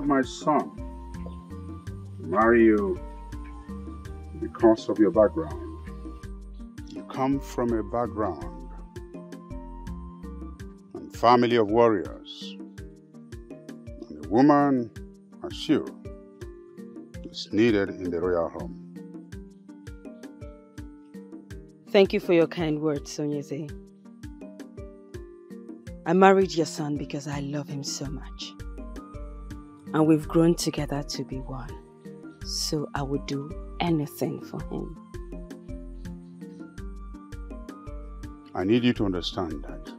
my son to marry you because of your background. You come from a background and family of warriors. And a woman as you is needed in the royal home. Thank you for your kind words, Onyeze. I married your son because I love him so much. And we've grown together to be one. So I would do anything for him. I need you to understand that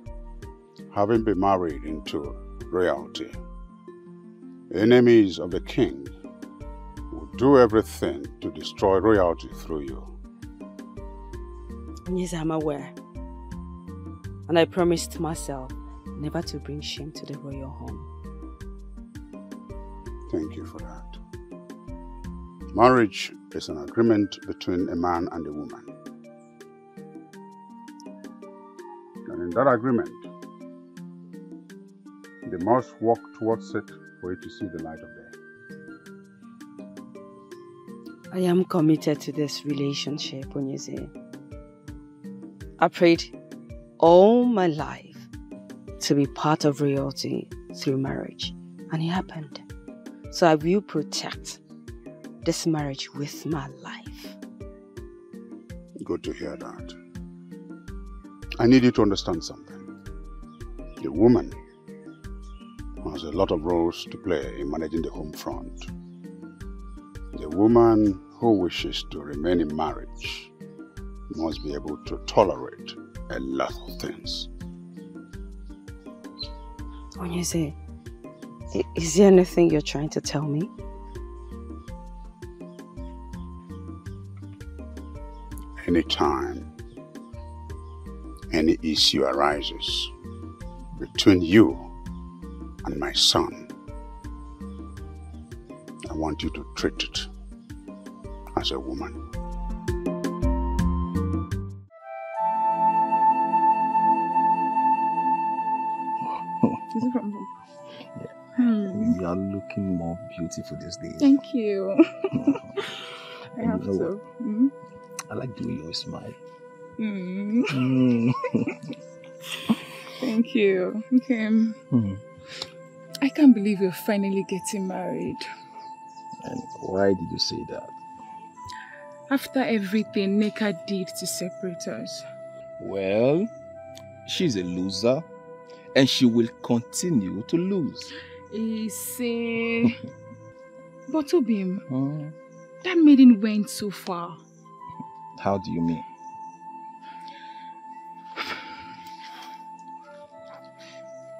having been married into royalty, enemies of the king will do everything to destroy royalty through you. Yes, I'm aware. And I promised myself never to bring shame to the royal home. Thank you for that. Marriage is an agreement between a man and a woman. And in that agreement, they must work towards it for it to see the light of day. I am committed to this relationship, Onyeze. I prayed all my life to be part of royalty through marriage, and it happened. So I will protect this marriage with my life. Good to hear that. I need you to understand something. The woman has a lot of roles to play in managing the home front. The woman who wishes to remain in marriage must be able to tolerate a lot of things. Onyeze, is there anything you're trying to tell me? Anytime any issue arises between you and my son, I want you to treat it as a woman. Is it from home? Yeah. You are looking more beautiful these days. Thank you. I have to. I like the way you always smile. Thank you. Okay. I can't believe you're finally getting married. And why did you say that? After everything Neka did to separate us. Well, she's a loser and she will continue to lose. Easy. But Obim, that maiden went so far. How do you mean?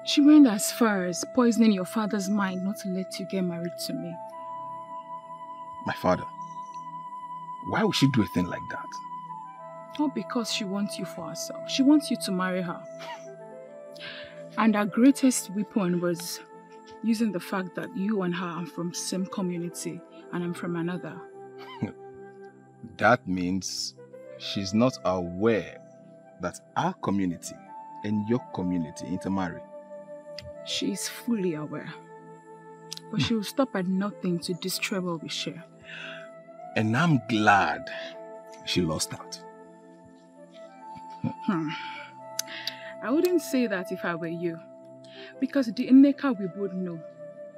She went as far as poisoning your father's mind not to let you get married to me. My father? Why would she do a thing like that? Not because she wants you for herself. She wants you to marry her. And her greatest weapon was using the fact that you and her are from the same community and I'm from another. That means she's not aware that our community and your community intermarry. She is fully aware. But she will stop at nothing to destroy what we share. And I'm glad she lost out. I wouldn't say that if I were you. Because the Nneka we both know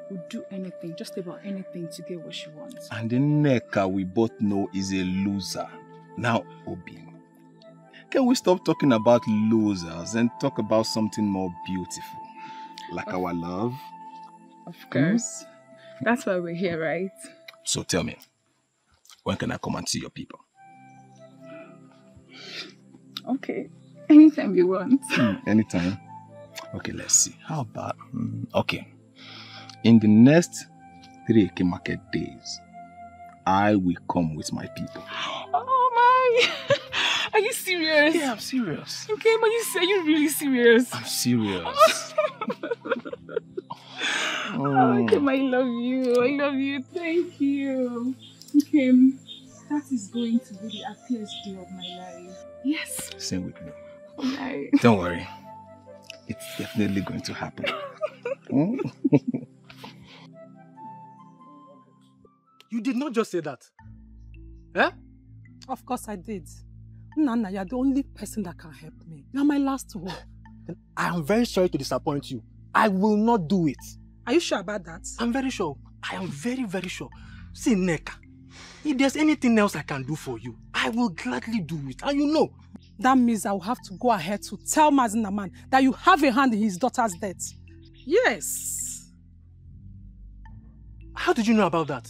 would do anything, just about anything to get what she wants. And the Nneka we both know is a loser. Now, Obi, can we stop talking about losers and talk about something more beautiful? Like our love? Of course. That's why we're here, right? So tell me, when can I come and see your people? Okay. Anytime you want. Anytime? Okay, let's see. How about... okay. In the next 3 Eke market days, I will come with my people. Oh my! Are you serious? Yeah, I'm serious. Okay, but are you really serious? I'm serious. Oh, Kim, I love you. I love you. Thank you. Okay, that is going to be the happiest day of my life. Yes. Same with me. Right. Don't worry. It's definitely going to happen. You did not just say that. Eh? Of course I did. Nana, you're the only person that can help me. You're my last hope. I am very sorry to disappoint you. I will not do it. Are you sure about that? I'm very sure. I am very, very sure. See, Neka, if there's anything else I can do for you, I will gladly do it. And you know. That means I will have to go ahead to tell Mazinaman that you have a hand in his daughter's death. Yes. How did you know about that,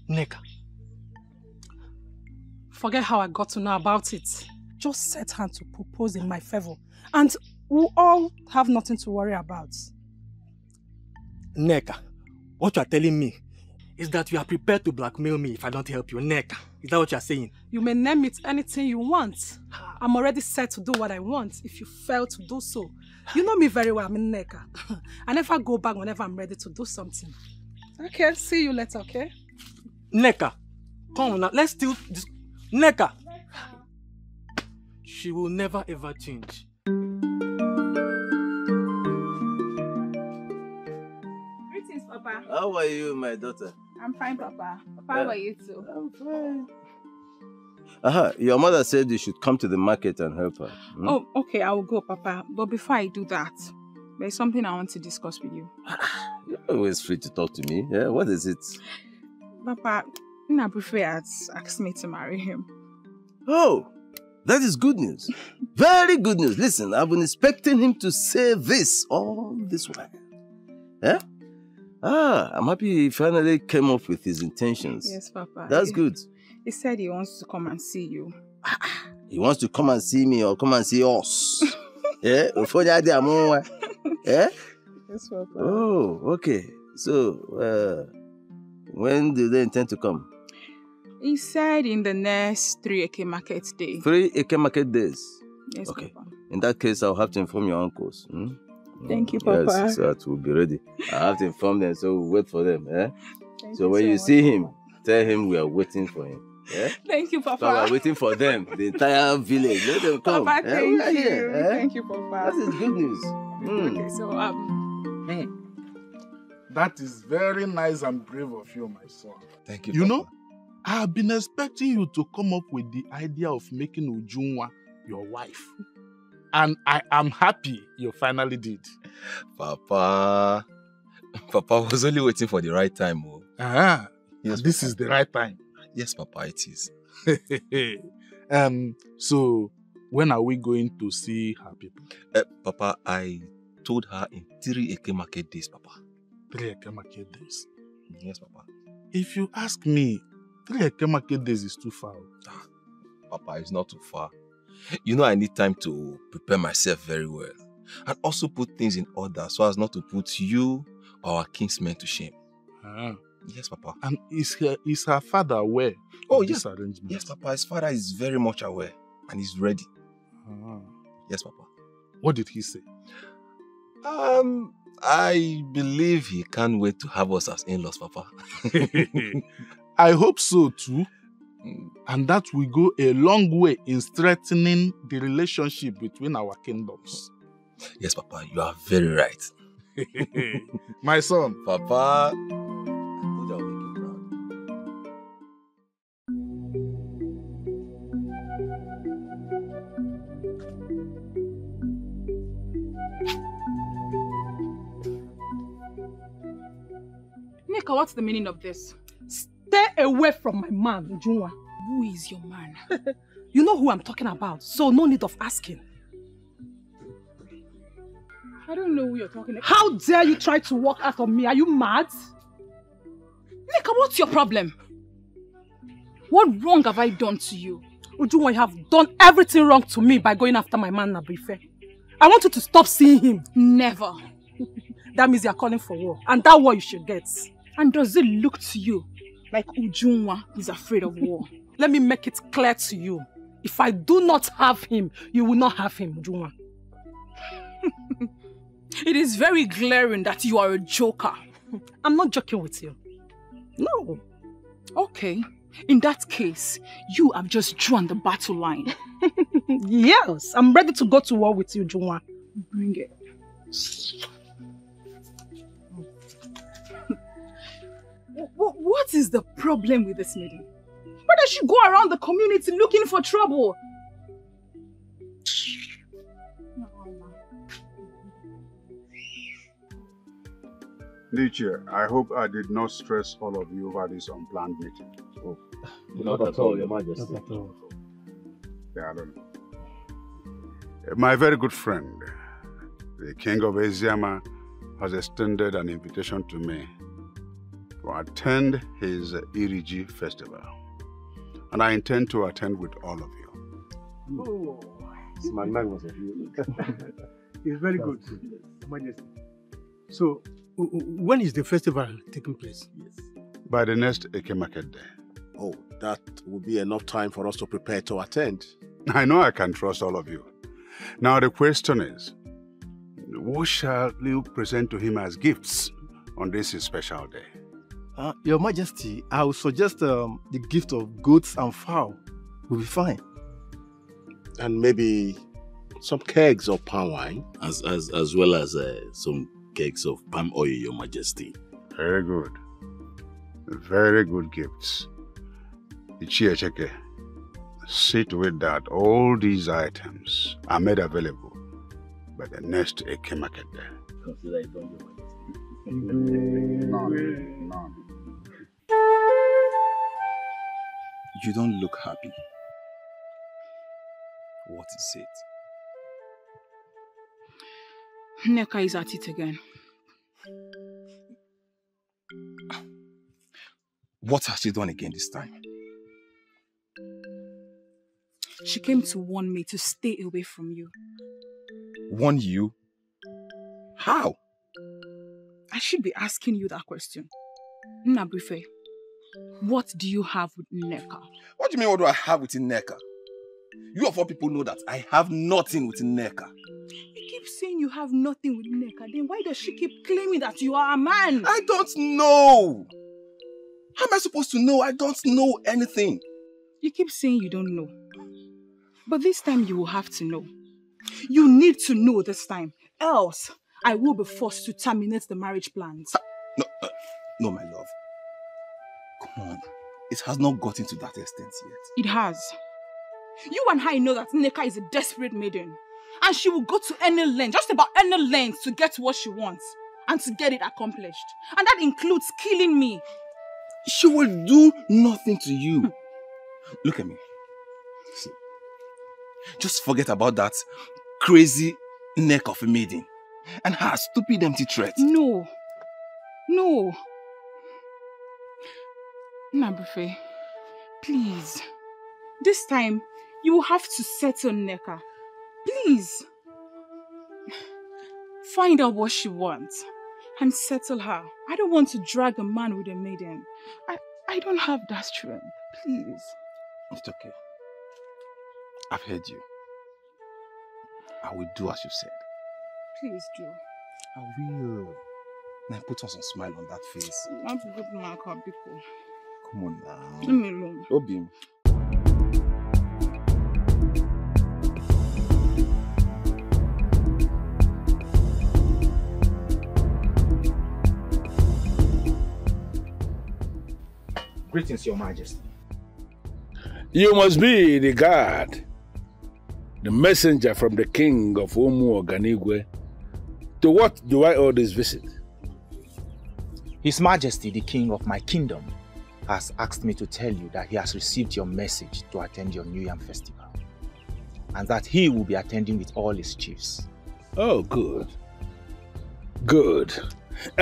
Neka? Forget how I got to know about it. Just set hand to propose in my favor. And we'll all have nothing to worry about. Neka, what you are telling me is that you are prepared to blackmail me if I don't help you, Neka. Is that what you are saying? You may name it anything you want. I'm already set to do what I want if you fail to do so. You know me very well, I'm in Neka. I never go back whenever I'm ready to do something. Okay, see you later, okay? Neka, come on now, let's still... Neka! She will never ever change. Greetings, Papa. How are you, my daughter? I'm fine, Papa. Papa, how are you too? I'm fine. Your mother said you should come to the market and help her. Hmm? Oh, okay, I will go, Papa. But before I do that, there's something I want to discuss with you. You're always free to talk to me. Yeah, what is it? Papa, Nabufe has asked me to marry him. Oh, that is good news. Very good news. Listen, I've been expecting him to say this all this while. Yeah? I'm happy he finally came up with his intentions. Yes, Papa. That's good. He said he wants to come and see you. He wants to come and see me or come and see us. Yeah? Yeah? Yes, Papa. Oh, okay. So, when do they intend to come? He said in the next 3 Eke market day. 3 Eke market days? Yes, okay. Papa. In that case, I'll have to inform your uncles. Hmm? Thank you, Papa. Yes, so that we'll be ready. I have to inform them, so we'll wait for them. Eh? So when so you much, see him, Papa. tell him we are waiting for him. Yeah? Thank you, Papa. So we're waiting for them, the entire village. Let them come. Papa, Eh? thank We are you. here, eh? Thank you, Papa. That is good news. Okay, so That is very nice and brave of you, my son. Thank you, You Papa. know, I have been expecting you to come up with the idea of making Ujunwa your wife. And I am happy you finally did. Papa was only waiting for the right time. Oh. Yes, this is the right time. Yes, Papa, it is. So, when are we going to see her people? Papa, I told her in 3 Eke market days, Papa. 3 Eke market days. Yes, Papa. If you ask me, 3 Eke market days is too far. Papa, it's not too far. You know I need time to prepare myself very well. And also put things in order so as not to put you or our kinsmen to shame. Yes, Papa. And is her father aware of this arrangement? Yes, Papa. His father is very much aware and he's ready. Yes, Papa. What did he say? I believe he can't wait to have us as in-laws, Papa. I hope so too. And that will go a long way in strengthening the relationship between our kingdoms. Yes, Papa, you are very right. My son. Papa. Nika, what's the meaning of this? Stay away from my man, Ujunwa. Who is your man? You know who I'm talking about, so no need of asking. I don't know who you're talking about. How dare you try to walk out on me? Are you mad? Nika, what's your problem? What wrong have I done to you? Ujunwa, you have done everything wrong to me by going after my man, Nabrife. I want you to stop seeing him. Never. That means you're calling for war. And that war you should get. And does it look to you like Ujunwa is afraid of war? Let me make it clear to you. If I do not have him, you will not have him, Ujunwa. It is very glaring that you are a joker. I'm not joking with you. No. Okay. In that case, you have just drawn the battle line. Yes, I'm ready to go to war with you, Ujunwa. Bring it. What What is the problem with this maiden? Why does she go around the community looking for trouble? Nietzsche, I hope I did not stress all of you over this unplanned meeting. Oh, not at all, Your Majesty. Not at all. Yeah, I don't know. My very good friend, the King of Eziama, has extended an invitation to me to attend his Iriji festival. And I intend to attend with all of you. Oh, it's magnanimous of you. It's very good, Your Majesty. So, when is the festival taking place? Yes. By the next Eke Market Day. Oh, that will be enough time for us to prepare to attend. I know I can trust all of you. Now the question is, what shall you present to him as gifts on this special day? Your Majesty, I would suggest the gift of goats and fowl will be fine. And maybe some kegs of palm wine. As well as some kegs of palm oil, Your Majesty. Very good. Very good gifts. Ichiecheke, see to it that all these items are made available by the next Eke Market Day. Consider it done, Your Majesty. None. You don't look happy. What is it? Nneka is at it again. What has she done again this time? She came to warn me to stay away from you. Warn you? How? I should be asking you that question. Nnabuife, what do you have with Nneka? What do you mean, what do I have with Nneka? You of all people know that I have nothing with Nneka. You keep saying you have nothing with Nneka, then why does she keep claiming that you are a man? I don't know. How am I supposed to know? I don't know anything. You keep saying you don't know. But this time you will have to know. You need to know this time. Else, I will be forced to terminate the marriage plans. No, my love. Come on. It has not gotten to that extent yet. It has. You and I know that Nneka is a desperate maiden. And she will go to any length, just about any length, to get what she wants. And to get it accomplished. And that includes killing me. She will do nothing to you. Look at me. See. Just forget about that crazy neck of a maiden. And her stupid empty threat. No. No. Nnabuife, please. This time, you will have to settle Nneka. Please. Find out what she wants and settle her. I don't want to drag a man with a maiden. I don't have that strength. Please. It's okay. I've heard you. I will do as you said. Please do. I will. Now put on some smile on that face. Not good, Marco, Biko. Come on now. Leave me alone. Obim. Greetings, Your Majesty. You must be the guard, the messenger from the king of Umu Oganigwe. To what do I owe this visit? His Majesty, the king of my kingdom, has asked me to tell you that he has received your message to attend your New Yam festival, and that he will be attending with all his chiefs. Oh, good. Good.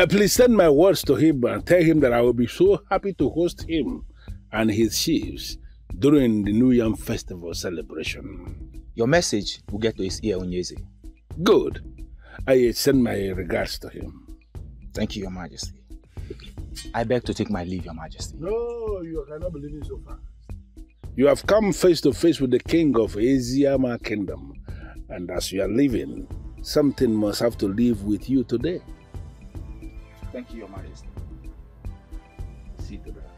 Please send my words to him and tell him that I will be so happy to host him and his chiefs during the New Yam festival celebration. Your message will get to his ear, Onyeze. Good. I send my regards to him. Thank you, Your Majesty. I beg to take my leave, Your Majesty. No, you cannot believe it so fast. You have come face to face with the king of Eziama Kingdom, and as you are leaving, something must have to leave with you today. Thank you, Your Majesty. See to that.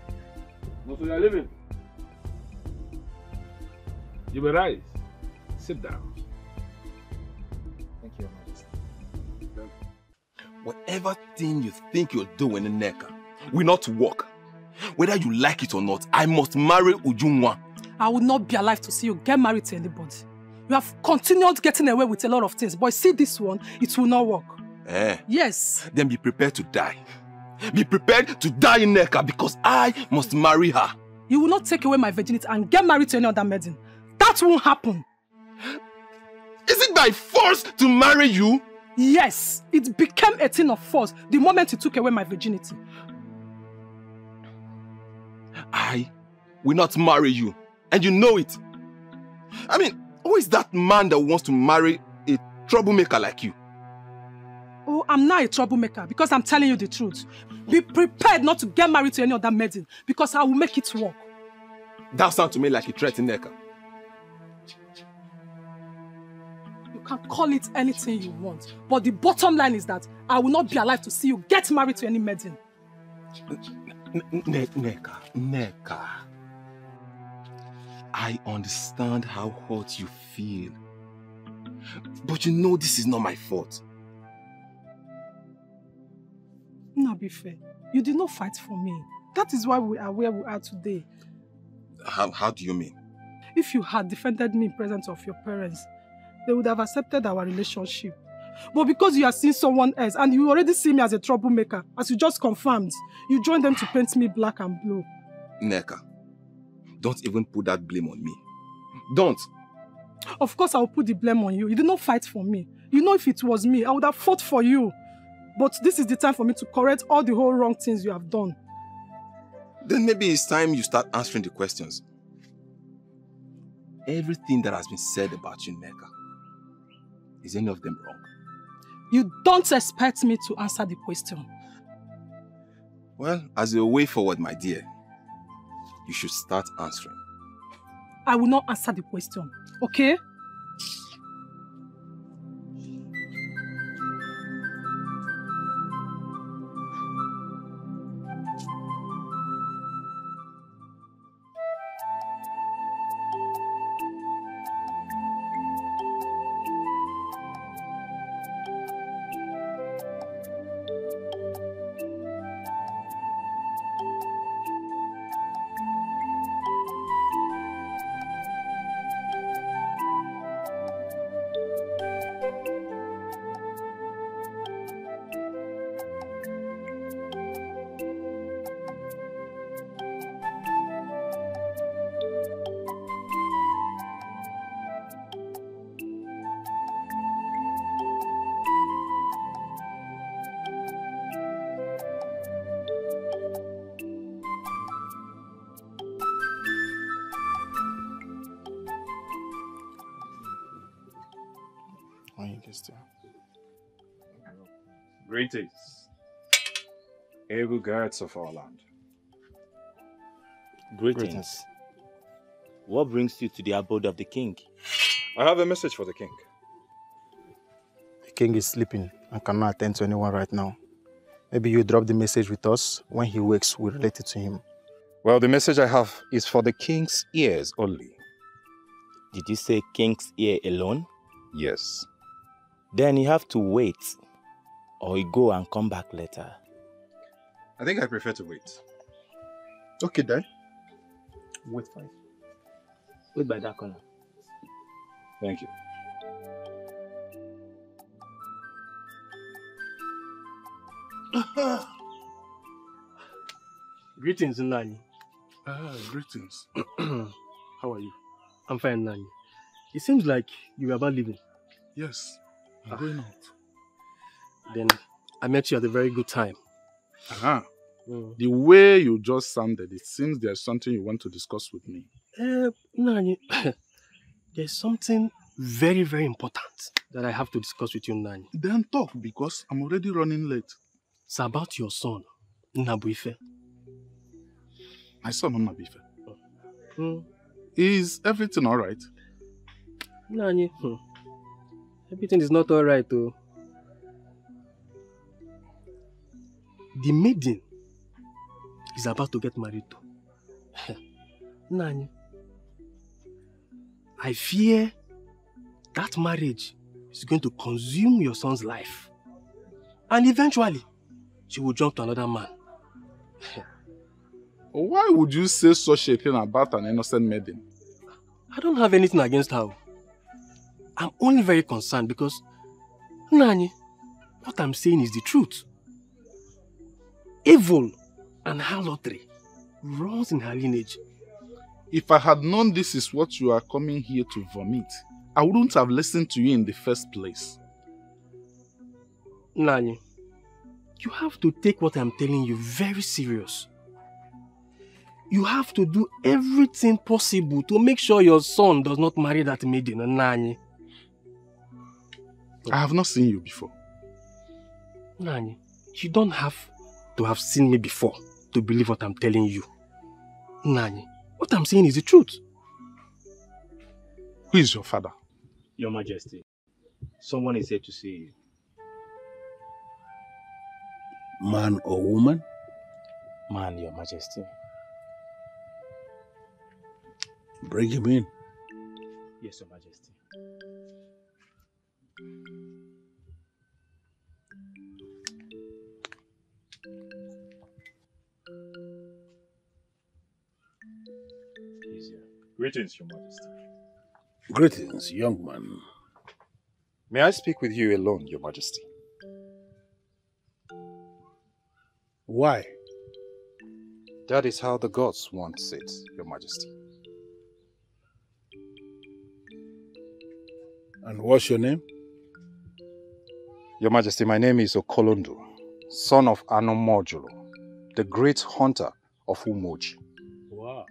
What you are leaving? You may rise. Sit down. Thank you, Your Majesty. Whatever thing you think you're doing in Nneka will not work. whether you like it or not, I must marry Ujunwa. I will not be alive to see you get married to anybody. You have continued getting away with a lot of things, but see this one, it will not work. Yes. Then be prepared to die. Be prepared to die in Neka because I must marry her. You will not take away my virginity and get married to any other maiden. That won't happen. Is it by force to marry you? Yes, it became a thing of force the moment you took away my virginity. I will not marry you, and you know it. I mean, who is that man that wants to marry a troublemaker like you? Oh, I'm not a troublemaker because I'm telling you the truth. Be prepared not to get married to any other maiden because I will make it work. That sounds to me like a threat in Neka. You can call it anything you want, but the bottom line is that I will not be alive to see you get married to any maiden. Neka. I understand how hurt you feel. But you know this is not my fault. Nabife, you did not fight for me. That is why we are where we are today. How do you mean? If you had defended me in presence of your parents, they would have accepted our relationship. But because you have seen someone else and you already see me as a troublemaker, as you just confirmed, you joined them to paint me black and blue. Neka, don't even put that blame on me. Don't. Of course I will put the blame on you. You did not fight for me. You know if it was me, I would have fought for you. But this is the time for me to correct all the whole wrong things you have done. Then maybe it's time you start answering the questions. Everything that has been said about you, Neka, is any of them wrong? You don't expect me to answer the question. Well, as a way forward, my dear, you should start answering. I will not answer the question, okay? Greetings, able guards of our land. Greetings. What brings you to the abode of the king? I have a message for the king. The king is sleeping and cannot attend to anyone right now. Maybe you drop the message with us. When he wakes, we'll relate it to him. Well, the message I have is for the king's ears only. Did you say king's ear alone? Yes. Then you have to wait, or you go and come back later. I think I prefer to wait. Okay then. Wait for it. Wait by that corner. Thank you. Greetings, Nani. Greetings. How are you? I'm fine, Nani. It seems like you are about leaving. Yes, I'm going out. Then I met you at a very good time. The way you just sounded, it seems there's something you want to discuss with me. Nani, there's something very, very important that I have to discuss with you, Nani. Then talk, because I'm already running late. It's about your son, Nnabuife. My son, Nnabuife. Is everything all right? Nani, everything is not all right, though. The maiden is about to get married to. Nani, I fear that marriage is going to consume your son's life. And eventually, she will jump to another man. Why would you say such a thing about an innocent maiden? I don't have anything against her. I'm only very concerned because, Nani, what I'm saying is the truth. Evil and harlotry runs in her lineage. If I had known this is what you are coming here to vomit, I wouldn't have listened to you in the first place. Nani, you have to take what I'm telling you very serious. You have to do everything possible to make sure your son does not marry that maiden, Nani. I have not seen you before. Nani, you don't have to have seen me before to believe what I'm telling you. Nani, what I'm saying is the truth. Who is your father? Your Majesty, someone is here to see you. Man or woman? Man, Your Majesty. Bring him in. Yes, Your Majesty. Greetings, Your Majesty. Greetings, young man. May I speak with you alone, Your Majesty? Why? That is how the gods want it, Your Majesty. And what's your name? Your Majesty, my name is Okolondo, son of Anomojulo, the great hunter of Umoji. Wow.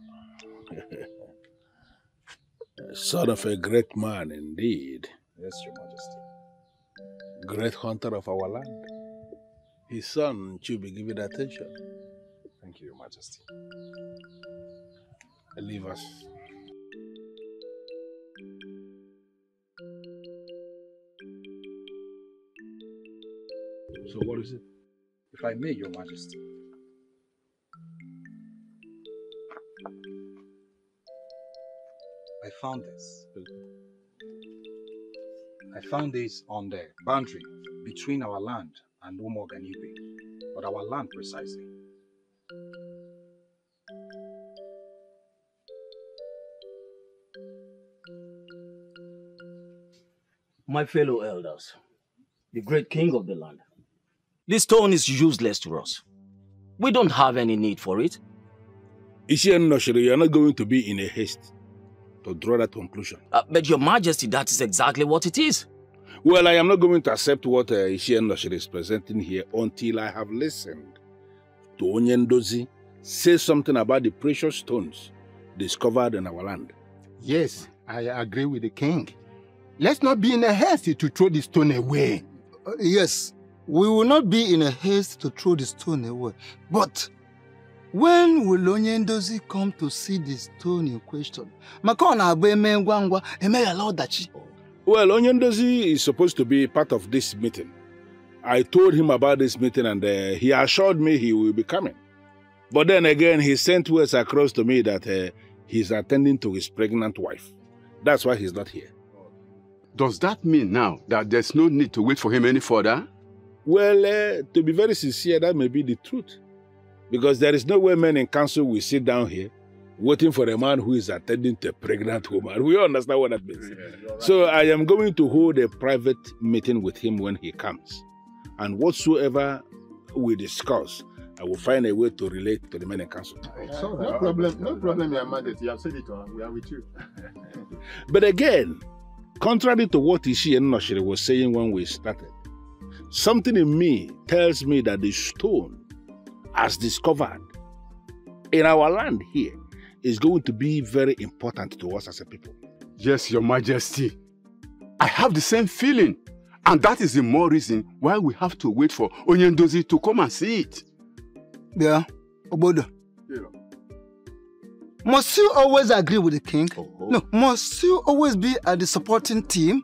Son of a great man indeed. Yes, Your Majesty. Great hunter of our land. His son should be given attention. Thank you, Your Majesty. Leave us. So what is it? If I may, Your Majesty. I found this. I found this on the boundary between our land and Umoganibe, but our land precisely. My fellow elders, the great king of the land, this stone is useless to us. We don't have any need for it. Ishienoshiri, you are not going to be in a haste to draw that conclusion. But Your Majesty, that is exactly what it is. Well, I am not going to accept what Ishienoshiri is presenting here until I have listened to Onyendozi say something about the precious stones discovered in our land. Yes, I agree with the king. Let's not be in a haste to throw the stone away. Yes, we will not be in a haste to throw the stone away. But when will Onyendozi come to see the stone in question? Well, Onyendozi is supposed to be part of this meeting. I told him about this meeting and he assured me he will be coming. But then again, he sent words across to me that he's attending to his pregnant wife. That's why he's not here. Does that mean now that there's no need to wait for him any further? Well, to be very sincere, that may be the truth. Because there is no way men in council will sit down here waiting for a man who is attending to a pregnant woman. We all understand what that means. Yeah, right. So I am going to hold a private meeting with him when he comes. And whatsoever we discuss, I will find a way to relate to the men in council. No problem, Your Majesty. You have said it, we are with you. But again, contrary to what Ishienoshiri was saying when we started, something in me tells me that the stone, as discovered in our land here, is going to be very important to us as a people. Yes, Your Majesty. I have the same feeling. And that is the more reason why we have to wait for Onyendozi to come and see it. Yeah, Obodo. Yeah. Must you always agree with the king? No, must you always be at the supporting team?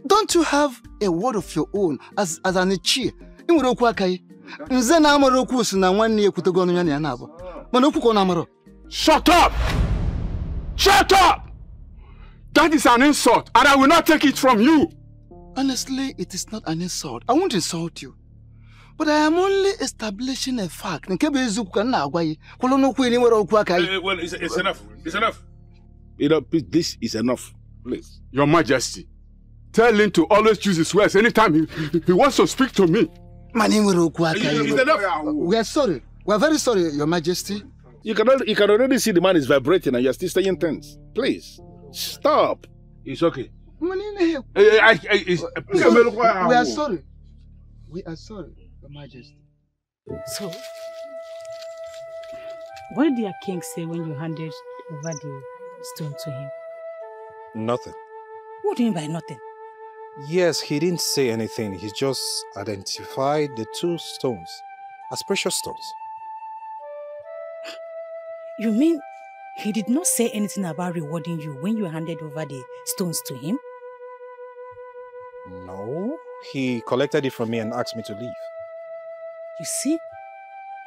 Don't you have a word of your own as an Ichie? Shut up! Shut up! That is an insult, and I will not take it from you. Honestly, it is not an insult. I won't insult you. But I am only establishing a fact. Well, it's enough. It's enough. This is enough. Please. Your Majesty, tell him to always choose his words anytime he wants to speak to me. It's enough. We are sorry. We are very sorry, Your Majesty. You can already see the man is vibrating and you're still staying tense. Please, stop. It's okay. We are sorry. We are sorry, Your Majesty. So, what did your king say when you handed over the stone to him? Nothing. What do you mean by nothing? Yes, he didn't say anything. He just identified the 2 stones as precious stones. You mean he did not say anything about rewarding you when you handed over the stones to him? No, he collected it from me and asked me to leave. You see?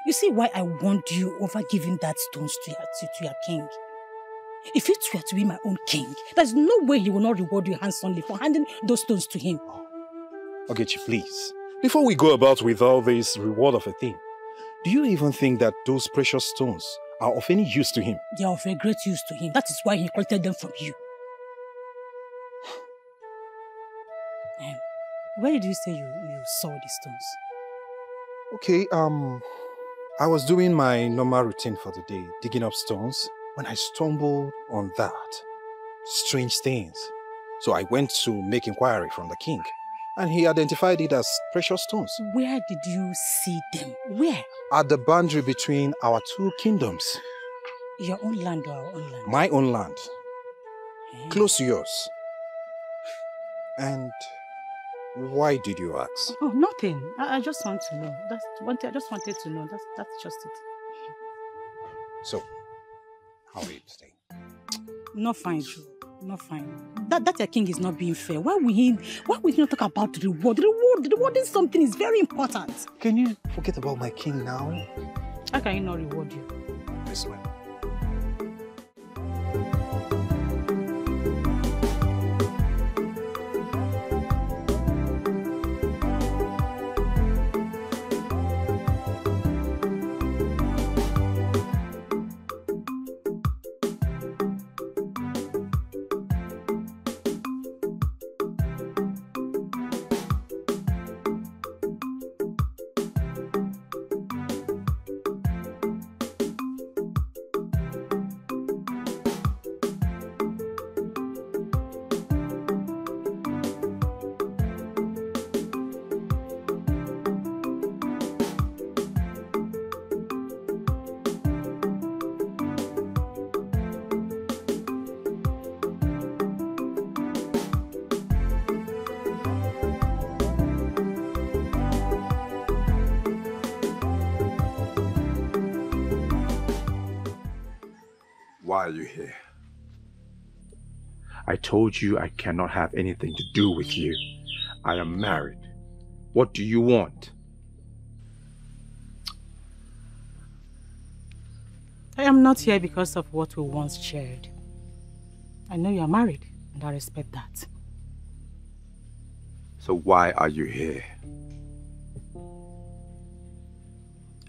You see why I warned you over giving that stones to your king? If it were to be my own king, there's no way he will not reward you handsomely for handing those stones to him. Ogechi, please. Before we go about with all this reward of a thing, do you even think that those precious stones are of any use to him? They are of a great use to him. That is why he collected them from you. Where did you say you saw these stones? Okay, I was doing my normal routine for the day, digging up stones, when I stumbled on that. Strange things. So I went to make inquiry from the king, and he identified it as precious stones. Where did you see them? Where? At the boundary between our 2 kingdoms. Your own land or our own land? My own land. Close to yours. And why did you ask? Oh, nothing. I just want to know. I just wanted to know. That's just it. So, how are you today? Not fine, Joe. Not fine. That your king is not being fair. Why will he not talk about the reward? The reward is something is very important. Can you forget about my king now? How can he not reward you? This man. Why are you here? I told you I cannot have anything to do with you. I am married. What do you want? I am not here because of what we once shared. I know you are married, and I respect that. So why are you here?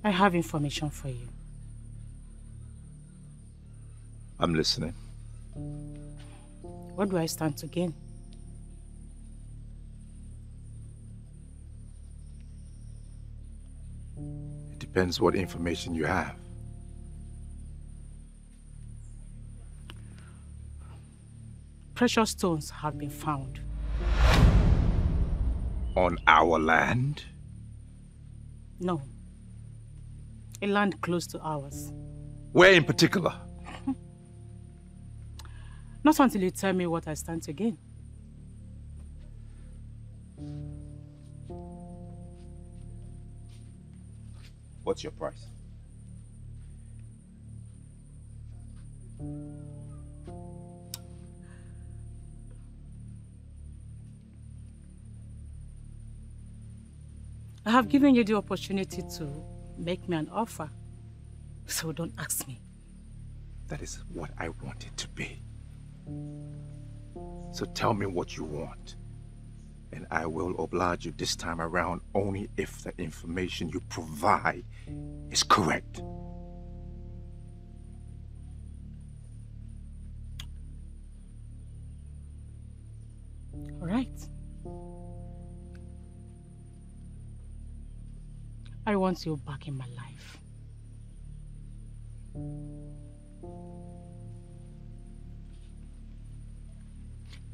I have information for you. I'm listening. What do I stand to gain? It depends what information you have. Precious stones have been found. On our land? No. A land close to ours. Where in particular? Not until you tell me what I stand to gain. What's your price? I have given you the opportunity to make me an offer, so don't ask me. That is what I want it to be. So tell me what you want. And I will oblige you this time around only if the information you provide is correct. All right. I want you back in my life.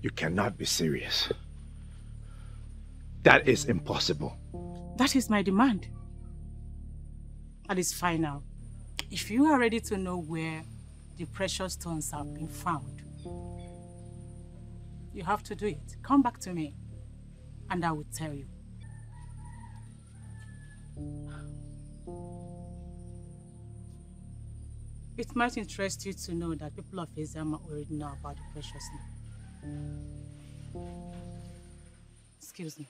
You cannot be serious. That is impossible. That is my demand. That is final. If you are ready to know where the precious stones have been found, you have to do it. Come back to me, and I will tell you. It might interest you to know that people of Ezama already know about the precious stone. Excuse me.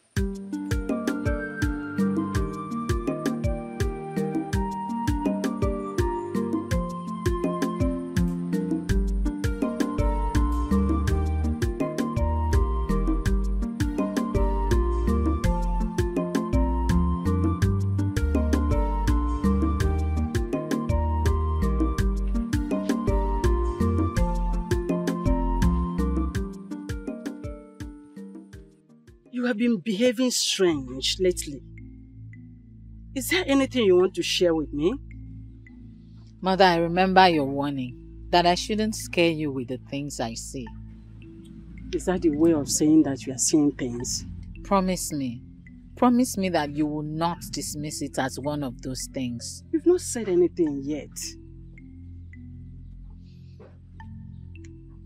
You have been behaving strange lately. Is there anything you want to share with me? Mother, I remember your warning that I shouldn't scare you with the things I see. Is that the way of saying that you are seeing things? Promise me. Promise me that you will not dismiss it as one of those things. You've not said anything yet.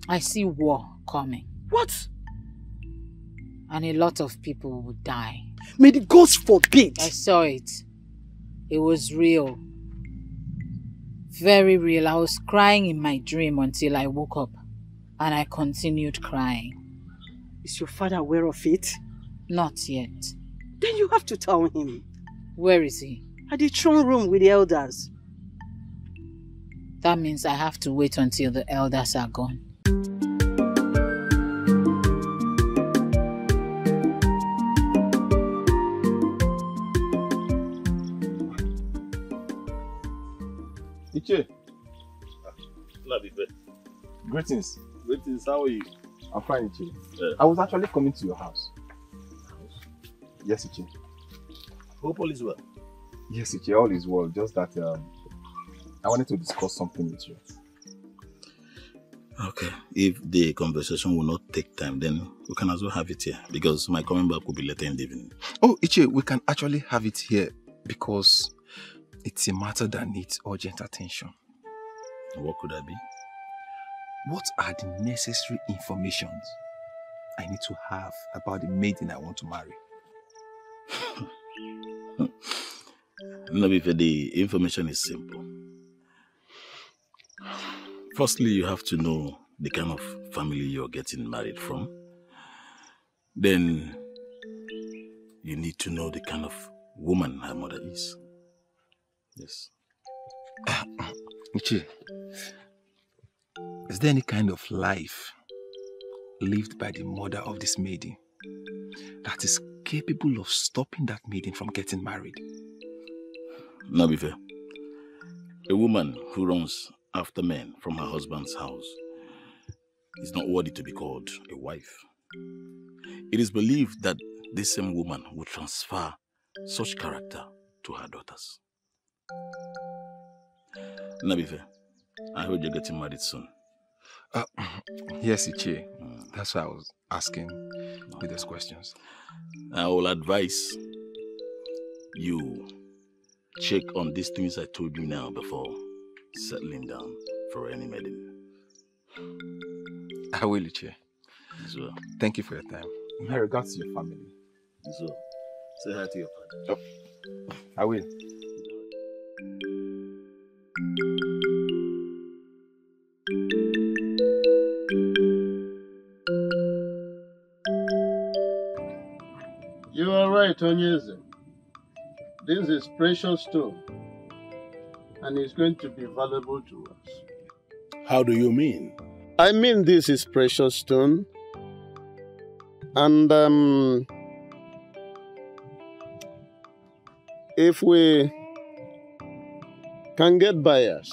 I see war coming. What? And a lot of people will die. May the gods forbid! I saw it. It was real. Very real. I was crying in my dream until I woke up. And I continued crying. Is your father aware of it? Not yet. Then you have to tell him. Where is he? At the throne room with the elders. That means I have to wait until the elders are gone. Iche. Greetings. Greetings, how are you? I'm fine, Iche. I was actually coming to your house. Yes, Iche. Hope all is well. Yes, Iche, all is well. Just that I wanted to discuss something with you. Okay. If the conversation will not take time, then we can as well have it here. Because my coming back will be later in the evening. Oh, Iche, we can actually have it here because it's a matter that needs urgent attention. What could that be? What are the necessary informations I need to have about the maiden I want to marry? Nabife, the information is simple. Firstly, you have to know the kind of family you're getting married from. Then, you need to know the kind of woman her mother is. Yes. Ichi, is there any kind of life lived by the mother of this maiden that is capable of stopping that maiden from getting married? Nabife, a woman who runs after men from her husband's house is not worthy to be called a wife. It is believed that this same woman will transfer such character to her daughters. Nabife, I heard you're getting married soon. Yes, Ichi. That's why I was asking you those questions. I will advise you check on these things I told you now before settling down for any maiden. I will, Ichi. So, thank you for your time. My regards to your family. So, say hi to your father. Oh, I will. You are right, Onyeze. This is precious stone, and it's going to be valuable to us. How do you mean? I mean this is precious stone, and if we can get buyers,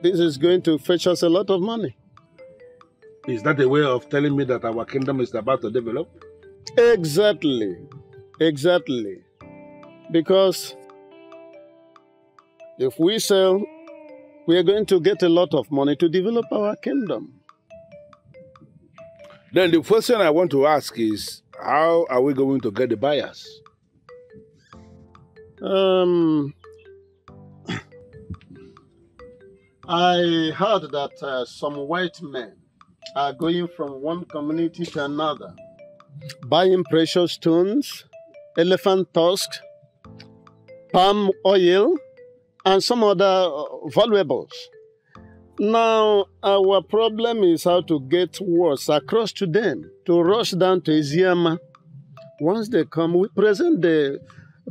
this is going to fetch us a lot of money. Is that a way of telling me that our kingdom is about to develop? Exactly. Exactly. Because if we sell, we are going to get a lot of money to develop our kingdom. Then the question I want to ask is, how are we going to get the buyers? I heard that some white men are going from one community to another, buying precious stones, elephant tusks, palm oil, and some other valuables. Now, our problem is how to get words across to them, to rush down to Eziama. Once they come, we present the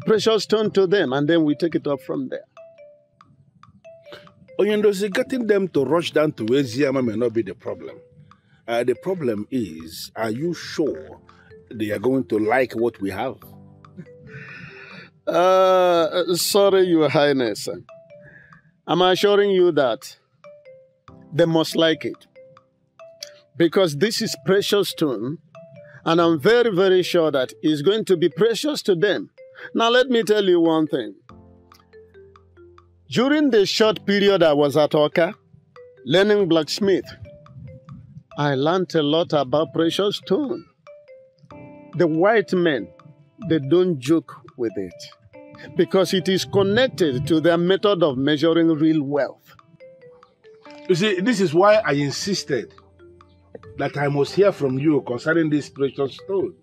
precious stone to them, and then we take it up from there. Onyendozi, getting them to rush down to Eziama may not be the problem. The problem is, are you sure they are going to like what we have? Sorry, Your Highness. I'm assuring you that they must like it. Because this is precious stone, and I'm very, very sure that it's going to be precious to them. Now, let me tell you one thing. During the short period I was at Oka, learning blacksmith, I learned a lot about precious stone. The white men, they don't joke with it because it is connected to their method of measuring real wealth. You see, this is why I insisted that I must hear from you concerning this precious stone.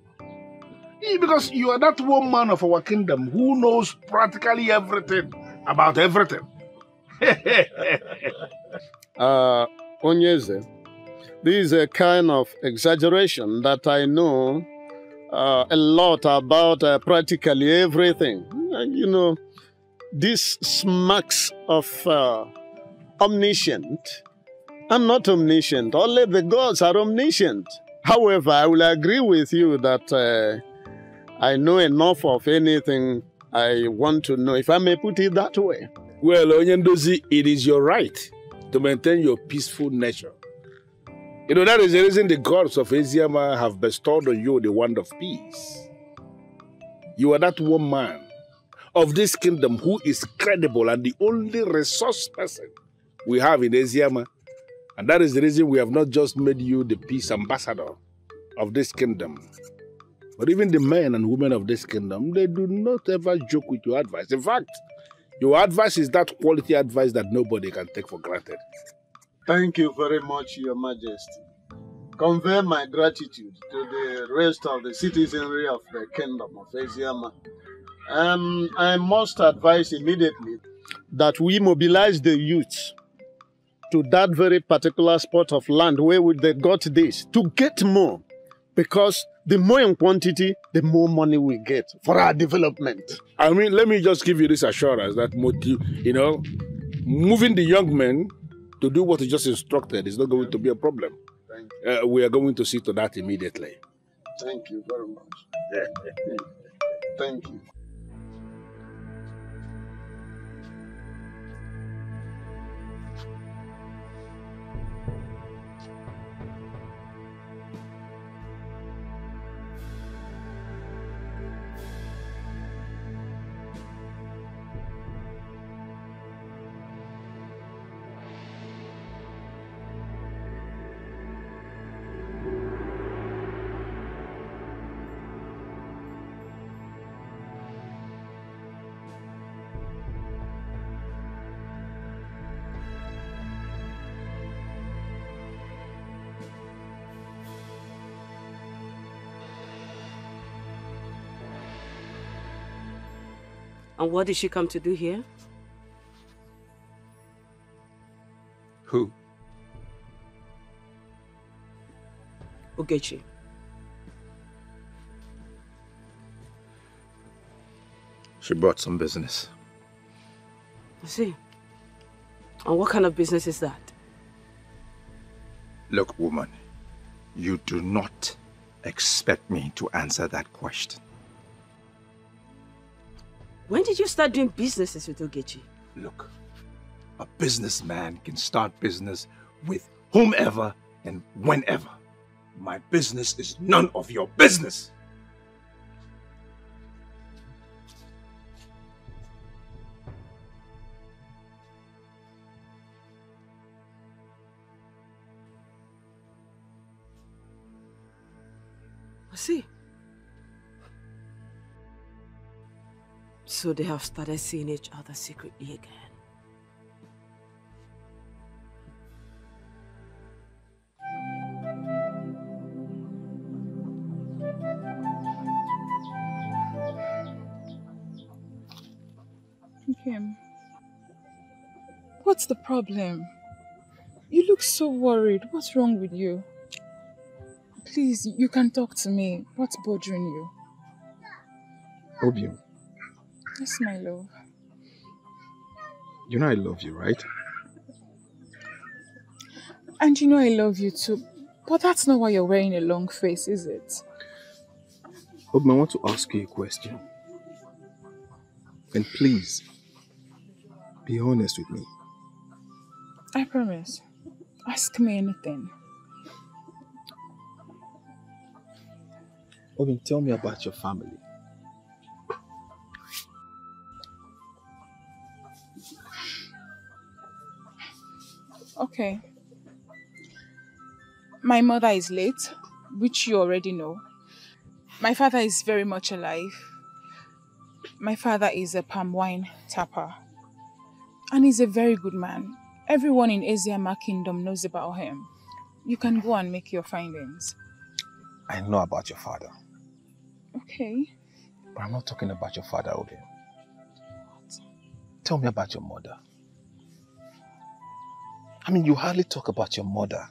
Because you are that one man of our kingdom who knows practically everything about everything. Onyeze, this is a kind of exaggeration that I know a lot about practically everything. You know, this smacks of omniscient. I'm not omniscient. Only the gods are omniscient. However, I will agree with you that I know enough of anything I want to know, if I may put it that way. Well, Onyendozi, it is your right to maintain your peaceful nature. You know, that is the reason the gods of Eziama have bestowed on you the wand of peace. You are that one man of this kingdom who is credible and the only resource person we have in Eziama. And that is the reason we have not just made you the peace ambassador of this kingdom, but even the men and women of this kingdom, they do not ever joke with your advice. In fact, your advice is that quality advice that nobody can take for granted. Thank you very much, Your Majesty. Convey my gratitude to the rest of the citizenry of the kingdom of Eziama. I must advise immediately that we mobilize the youth to that very particular spot of land where they got this, to get more. Because the more in quantity, the more money we get for our development. I mean, let me just give you this assurance that, you know, moving the young men to do what you just instructed is not going to be a problem. We are going to see to that immediately. Thank you very much. Thank you. And what did she come to do here? Who? Ogechi. She brought some business. I see. And what kind of business is that? Look, woman, you do not expect me to answer that question. When did you start doing businesses with Ogechi? Look, a businessman can start business with whomever and whenever. My business is none of your business. I see. So they have started seeing each other secretly again. Kim, what's the problem? You look so worried. What's wrong with you? Please, you can talk to me. What's bothering you? Obium, Yes, my love. you know I love you, right? And you know I love you too. But that's not why you're wearing a long face, is it? Obium, I want to ask you a question. And please, be honest with me. I promise. Ask me anything. Obium, tell me about your family. Okay. My mother is late, which you already know. My father is very much alive. My father is a palm wine tapper. And he's a very good man. Everyone in Eziama Kingdom knows about him. You can go and make your findings. I know about your father. Okay. But I'm not talking about your father, Obium. Tell me about your mother. I mean, you hardly talk about your mother.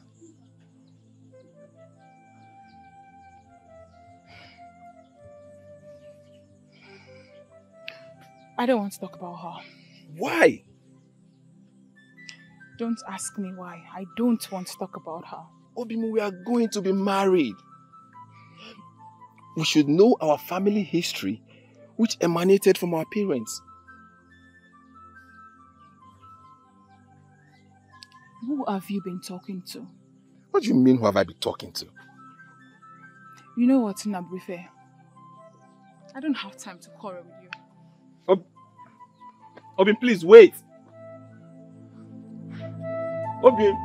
I don't want to talk about her. Why? Don't ask me why. I don't want to talk about her. Obimu, we are going to be married. We should know our family history, which emanated from our parents. Who have you been talking to? What do you mean, who have I been talking to? You know what, Nabrife? I don't have time to quarrel with you. Obin, please wait. Obin.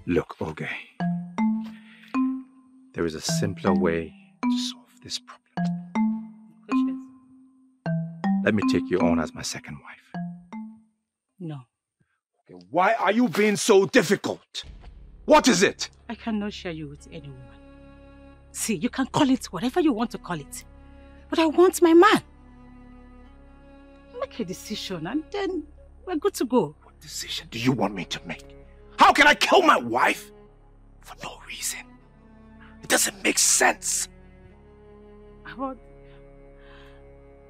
Look, Oge, there is a simpler way to solve this problem. Let me take you on as my second wife. No. Okay, why are you being so difficult? What is it? I cannot share you with any woman. See, you can call it whatever you want to call it. But I want my man. Make a decision and then we're good to go. What decision do you want me to make? How can I kill my wife for no reason? It doesn't make sense. But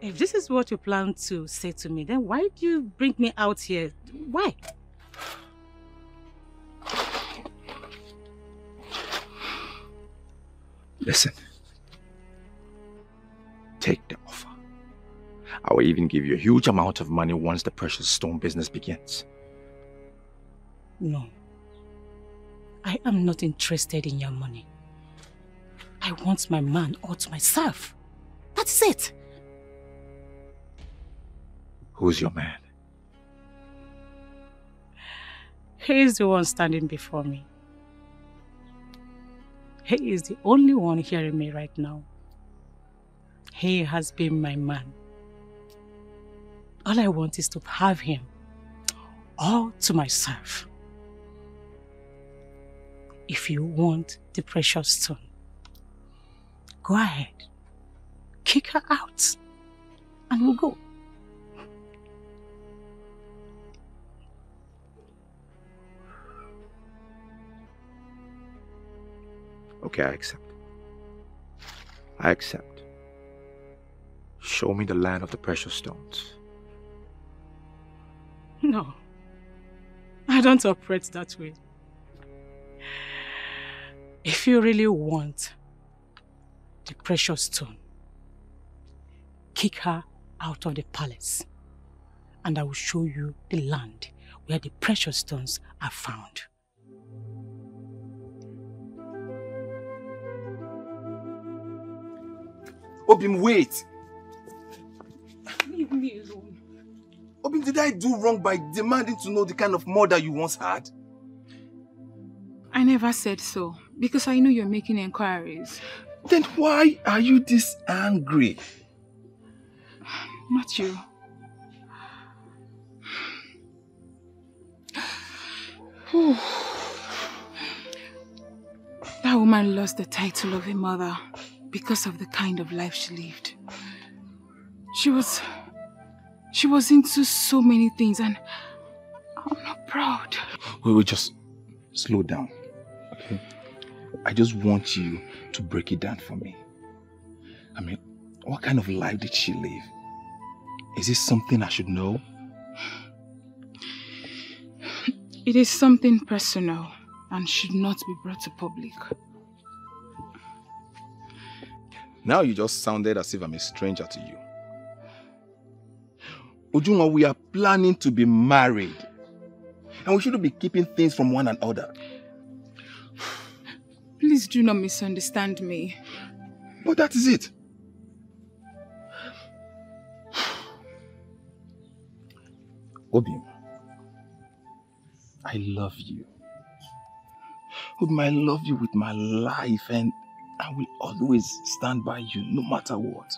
if this is what you plan to say to me, then why do you bring me out here? Why? Listen. Take the offer. I will even give you a huge amount of money once the precious stone business begins. No. I am not interested in your money. I want my man all to myself. That's it. Who's your man? He is the one standing before me. He is the only one hearing me right now. He has been my man. All I want is to have him all to myself. If you want the precious stone, go ahead. Kick her out and we'll go. Okay, I accept. I accept. Show me the land of the precious stones. No, I don't operate that way. If you really want the precious stone, kick her out of the palace and I will show you the land where the precious stones are found. Obim, wait! Leave me alone. Obim, did I do wrong by demanding to know the kind of mother you once had? I never said so, because I know you're making inquiries. Then why are you this angry? Not you. That woman lost the title of a mother because of the kind of life she lived. She was into so many things and I'm not proud. We just slow down, okay? I just want you to break it down for me. I mean, what kind of life did she live? Is this something I should know? It is something personal and should not be brought to public. Now you just sounded as if I'm a stranger to you. Ujunwa, we are planning to be married. And we shouldn't be keeping things from one another. Please do not misunderstand me. But that is it. Obim, I love you. Obim, I love you with my life and I will always stand by you no matter what.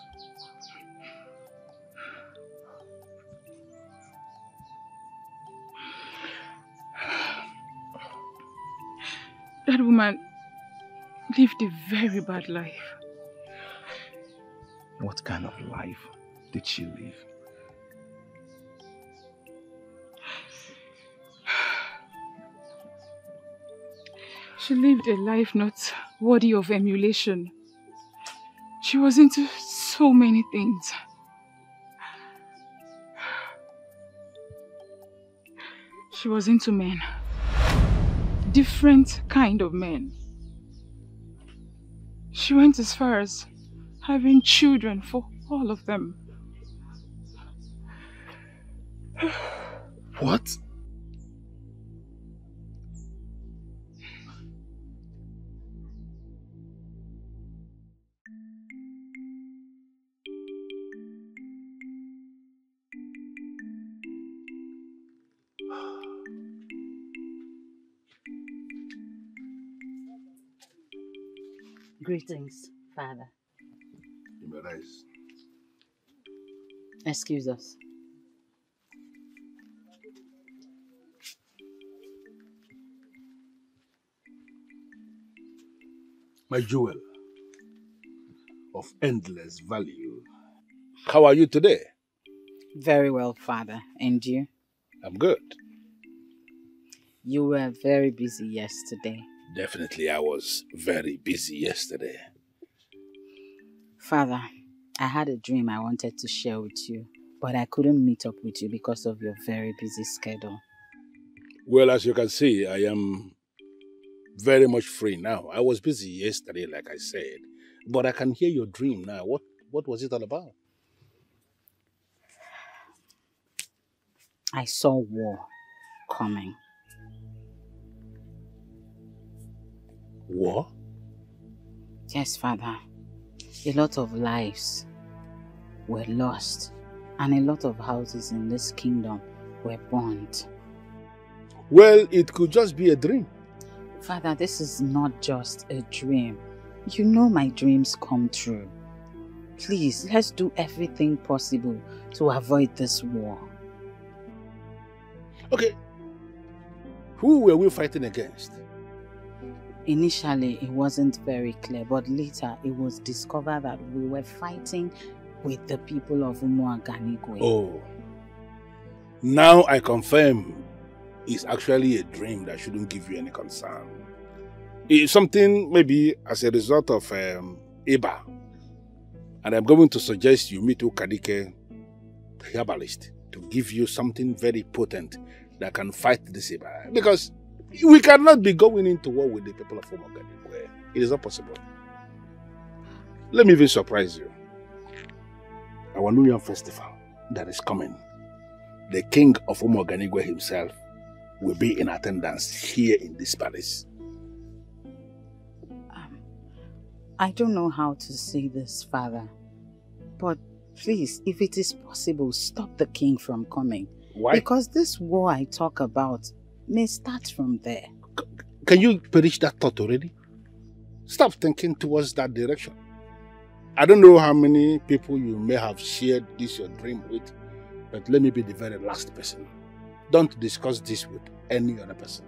That woman lived a very bad life. What kind of life did she live? She lived a life not worthy of emulation. She was into so many things. She was into men. Different kind of men. She went as far as having children for all of them. What? Greetings, Father. You may rise. Excuse us. My jewel of endless value. How are you today? Very well, Father. And you? I'm good. You were very busy yesterday. Definitely, I was very busy yesterday. Father, I had a dream I wanted to share with you, but I couldn't meet up with you because of your very busy schedule. Well, as you can see, I am very much free now. I was busy yesterday, like I said, but I can hear your dream now. What was it all about? I saw war coming. War? Yes, Father. A lot of lives were lost, and a lot of houses in this kingdom were burnt. Well, it could just be a dream. Father, this is not just a dream. You know my dreams come true. Please, let's do everything possible to avoid this war. Okay. Who were we fighting against? Initially, it wasn't very clear, but later it was discovered that we were fighting with the people of Umuaganigwe. Oh. Now I confirm it's actually a dream that shouldn't give you any concern. It's something maybe as a result of Iba. And I'm going to suggest you meet Ukadike, the herbalist, to give you something very potent that can fight this Iba. Because we cannot be going into war with the people of Umuaganigwe. It is not possible. Let me even surprise you. Our New Year festival that is coming, the king of Umuaganigwe himself will be in attendance here in this palace. I don't know how to say this, Father. But please, if it is possible, stop the king from coming. Why? Because this war I talk about may start from there. Can you perish that thought already? Stop thinking towards that direction. I don't know how many people you may have shared this your dream with, but let me be the very last person. Don't discuss this with any other person,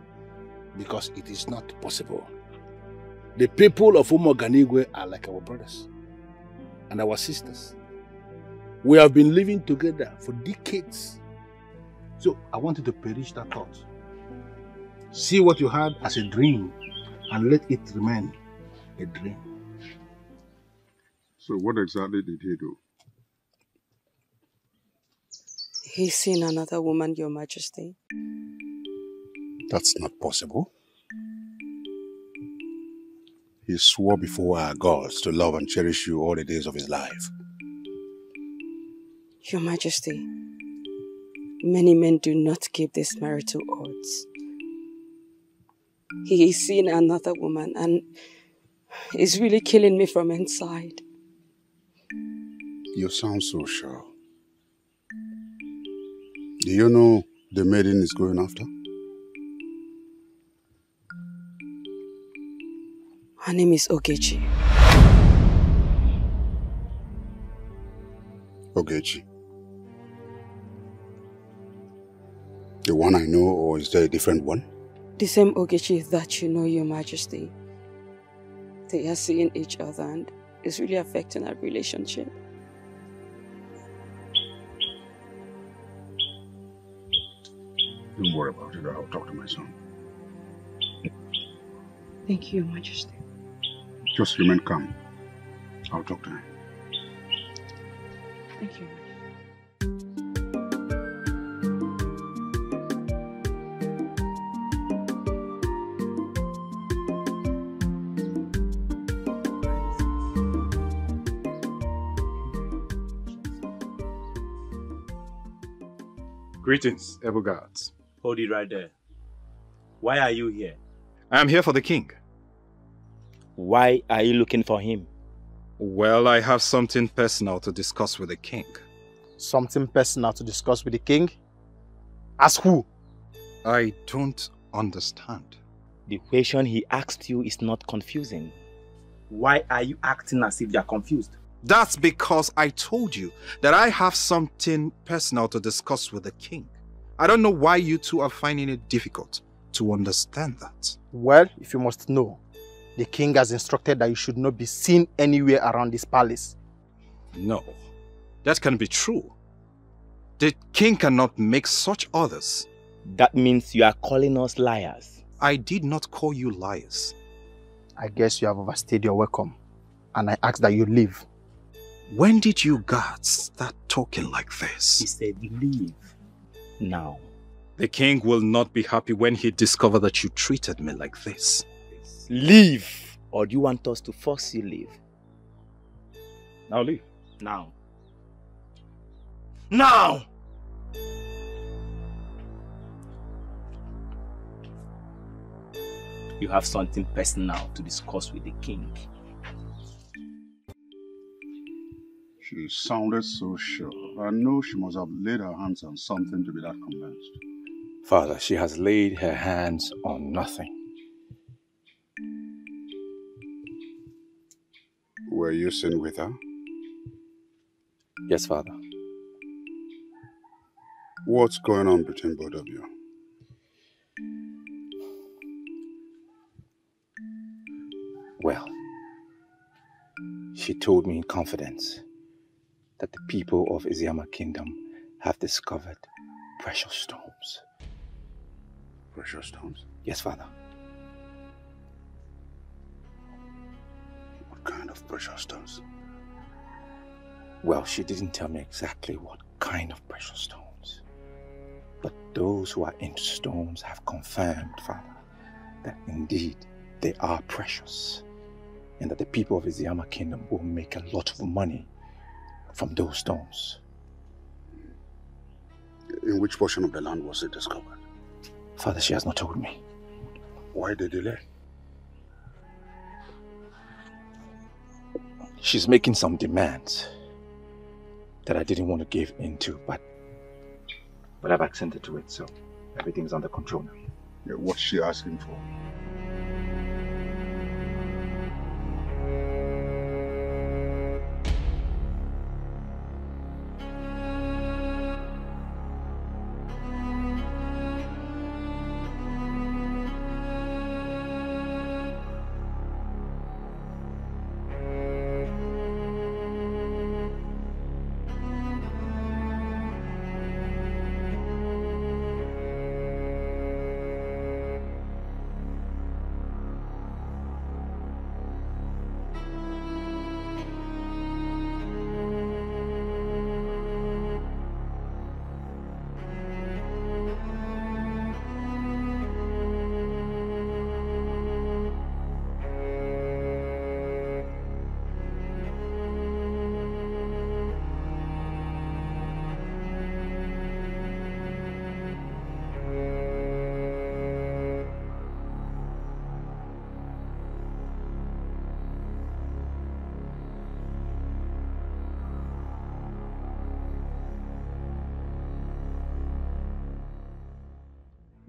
because it is not possible. The people of Umuaganigwe are like our brothers and our sisters. We have been living together for decades. So I want you to perish that thought. See what you had as a dream and let it remain a dream. So what exactly did he do? He's seen another woman, Your Majesty. That's not possible. He swore before our gods to love and cherish you all the days of his life. Your Majesty, many men do not keep these marital oaths. He is seeing another woman and is really killing me from inside. You sound so sure. Do you know the maiden is going after? Her name is Ogechi. Ogechi. The one I know, or is there a different one? The same Ogechi that you know, Your Majesty. They are seeing each other and it's really affecting our relationship. Don't worry about it. I'll talk to my son. Thank you, Your Majesty. Just remain calm. I'll talk to him. Thank you. Greetings, able guards. Hold it right there. Why are you here? I am here for the king. Why are you looking for him? Well, I have something personal to discuss with the king. Something personal to discuss with the king? Ask who? I don't understand. The question he asked you is not confusing. Why are you acting as if you're confused? That's because I told you that I have something personal to discuss with the king. I don't know why you two are finding it difficult to understand that. Well, if you must know, the king has instructed that you should not be seen anywhere around this palace. No, that can't be true. The king cannot make such orders. That means you are calling us liars. I did not call you liars. I guess you have overstayed your welcome, and I ask that you leave. When did you guards start talking like this? He said leave now. The king will not be happy when he discovers that you treated me like this. Leave! Or do you want us to force you leave? Now leave. Now. Now! You have something personal to discuss with the king. She sounded so sure. I know she must have laid her hands on something to be that convinced. Father, she has laid her hands on nothing. Were you seen with her? Yes, Father. What's going on between both of you? Well, she told me in confidence that the people of Iziyama Kingdom have discovered precious stones. Precious stones? Yes, Father. What kind of precious stones? Well, she didn't tell me exactly what kind of precious stones. But those who are into stones have confirmed, Father, that indeed they are precious, and that the people of Iziyama Kingdom will make a lot of money from those stones. In which portion of the land was it discovered? Father, she has not told me. Why the delay? She's making some demands that I didn't want to give into, but I've accented to it, so everything's under control now. Yeah, what's she asking for?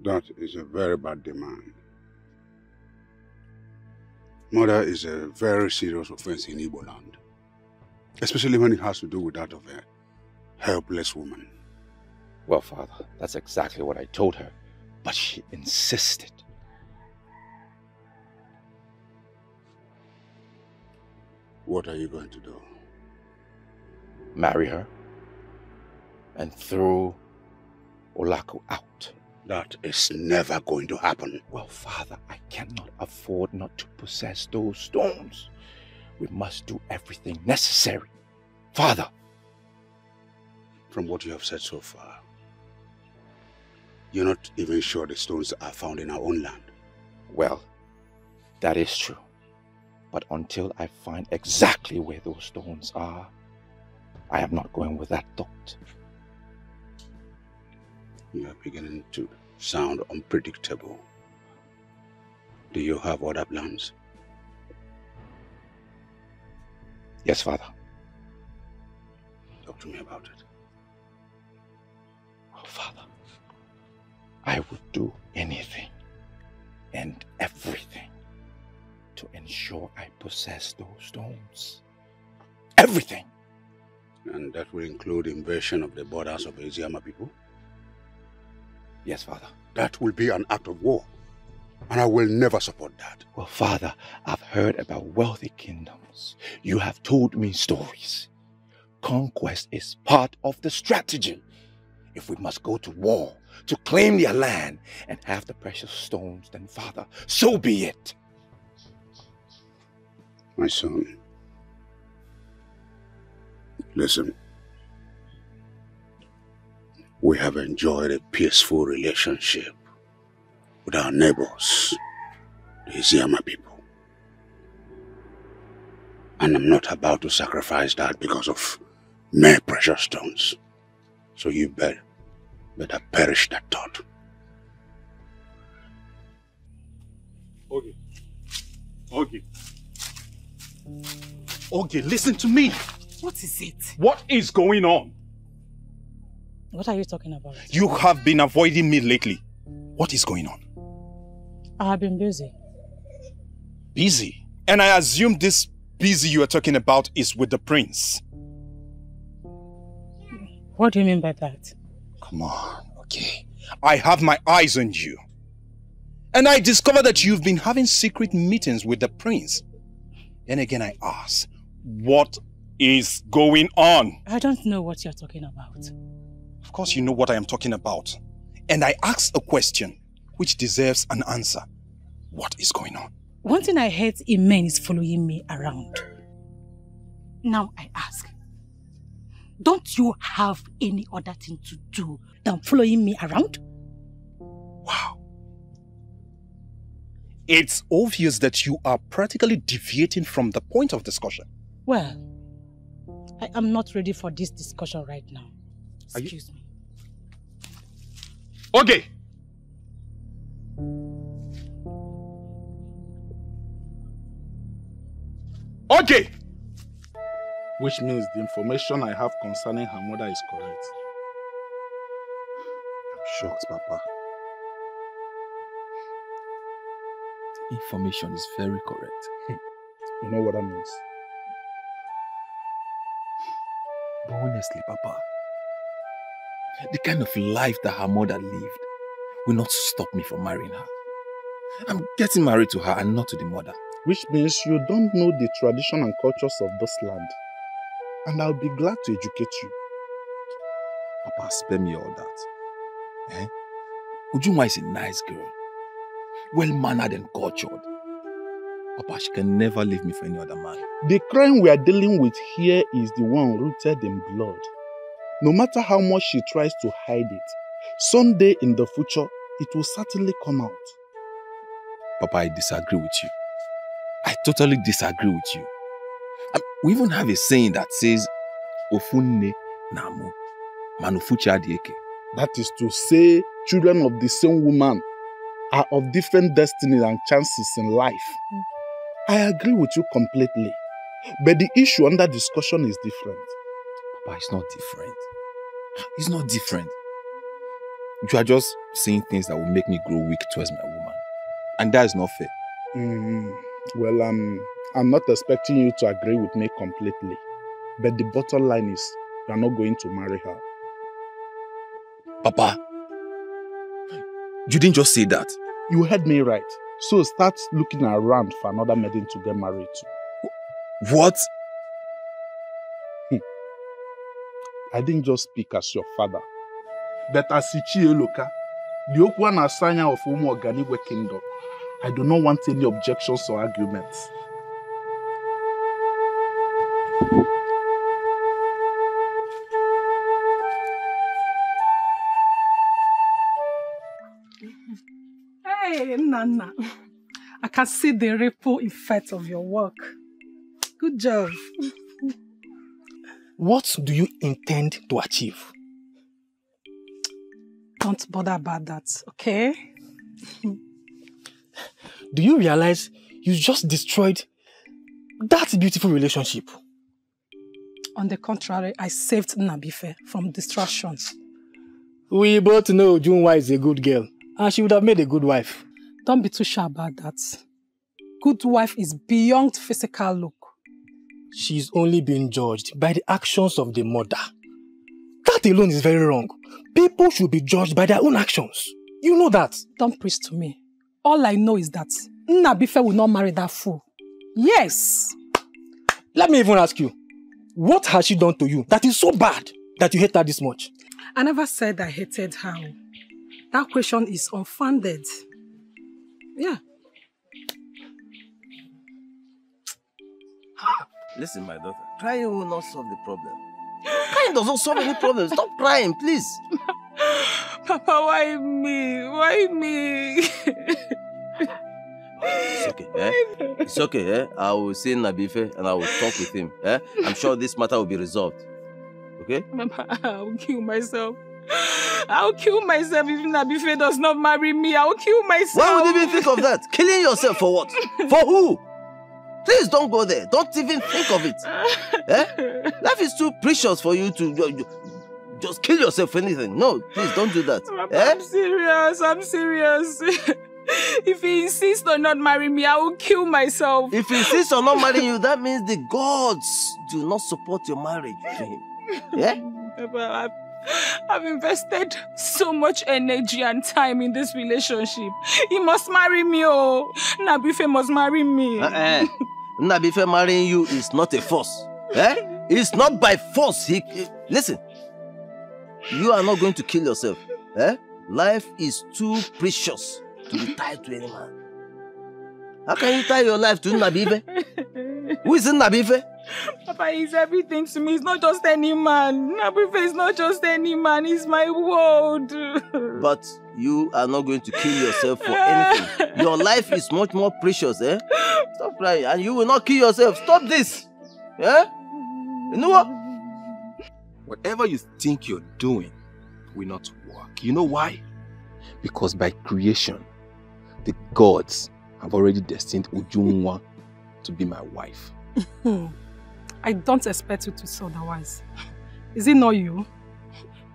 That is a very bad demand. Murder is a very serious offense in Igbo land, especially when it has to do with that of a helpless woman. Well, Father, that's exactly what I told her, but she insisted. What are you going to do? Marry her and throw Olaku out. That is never going to happen. Well, Father, I cannot afford not to possess those stones. We must do everything necessary. Father! From what you have said so far, you're not even sure the stones are found in our own land. Well, that is true. But until I find exactly where those stones are, I am not going with that thought. You are beginning to sound unpredictable. Do you have other plans? Yes, Father. Talk to me about it. Oh, Father, I would do anything and everything to ensure I possess those stones. Everything! And that will include invasion of the borders of the Iziyama people? Yes, Father. That will be an act of war, and I will never support that. Well, Father, I've heard about wealthy kingdoms. You have told me stories. Conquest is part of the strategy. If we must go to war to claim their land and have the precious stones, then Father, so be it. My son, listen. We have enjoyed a peaceful relationship with our neighbors, the Isiama people. And I'm not about to sacrifice that because of mere precious stones. So you better perish that thought. Okay. Okay, listen to me. What is it? What is going on? What are you talking about? You have been avoiding me lately. What is going on? I have been busy. Busy? And I assume this busy you are talking about is with the prince. What do you mean by that? Come on, okay. I have my eyes on you. And I discovered that you've been having secret meetings with the prince. Then again I ask, what is going on? I don't know what you're talking about. Of course you know what I am talking about. And I asked a question which deserves an answer. What is going on? One thing I hate in men is following me around. Now I ask, don't you have any other thing to do than following me around? Wow. It's obvious that you are practically deviating from the point of discussion. Well, I am not ready for this discussion right now. Excuse me. Okay. Okay. Which means the information I have concerning her mother is correct. I'm shocked, Papa. The information is very correct. You know what that means? But honestly, Papa, the kind of life that her mother lived will not stop me from marrying her. I'm getting married to her and not to the mother. Which means you don't know the tradition and cultures of this land. And I'll be glad to educate you. Papa, spare me all that. Eh? Ujunwa is a nice girl. Well-mannered and cultured. Papa, she can never leave me for any other man. The crime we are dealing with here is the one rooted in blood. No matter how much she tries to hide it, someday in the future, it will certainly come out. Papa, I disagree with you. I totally disagree with you. We even have a saying that says, Ofunne namu, manufuchi adieke. That is to say, children of the same woman are of different destinies and chances in life. I agree with you completely. But the issue under discussion is different. Papa, it's not different. It's not different. You are just saying things that will make me grow weak towards my woman. And that is not fair. Well, I'm not expecting you to agree with me completely. But the bottom line is, you are not going to marry her. Papa, you didn't just say that. You heard me right. So start looking around for another maiden to get married to. What? I didn't just speak as your father. But as Ichi Eloka, the Okwan Asanya of Umu Oganigwe Kingdom, I do not want any objections or arguments. Hey, Nana. I can see the ripple effect of your work. Good job. What do you intend to achieve? Don't bother about that, okay? Do you realize you just destroyed that beautiful relationship? On the contrary, I saved Nabife from distractions. We both know Junwa is a good girl, and she would have made a good wife. Don't be too sure about that. Good wife is beyond physical look. She's only being judged by the actions of the mother. That alone is very wrong. People should be judged by their own actions. You know that. Don't preach to me. All I know is that Nabife will not marry that fool. Yes. Let me even ask you, what has she done to you that is so bad that you hate her this much? I never said I hated her. That question is unfounded. Yeah. Listen, my daughter, crying will not solve the problem. Crying does not solve any problem. Stop crying, please. Papa, why me? Why me? It's okay, eh? It's okay, eh? I will see Nabife and I will talk with him, eh? I'm sure this matter will be resolved. Okay? Papa, I'll kill myself. I'll kill myself if Nabife does not marry me. I'll kill myself. Why would you even think of that? Killing yourself for what? For who? Please don't go there. Don't even think of it. Eh? Life is too precious for you to just kill yourself for anything. No, please don't do that. Papa, Eh? I'm serious. If he insists on not marrying me, I will kill myself. If he insists on not marrying you, that means the gods do not support your marriage to him. Yeah? Papa, I've invested so much energy and time in this relationship. He must marry me, oh. Nabife must marry me. Nabife marrying you is not a force. Eh? It's not by force. Listen, you are not going to kill yourself. Eh? Life is too precious to be tied to any man. How can you tie your life to Nabife? Who is Nabife? Papa, he's everything to me. He's not just any man. Nabife is not just any man. He's my world. But you are not going to kill yourself for anything. Your life is much more precious, eh? Stop crying. And you will not kill yourself. Stop this. Yeah? You know what? Whatever you think you're doing will not work. You know why? Because by creation, the gods have already destined Ujunwa to be my wife. I don't expect you to say otherwise. Is it not you?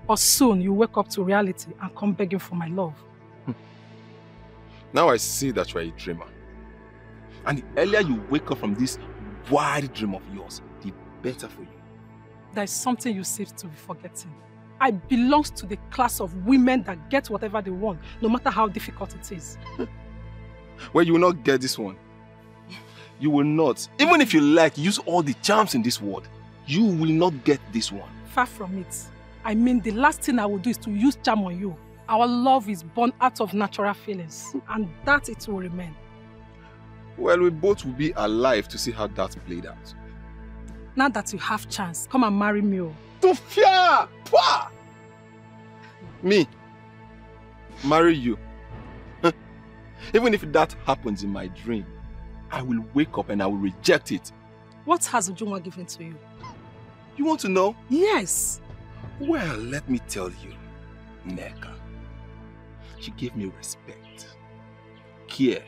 Or soon you wake up to reality and come begging for my love? Now I see that you are a dreamer. And the earlier you wake up from this wild dream of yours, the better for you. There is something you seem to be forgetting. I belong to the class of women that get whatever they want, no matter how difficult it is. Well, you will not get this one. You will not. Even if you like, use all the charms in this world, you will not get this one. Far from it. I mean, the last thing I will do is to use charm on you. Our love is born out of natural feelings, and that it will remain. Well, we both will be alive to see how that played out. Now that you have chance, come and marry me. To fear! Pah! Me? Marry you? Even if that happens in my dream, I will wake up and I will reject it. What has Ujunwa given to you? You want to know? Yes. Well, let me tell you, Neka. She gave me respect, care,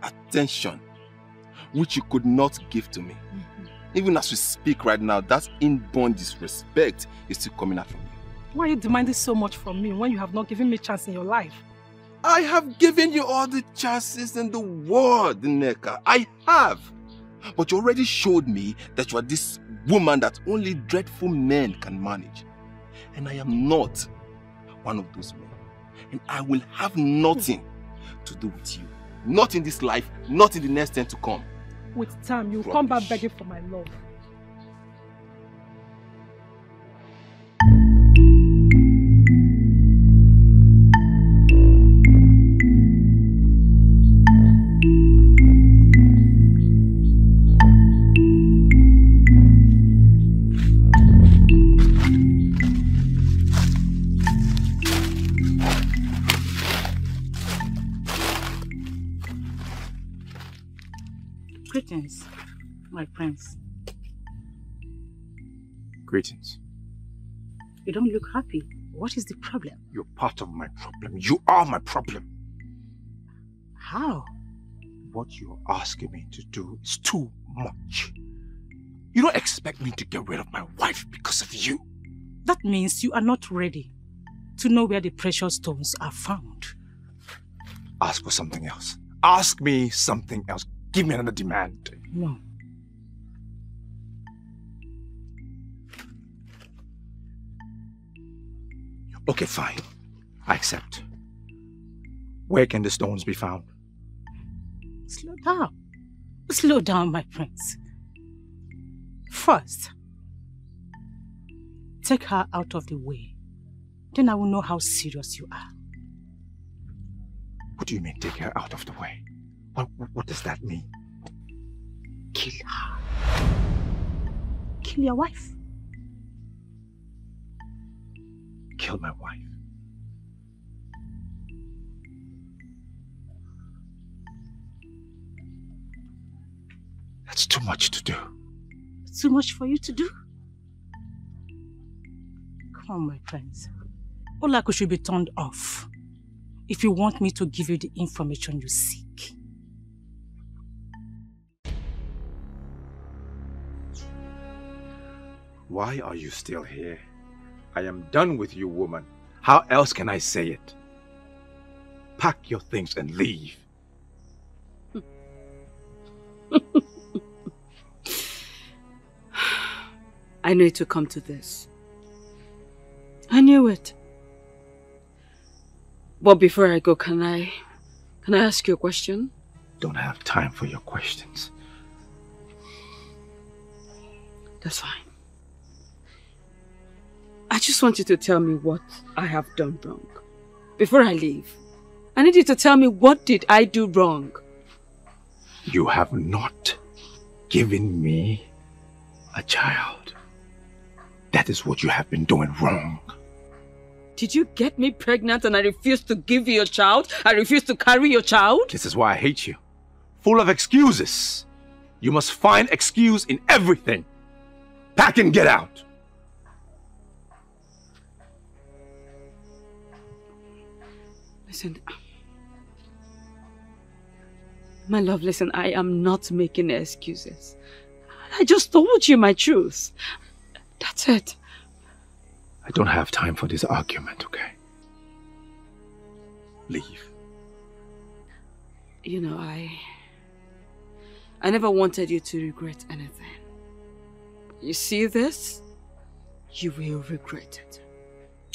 attention, which you could not give to me. Even as we speak right now, that inborn disrespect is still coming out from you. Why are you demanding so much from me when you have not given me a chance in your life? I have given you all the chances in the world, Neka. I have. But you already showed me that you are this woman that only dreadful men can manage. And I am not one of those men. And I will have nothing to do with you. Not in this life, not in the next 10 to come. With time, you'll come back begging for my love. Greetings, my prince. Greetings. You don't look happy. What is the problem? You're part of my problem. You are my problem. How? What you're asking me to do is too much. You don't expect me to get rid of my wife because of you. That means you are not ready to know where the precious stones are found. Ask for something else. Ask me something else. Give me another demand. No. Okay, fine. I accept. Where can the stones be found? Slow down. Slow down, my prince. First, take her out of the way Then I will know how serious you are. What do you mean, take her out of the way? What does that mean? Kill her. Kill your wife. Kill my wife. That's too much to do. It's too much for you to do? Come on, my friends. Olaku should be turned off if you want me to give you the information you seek. Why are you still here? I am done with you, woman. How else can I say it? Pack your things and leave. I knew it would come to this. I knew it. But before I go, can I ask you a question? Don't have time for your questions. That's fine. I just want you to tell me what I have done wrong. Before I leave, I need you to tell me, what did I do wrong? You have not given me a child. That is what you have been doing wrong. Did you get me pregnant and I refused to give you a child? I refused to carry your child? This is why I hate you. Full of excuses. You must find excuse in everything. Pack and get out. Listen. My love, listen, I am not making excuses. I just told you my truth. That's it. I don't have time for this argument, okay? Leave. You know, I never wanted you to regret anything. You see this? You will regret it.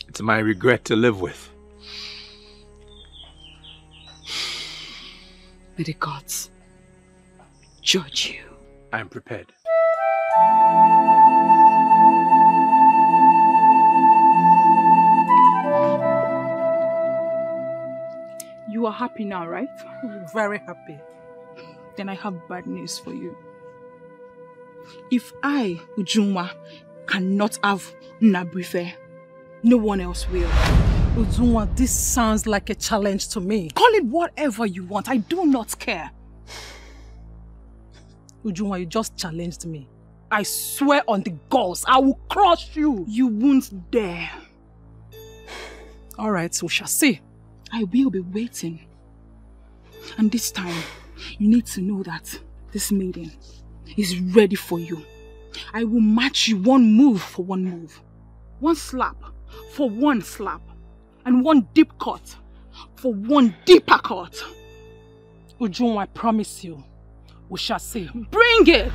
It's my regret to live with. May the gods judge you. I am prepared. You are happy now, right? Very happy. Then I have bad news for you. If I, Ujunwa, cannot have Nabrife, no one else will. Ujunwa, this sounds like a challenge to me. Call it whatever you want. I do not care. Ujunwa, you just challenged me. I swear on the gods, I will crush you. You won't dare. All right, we shall see. I will be waiting. And this time, you need to know that this maiden is ready for you. I will match you one move for one move. One slap for one slap. And one deep cut for one deeper cut. Ujunwa, I promise you, we shall see. Bring it!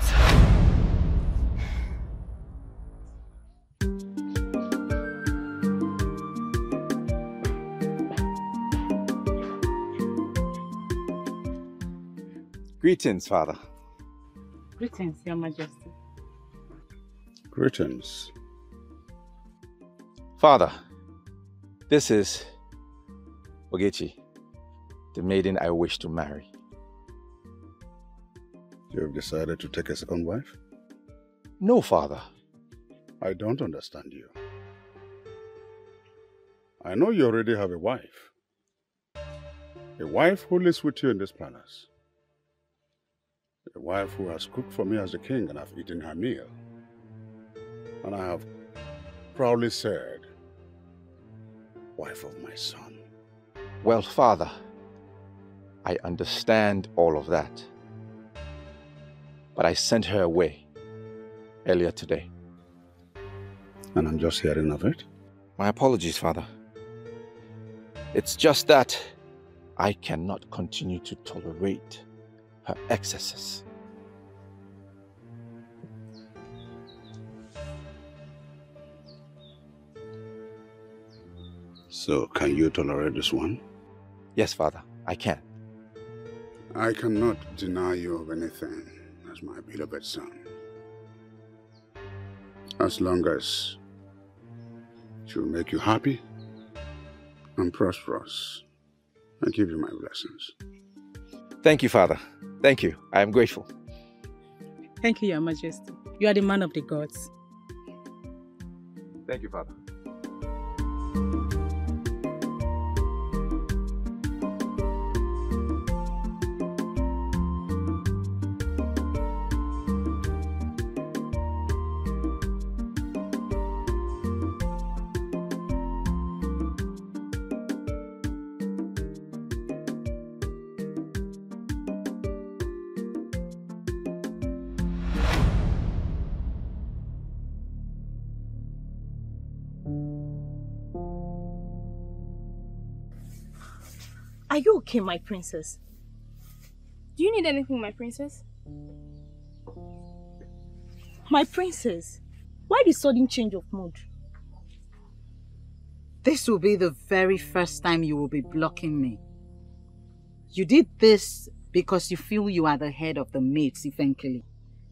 Greetings, Father. Greetings, Your Majesty. Greetings. Father, this is Ogechi, the maiden I wish to marry. You have decided to take a second wife? No, Father. I don't understand you. I know you already have a wife. A wife who lives with you in this palace. A wife who has cooked for me as the king and I've eaten her meal. And I have proudly said, wife of my son. Well, Father, I understand all of that. But I sent her away earlier today. And I'm just hearing of it? My apologies, Father. It's just that I cannot continue to tolerate her excesses. So, can you tolerate this one? Yes, Father, I can. I cannot deny you of anything as my beloved son. As long as she will make you happy and prosperous. I give you my blessings. Thank you, Father. Thank you. I am grateful. Thank you, Your Majesty. You are the man of the gods. Thank you, Father. Are you okay, my princess? Do you need anything, my princess? My princess, why the sudden change of mood? This will be the very first time you will be blocking me. You did this because you feel you are the head of the mates eventually.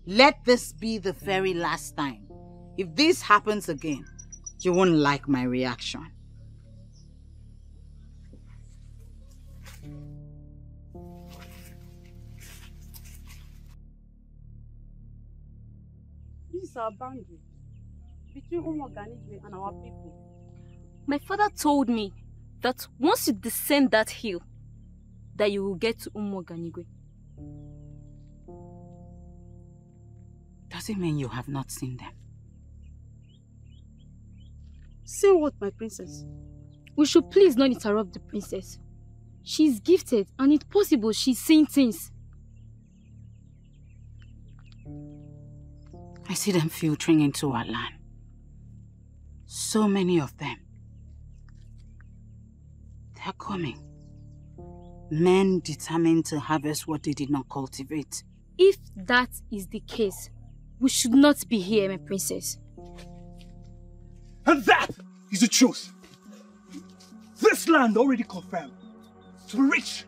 Let this be the very last time. If this happens again, you won't like my reaction. This is our boundary between Umuoganigwe and our people. My father told me that once you descend that hill, that you will get to Umuoganigwe. Does it mean you have not seen them? Seen what, my princess? We should please not interrupt the princess. She's gifted and it's possible she's seeing things. I see them filtering into our land. So many of them. They're coming. Men determined to harvest what they did not cultivate. If that is the case, we should not be here, my princess. And that is the truth. This land already confirmed to be rich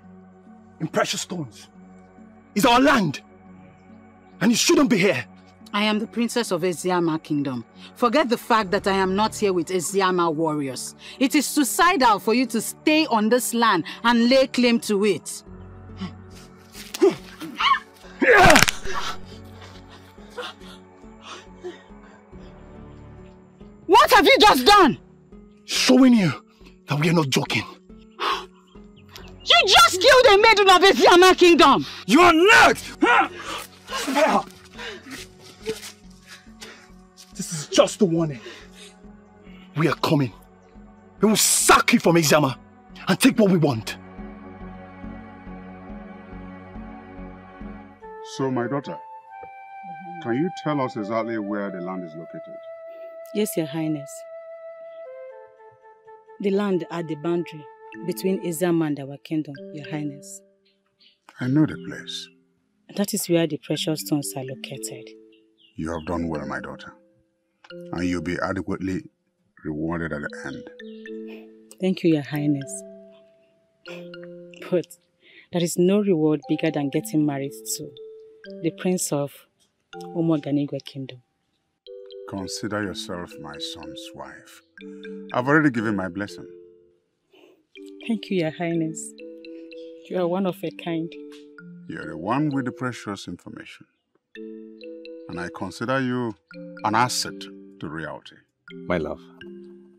in precious stones. It's our land. And it shouldn't be here. I am the princess of Eziama Kingdom. Forget the fact that I am not here with Eziama warriors. It is suicidal for you to stay on this land and lay claim to it. What have you just done? Showing you that we are not joking. You just killed a maiden of Eziama Kingdom! You are not! Spare her! This is just a warning. We are coming. We will sack you from Eziama and take what we want. So, my daughter, can you tell us exactly where the land is located? Yes, Your Highness. The land at the boundary between Eziama and our kingdom, Your Highness. I know the place. That is where the precious stones are located. You have done well, my daughter. And you'll be adequately rewarded at the end. Thank you, Your Highness. But there is no reward bigger than getting married to the Prince of Umuoganigwe Kingdom. Consider yourself my son's wife. I've already given my blessing. Thank you, Your Highness. You are one of a kind. You're the one with the precious information. And I consider you an asset to reality. My love,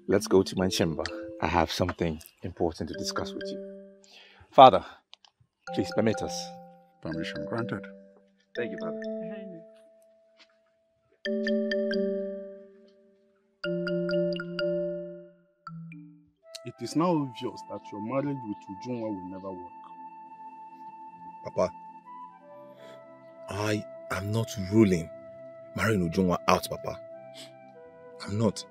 let's go to my chamber. I have something important to discuss with you. Father, please permit us. Permission granted. Thank you, Father. It is now obvious that your marriage with Ujunwa will never work. Papa, I am not ruling marrying Ujunwa out, Papa. I'm not.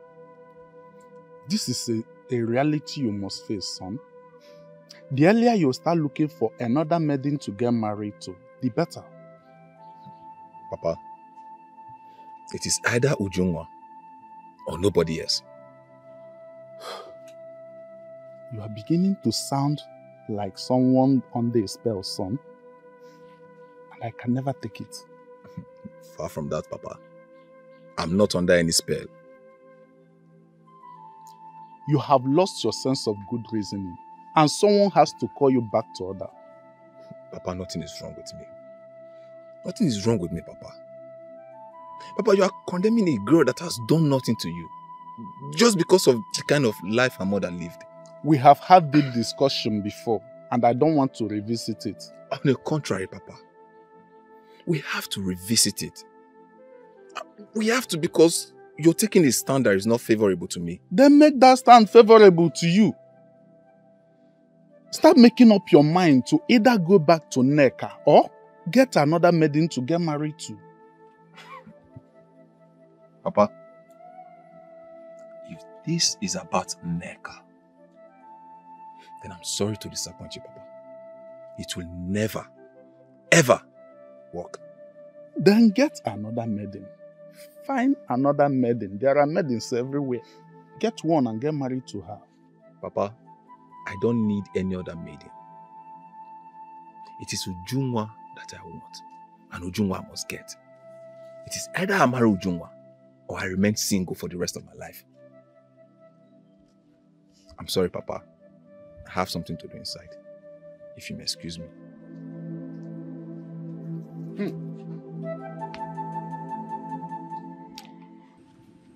This is a reality you must face, son. The earlier you start looking for another maiden to get married to, the better. Papa, it is either Ujunwa or nobody else. You are beginning to sound like someone under a spell, son. And I can never take it. Far from that, Papa. I'm not under any spell. You have lost your sense of good reasoning, and someone has to call you back to order. Papa, nothing is wrong with me. Nothing is wrong with me, Papa. Papa, you are condemning a girl that has done nothing to you. Just because of the kind of life her mother lived. We have had this discussion before, and I don't want to revisit it. On the contrary, Papa. We have to revisit it. We have to, because you're taking a stand that is not favorable to me. Then make that stand favorable to you. Start making up your mind to either go back to Neka or get another maiden to get married to. Papa, if this is about Neka, then I'm sorry to disappoint you, Papa. It will never, ever work. Then get another maiden. Find another maiden. There are maidens everywhere. Get one and get married to her. Papa, I don't need any other maiden. It is Ujunwa that I want. And Ujunwa I must get. It is either I marry Ujunwa or I remain single for the rest of my life. I'm sorry, Papa. I have something to do inside. If you may excuse me.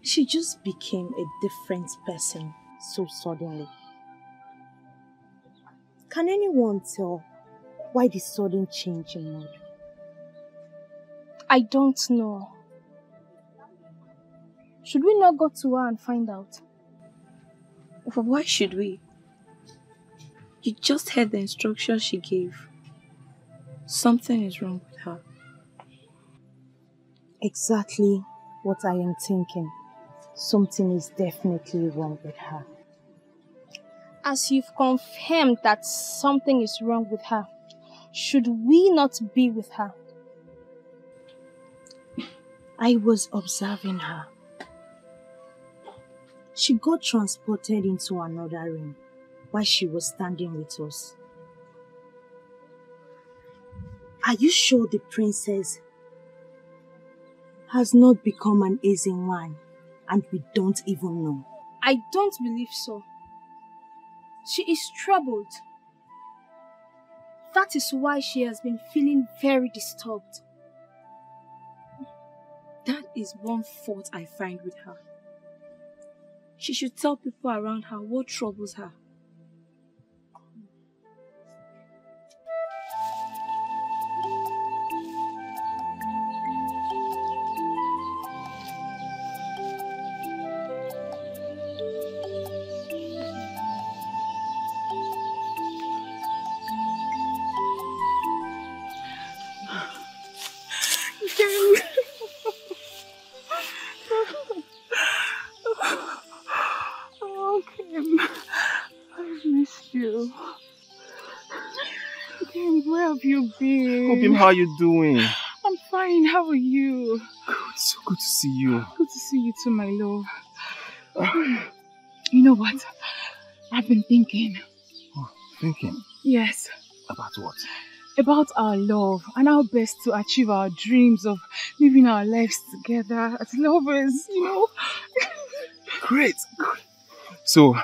She just became a different person so suddenly. Can anyone tell why the sudden change in mood? I don't know. Should we not go to her and find out? But why should we? You just heard the instructions she gave. Something is wrong with her. Exactly what I am thinking. Something is definitely wrong with her. As you've confirmed that something is wrong with her, should we not be with her? I was observing her. She got transported into another room while she was standing with us. Are you sure the princess has not become an easy one and we don't even know? I don't believe so. She is troubled. That is why she has been feeling very disturbed. That is one fault I find with her. She should tell people around her what troubles her. Oh, Kim, I've missed you. Kim, where have you been? Oh, Kim, how are you doing? I'm fine. How are you? Good. So good to see you. Good to see you too, my love. You know what? I've been thinking. Oh, thinking? Yes. About what? About our love and how best to achieve our dreams of living our lives together as lovers, you know. Great. Good. So,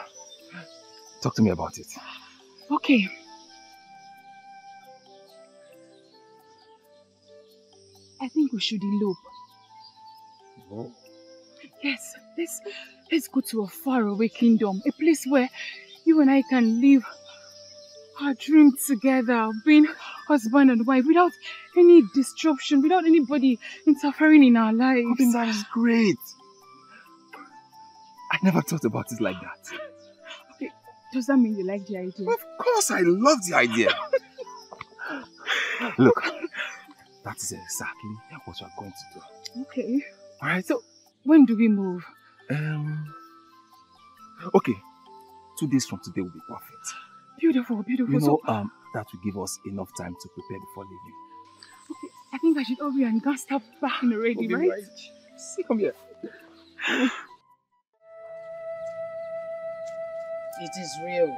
talk to me about it. Okay. I think we should elope. Oh. Yes, let's go to a faraway kingdom, a place where you and I can live our dream together, being husband and wife, without any disruption, without anybody interfering in our lives. I think that is great. I never thought about it like that. Okay, does that mean you like the idea? Of course, I love the idea. Look, that is exactly what we are going to do. Okay. Alright. So, when do we move? Okay, 2 days from today will be perfect. Beautiful, beautiful. You know, So, that will give us enough time to prepare before leaving. okay, I think I should hurry and go start packing already, Okay, right? right. See, come here. It is real.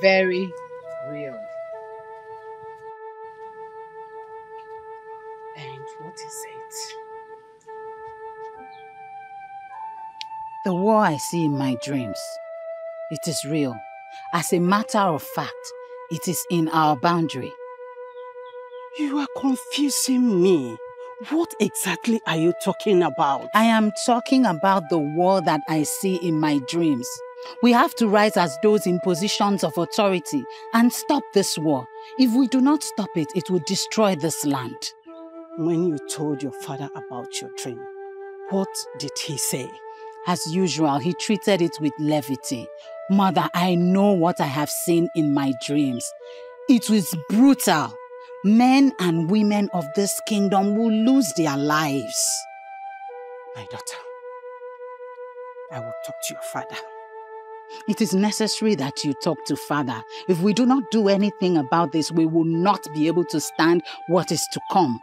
Very real. And what is it? The war I see in my dreams, it is real. As a matter of fact, it is in our boundary. You are confusing me. What exactly are you talking about? I am talking about the war that I see in my dreams. We have to rise as those in positions of authority and stop this war. If we do not stop it, it will destroy this land. When you told your father about your dream, what did he say? As usual, he treated it with levity. Mother, I know what I have seen in my dreams. It was brutal. Men and women of this kingdom will lose their lives. My daughter, I will talk to your father. It is necessary that you talk to Father. If we do not do anything about this, we will not be able to stand what is to come.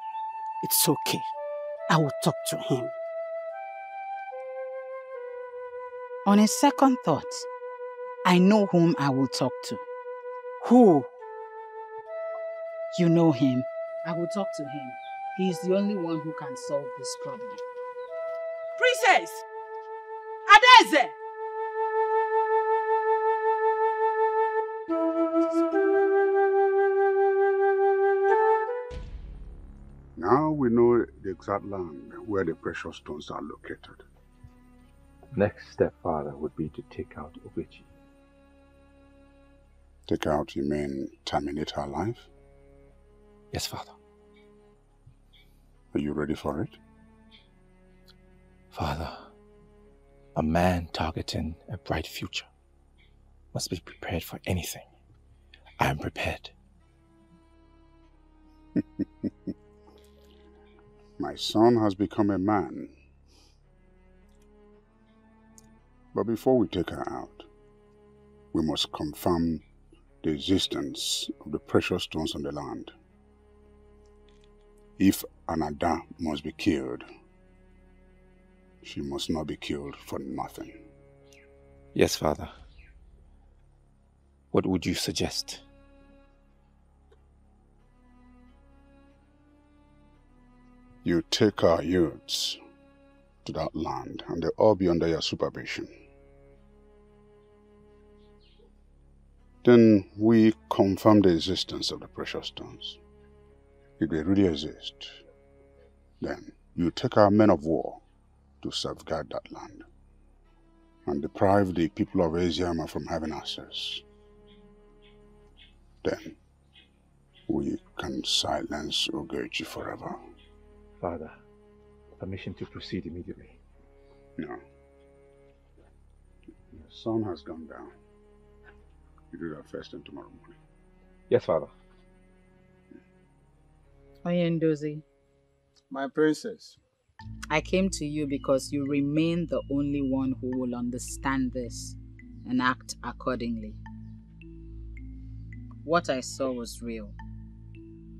It's okay. I will talk to him. On a second thought, I know whom I will talk to. Who? You know him. I will talk to him. He is the only one who can solve this problem. Princess! Adeze! Now we know the exact land where the precious stones are located. Next step, Father, would be to take out Ogechi. Take out, you mean terminate her life? Yes, Father. Are you ready for it? Father, a man targeting a bright future must be prepared for anything. I am prepared. My son has become a man. But before we take her out, we must confirm the existence of the precious stones on the land. If Anada must be killed, she must not be killed for nothing. Yes, Father. What would you suggest? You take our youths to that land and they'll all be under your supervision. Then we confirm the existence of the precious stones. If they really exist, then you take our men of war to safeguard that land and deprive the people of Asiama from having access. Then we can silence Ogechi forever. Father, permission to proceed immediately. No. Your sun has gone down. You do that first thing tomorrow morning. Yes, Father. Oyendozi, My princess. I came to you because you remain the only one who will understand this and act accordingly. What I saw was real.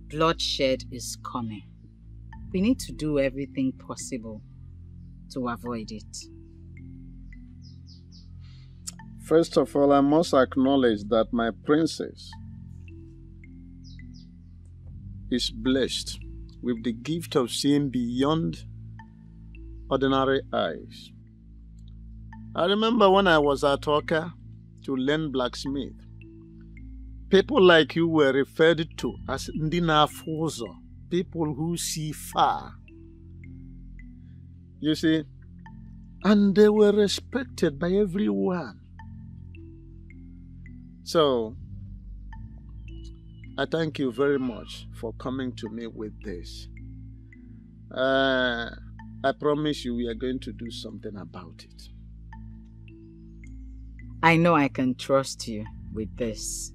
Bloodshed is coming. We need to do everything possible to avoid it. First of all, I must acknowledge that my princess is blessed with the gift of seeing beyond ordinary eyes. I remember when I was at Oka to learn blacksmith, people like you were referred to as Ndina Fozo, people who see far. You see, and they were respected by everyone. So, I thank you very much for coming to me with this. I promise you we are going to do something about it. I know I can trust you with this.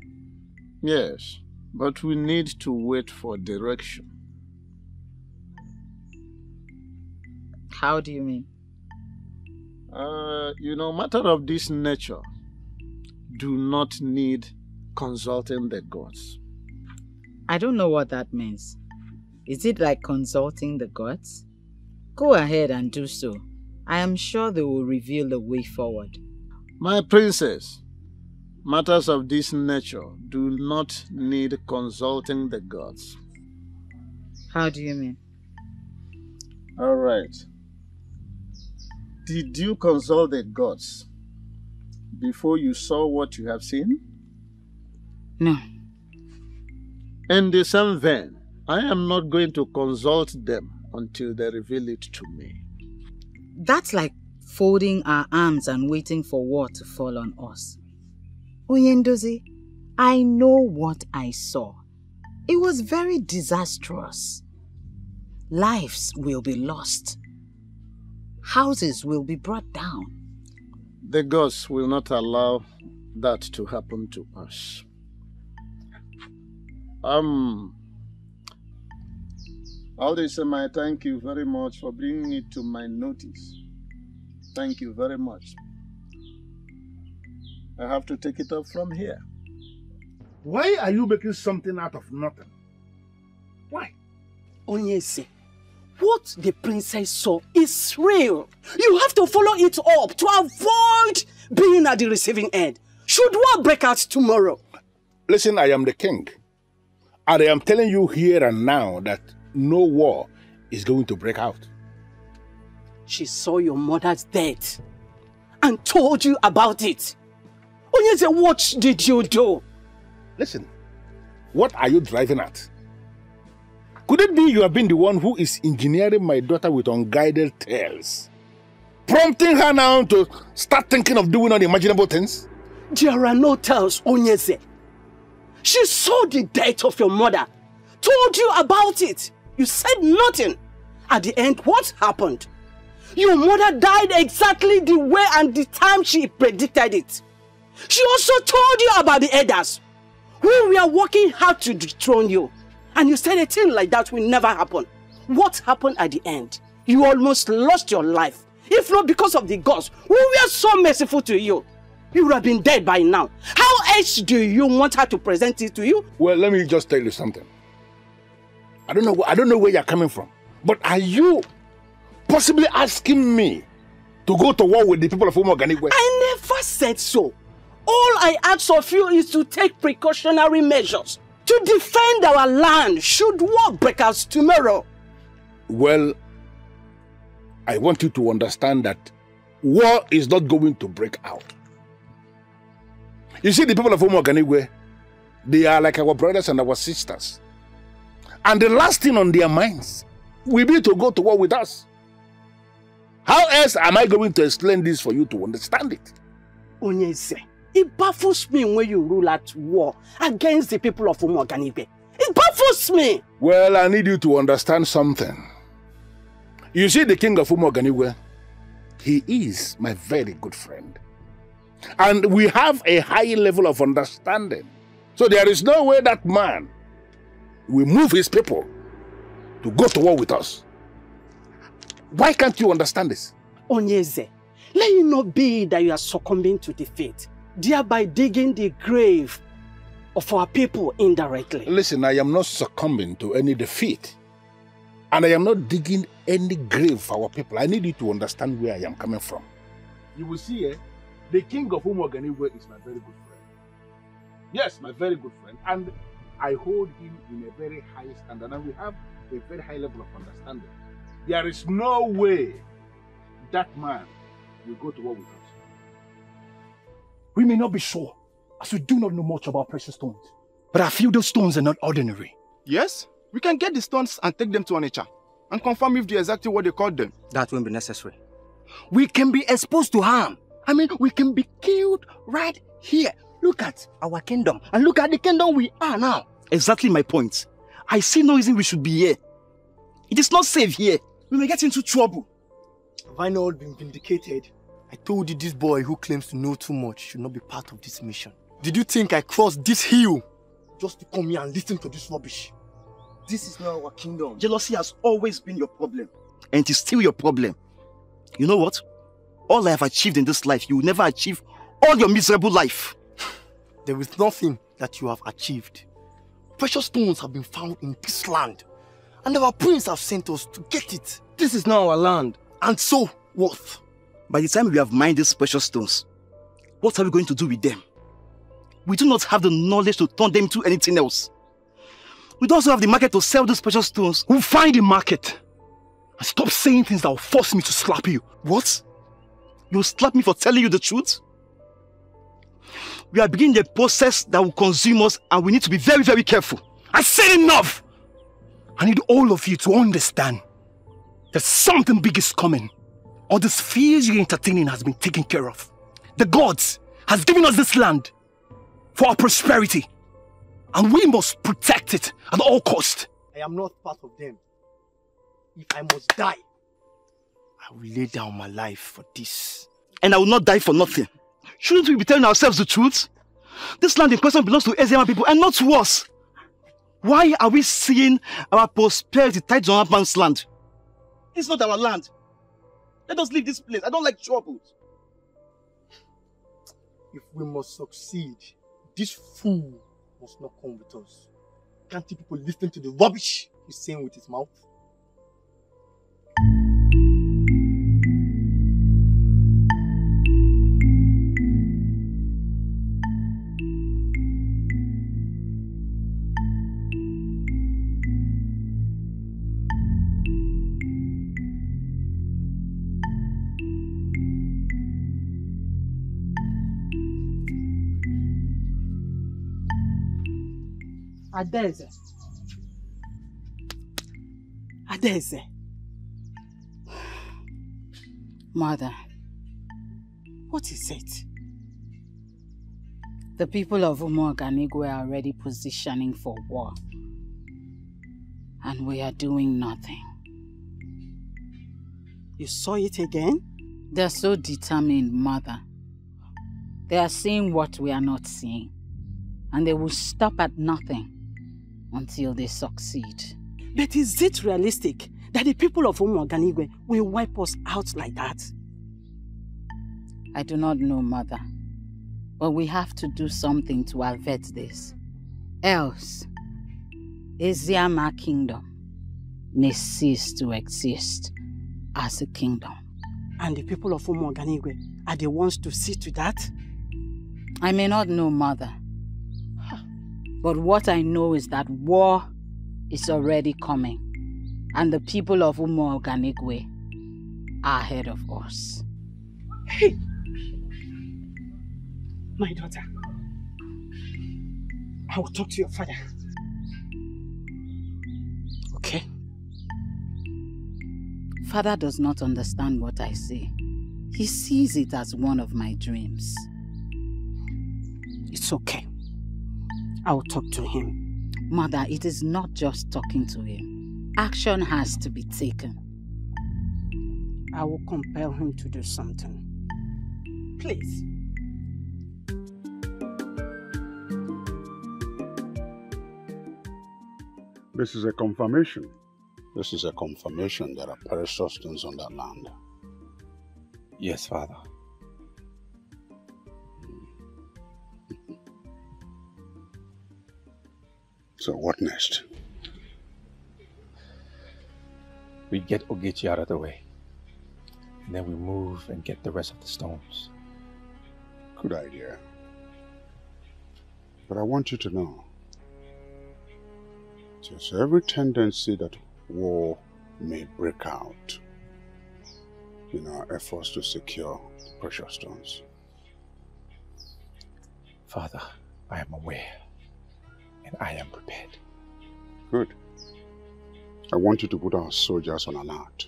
Yes, but we need to wait for direction. How do you mean? Matter of this nature do not need consulting the gods. I don't know what that means. Is it like consulting the gods? Go ahead and do so. I am sure they will reveal the way forward. My princess, matters of this nature do not need consulting the gods. How do you mean? All right. Did you consult the gods before you saw what you have seen? No. In the same vein, I am not going to consult them until they reveal it to me. That's like folding our arms and waiting for war to fall on us. Oyendozi, I know what I saw. It was very disastrous. Lives will be lost. Houses will be brought down. The gods will not allow that to happen to us. Aldisema, thank you very much for bringing it to my notice. Thank you very much. I have to take it up from here. Why are you making something out of nothing? Why? Onyese, what the princess saw is real. You have to follow it up to avoid being at the receiving end. Should war break out tomorrow? Listen, I am the king. And I am telling you here and now that no war is going to break out. She saw your mother's death and told you about it. Onyese, what did you do? Listen, what are you driving at? Could it be you have been the one who is engineering my daughter with unguided tales? Prompting her now to start thinking of doing unimaginable things? There are no tales, Onyese. She saw the death of your mother, told you about it. You said nothing. At the end, what happened? Your mother died exactly the way and the time she predicted it. She also told you about the elders who were working hard to dethrone you. And you said a thing like that will never happen. What happened at the end? You almost lost your life. If not because of the gods who were so merciful to you. You would have been dead by now. How else do you want her to present it to you? Well, let me just tell you something. I don't know where you're coming from. But are you possibly asking me to go to war with the people of Umuoganigwe? I never said so. All I ask of you is to take precautionary measures to defend our land should war break out tomorrow. Well, I want you to understand that war is not going to break out. You see, the people of Umuoganigwe, they are like our brothers and our sisters. And the last thing on their minds will be to go to war with us. How else am I going to explain this for you to understand it? Onyese, it baffles me when you rule at war against the people of Umuoganigwe. It baffles me. Well, I need you to understand something. You see, the king of Umuoganigwe, he is my very good friend. And we have a high level of understanding. So there is no way that man will move his people to go to war with us. Why can't you understand this? Onyese, let it not be that you are succumbing to defeat, thereby digging the grave of our people indirectly. Listen, I am not succumbing to any defeat. And I am not digging any grave for our people. I need you to understand where I am coming from. You will see, the king of Umuoganigwe is my very good friend. Yes, my very good friend. And I hold him in a very high standard. And we have a very high level of understanding. There is no way that man will go to war with us. We may not be sure, as we do not know much about precious stones. But I feel those stones are not ordinary. Yes, we can get the stones and take them to Onitsha and confirm if they're exactly what they called them. That won't be necessary. We can be exposed to harm. I mean, we can be killed right here. Look at our kingdom and look at the kingdom we are now. Exactly my point. I see no reason we should be here. It is not safe here. We may get into trouble. Have I not been vindicated? I told you this boy who claims to know too much should not be part of this mission. Did you think I crossed this hill just to come here and listen to this rubbish? This is not our kingdom. Jealousy has always been your problem. And it is still your problem. You know what? All I have achieved in this life, you will never achieve all your miserable life. There is nothing that you have achieved. Precious stones have been found in this land. And our prince have sent us to get it. This is not our land. And so, what? By the time we have mined these precious stones, what are we going to do with them? We do not have the knowledge to turn them into anything else. We don't also have the market to sell these precious stones. We'll find the market. And stop saying things that will force me to slap you. What? You'll slap me for telling you the truth? We are beginning a process that will consume us, and we need to be very, very careful. I said enough! I need all of you to understand that something big is coming. All this fears you're entertaining has been taken care of. The gods has given us this land for our prosperity, and we must protect it at all costs. I am not part of them. If I must die, I will lay down my life for this. And I will not die for nothing. Shouldn't we be telling ourselves the truth? This land in question belongs to Eziama people and not to us. Why are we seeing our prosperity tied to another man's land? It's not our land. Let us leave this place. I don't like trouble. If we must succeed, this fool must not come with us. Can't people listen to the rubbish he's saying with his mouth? Adeze. Adeze. Mother. What is it? The people of Umuoganigwe are already positioning for war. And we are doing nothing. You saw it again? They're so determined, Mother. They are seeing what we are not seeing. And they will stop at nothing until they succeed. But is it realistic that the people of Umuoganigwe will wipe us out like that? I do not know, Mother. But we have to do something to avert this. Else, Eziama Kingdom may cease to exist as a kingdom. And the people of Umuoganigwe are the ones to see to that? I may not know, Mother. But what I know is that war is already coming. And the people of Umuoganigwe are ahead of us. Hey! My daughter, I will talk to your father. Okay? Father does not understand what I say. He sees it as one of my dreams. It's okay. I will talk to him. Mother, it is not just talking to him. Action has to be taken. I will compel him to do something. Please. This is a confirmation. This is a confirmation there are precious stones on that land. Yes, Father. So what next? We get Ogechi out of the way. And then we move and get the rest of the stones. Good idea. But I want you to know, there's every tendency that war may break out in our efforts to secure precious stones. Father, I am aware. And I am prepared. Good. I want you to put our soldiers on alert.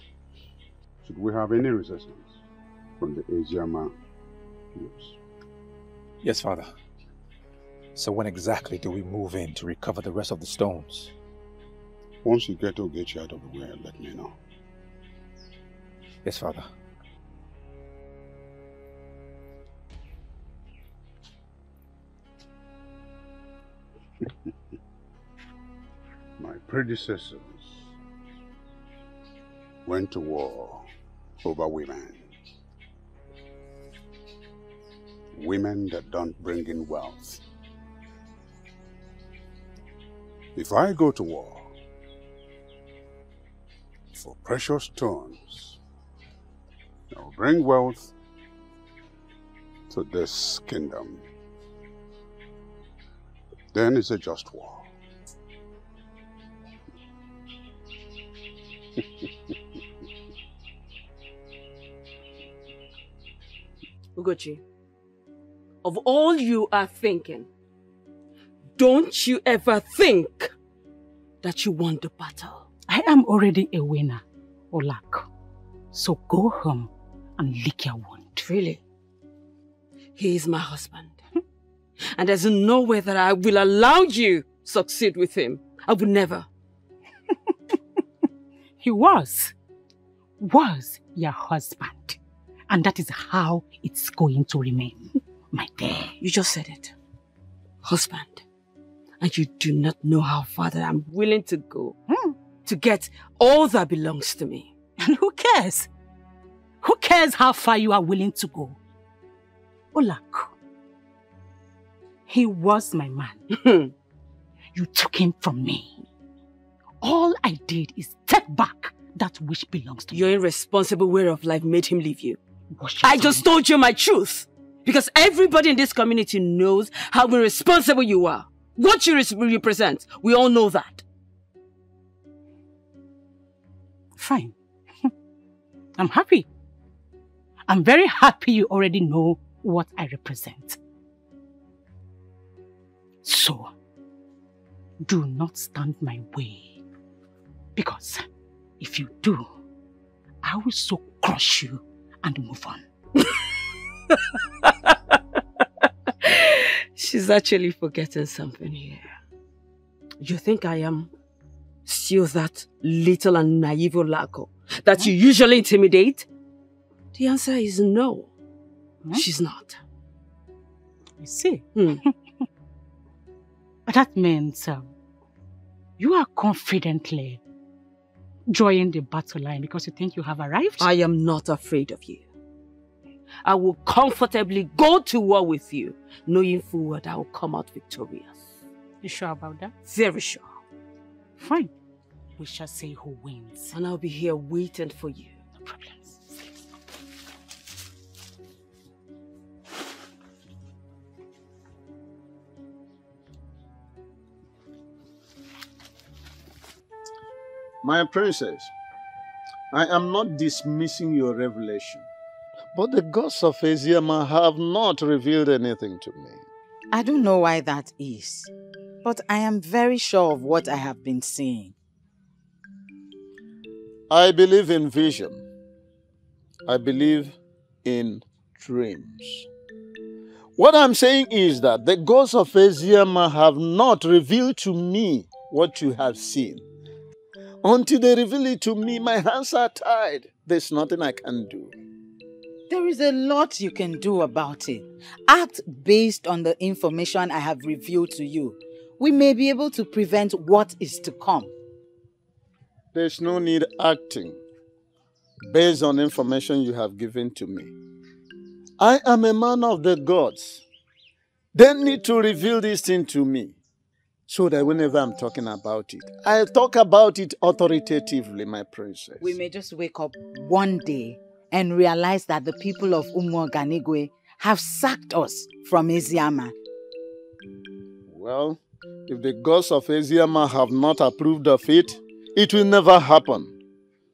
Should we have any resistance from the Eziama troops? Yes, Father. So when exactly do we move in to recover the rest of the stones? Once you get Ogechi out of the way, let me know. Yes, Father. My predecessors went to war over women. Women that don't bring in wealth. If I go to war for precious stones that will bring wealth to this kingdom, then it's a just war. Ugochi, of all you are thinking, don't you ever think that you won the battle? I am already a winner, Olak. So go home and lick your wound. Really? He is my husband. And there's no way that I will allow you succeed with him. I would never. He was your husband. And that is how it's going to remain, my dear. You just said it. Husband. And you do not know how far that I'm willing to go to get all that belongs to me. And who cares? Who cares how far you are willing to go? Olak, he was my man. You took him from me. All I did is take back that which belongs to me. Your irresponsible way of life made him leave you. I just told you my truth. Because everybody in this community knows how irresponsible you are. What you represent. We all know that. Fine. I'm happy. I'm very happy you already know what I represent. So, do not stand my way. Because if you do, I will so crush you and move on. She's actually forgetting something here. You think I am still that little and naive Olako that you usually intimidate? The answer is no. She's not. I see. That means you are confidently joining the battle line because you think you have arrived? I am not afraid of you. I will comfortably go to war with you, knowing full well that I will come out victorious. You sure about that? Very sure. Fine. We shall see who wins. And I'll be here waiting for you. No problems. My princess, I am not dismissing your revelation, but the gods of Asiama have not revealed anything to me. I don't know why that is, but I am very sure of what I have been seeing. I believe in vision. I believe in dreams. What I'm saying is that the gods of Asiama have not revealed to me what you have seen. Until they reveal it to me, my hands are tied. There's nothing I can do. There is a lot you can do about it. Act based on the information I have revealed to you. We may be able to prevent what is to come. There's no need acting based on information you have given to me. I am a man of the gods. They need to reveal this thing to me, so that whenever I'm talking about it, I talk about it authoritatively, my princess. We may just wake up one day and realize that the people of Umuoganigwe have sacked us from Eziama. Well, if the gods of Eziama have not approved of it, it will never happen.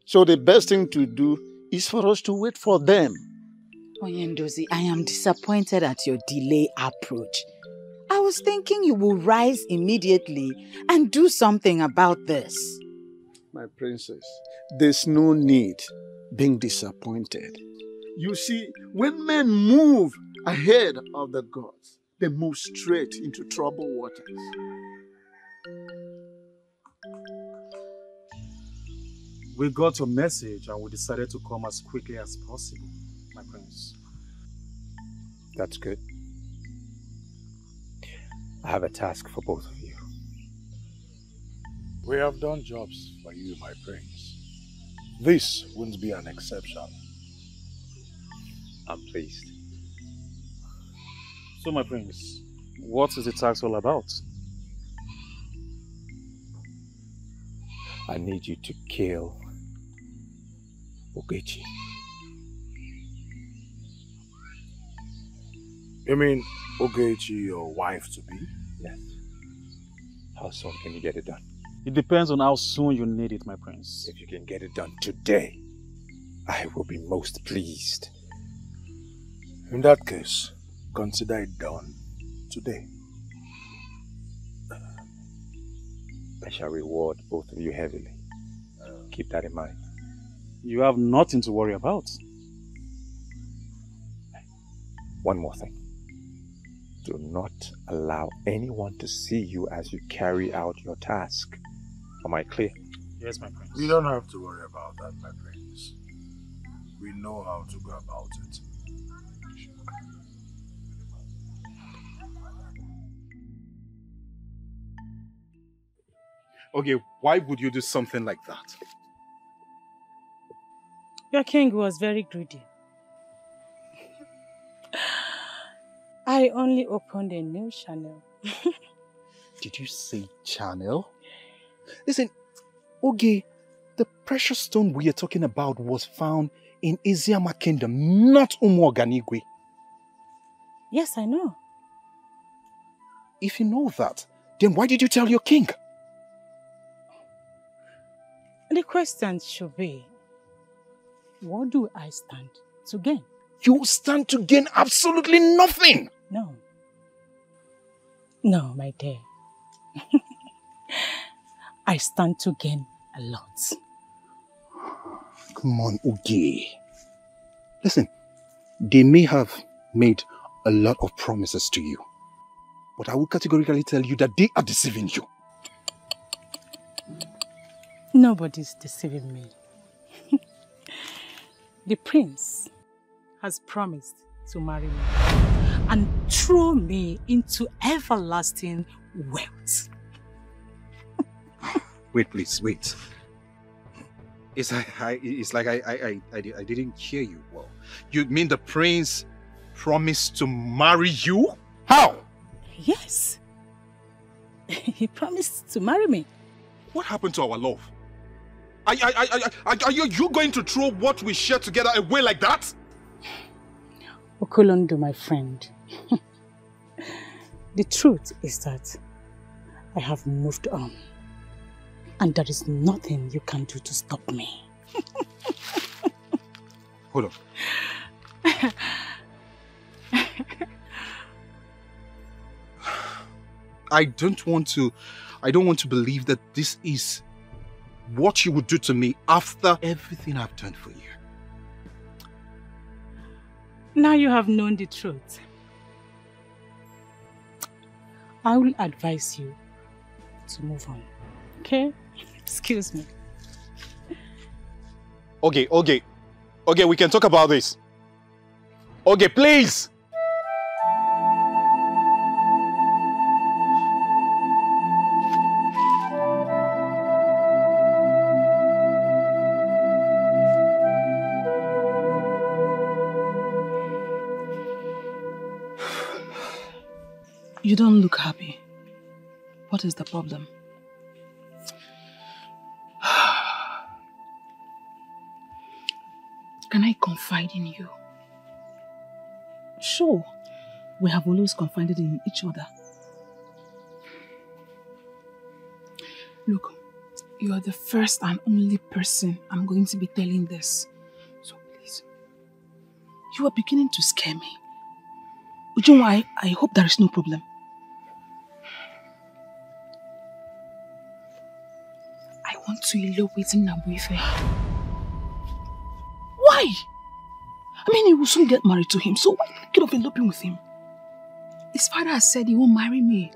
So the best thing to do is for us to wait for them. Onyendozi, I am disappointed at your delay approach. I was thinking you will rise immediately and do something about this. My princess, there's no need being disappointed. You see, when men move ahead of the gods, they move straight into troubled waters. We got your message and we decided to come as quickly as possible, my prince. That's good. I have a task for both of you. We have done jobs for you, my prince. This wouldn't be an exception. I'm pleased. So, my prince, what is the task all about? I need you to kill Ogechi. You mean Ogechi, your wife-to-be? Yes. How soon can you get it done? It depends on how soon you need it, my prince. If you can get it done today, I will be most pleased. In that case, consider it done today. I shall reward both of you heavily. Keep that in mind. You have nothing to worry about. One more thing. Do not allow anyone to see you as you carry out your task. Am I clear? Yes, my prince. You don't have to worry about that, my prince. We know how to go about it. Okay, why would you do something like that? Your king was very greedy. I only opened a new channel. Did you say channel? Listen, Oge, the precious stone we are talking about was found in Iziama Kingdom, not Umuoganigwe. Yes, I know. If you know that, then why did you tell your king? The question should be, what do I stand to gain? You stand to gain absolutely nothing. No. No, my dear. I stand to gain a lot. Come on, Oge. Listen, they may have made a lot of promises to you, but I will categorically tell you that they are deceiving you. Nobody's deceiving me. The prince has promised to marry me and throw me into everlasting wealth. Wait, please, wait. It's like I didn't hear you well. You mean the prince promised to marry you? How? Yes. He promised to marry me. What happened to our love? Are you going to throw what we share together away like that? Okolondu, my friend. The truth is that I have moved on. And there is nothing you can do to stop me. Hold on. I don't want to believe that this is what you would do to me after everything I've done for you. Now you have known the truth. I will advise you to move on. Okay? Excuse me. Okay, we can talk about this. Okay, please! You don't look happy. What is the problem? Can I confide in you? Sure, we have always confided in each other. Look, you are the first and only person I'm going to be telling this. So please, you are beginning to scare me. Ujunwa, I hope there is no problem. I want to elope with Nabuife. Why? I mean, he will soon get married to him, so why think of eloping with him? His father has said he won't marry me.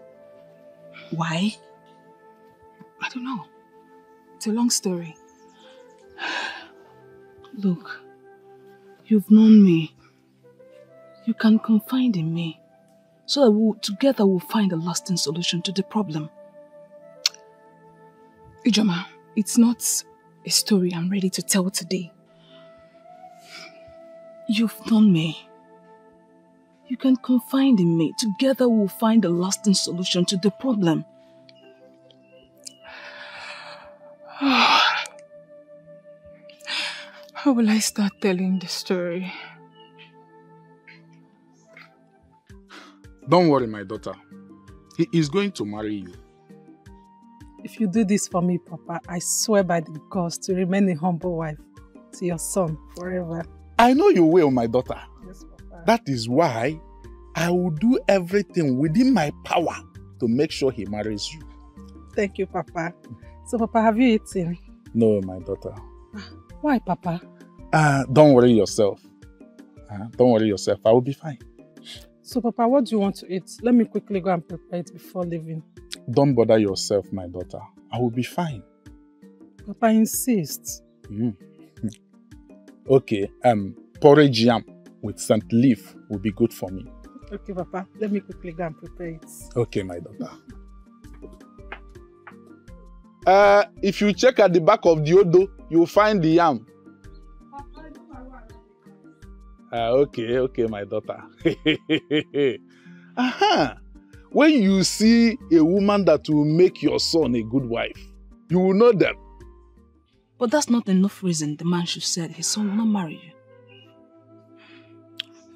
Why? I don't know. It's a long story. Look, you've known me. You can confide in me, so that together we'll find a lasting solution to the problem. Ijoma, it's not a story I'm ready to tell today. You've known me. You can confide in me. Together we'll find a lasting solution to the problem. How will I start telling the story? Don't worry, my daughter. He is going to marry you. If you do this for me, Papa, I swear by the gods to remain a humble wife to your son forever. I know you will, my daughter. Yes, Papa. That is why I will do everything within my power to make sure he marries you. Thank you, Papa. So, Papa, have you eaten? No, my daughter. Why, Papa? Don't worry yourself. Don't worry yourself. I will be fine. So, Papa, what do you want to eat? Let me quickly go and prepare it before leaving. Don't bother yourself, my daughter. I will be fine. Papa insists. Okay, porridge yam with scent leaf will be good for me. Okay, Papa. Let me quickly go and prepare it. Okay, my daughter. If you check at the back of the Odo, you'll find the yam. Okay, my daughter. When you see a woman that will make your son a good wife, you will know them. But that's not enough reason the man should say his son will not marry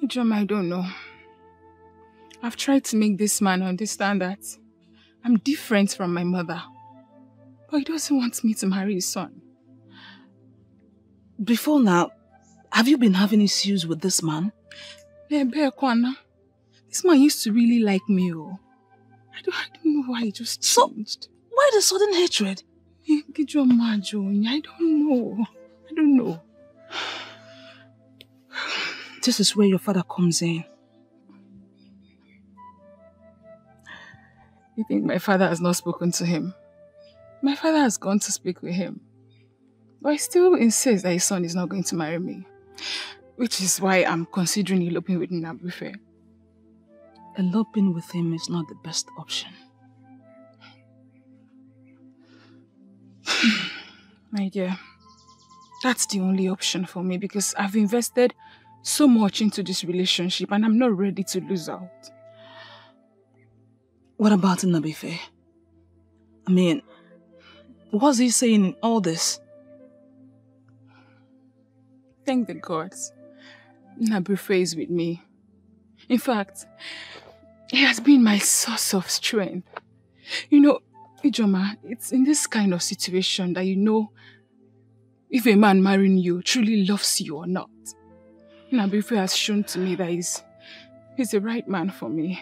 you. John, I don't know. I've tried to make this man understand that I'm different from my mother. But he doesn't want me to marry his son. Before now, have you been having issues with this man? This man used to really like me. I don't know why he just changed. So, why the sudden hatred? I don't know. This is where your father comes in. You think my father has not spoken to him? My father has gone to speak with him. But he still insists that his son is not going to marry me. Which is why I'm considering eloping with Nnabuife. Eloping with him is not the best option. My dear, that's the only option for me because I've invested so much into this relationship and I'm not ready to lose out. What about Nnabuife? I mean, what's he saying in all this? Thank the gods. Nnabuife is with me. In fact, he has been my source of strength. You know, Ijoma, it's in this kind of situation that you know if a man marrying you truly loves you or not. Nnabuife has shown to me that he's the right man for me.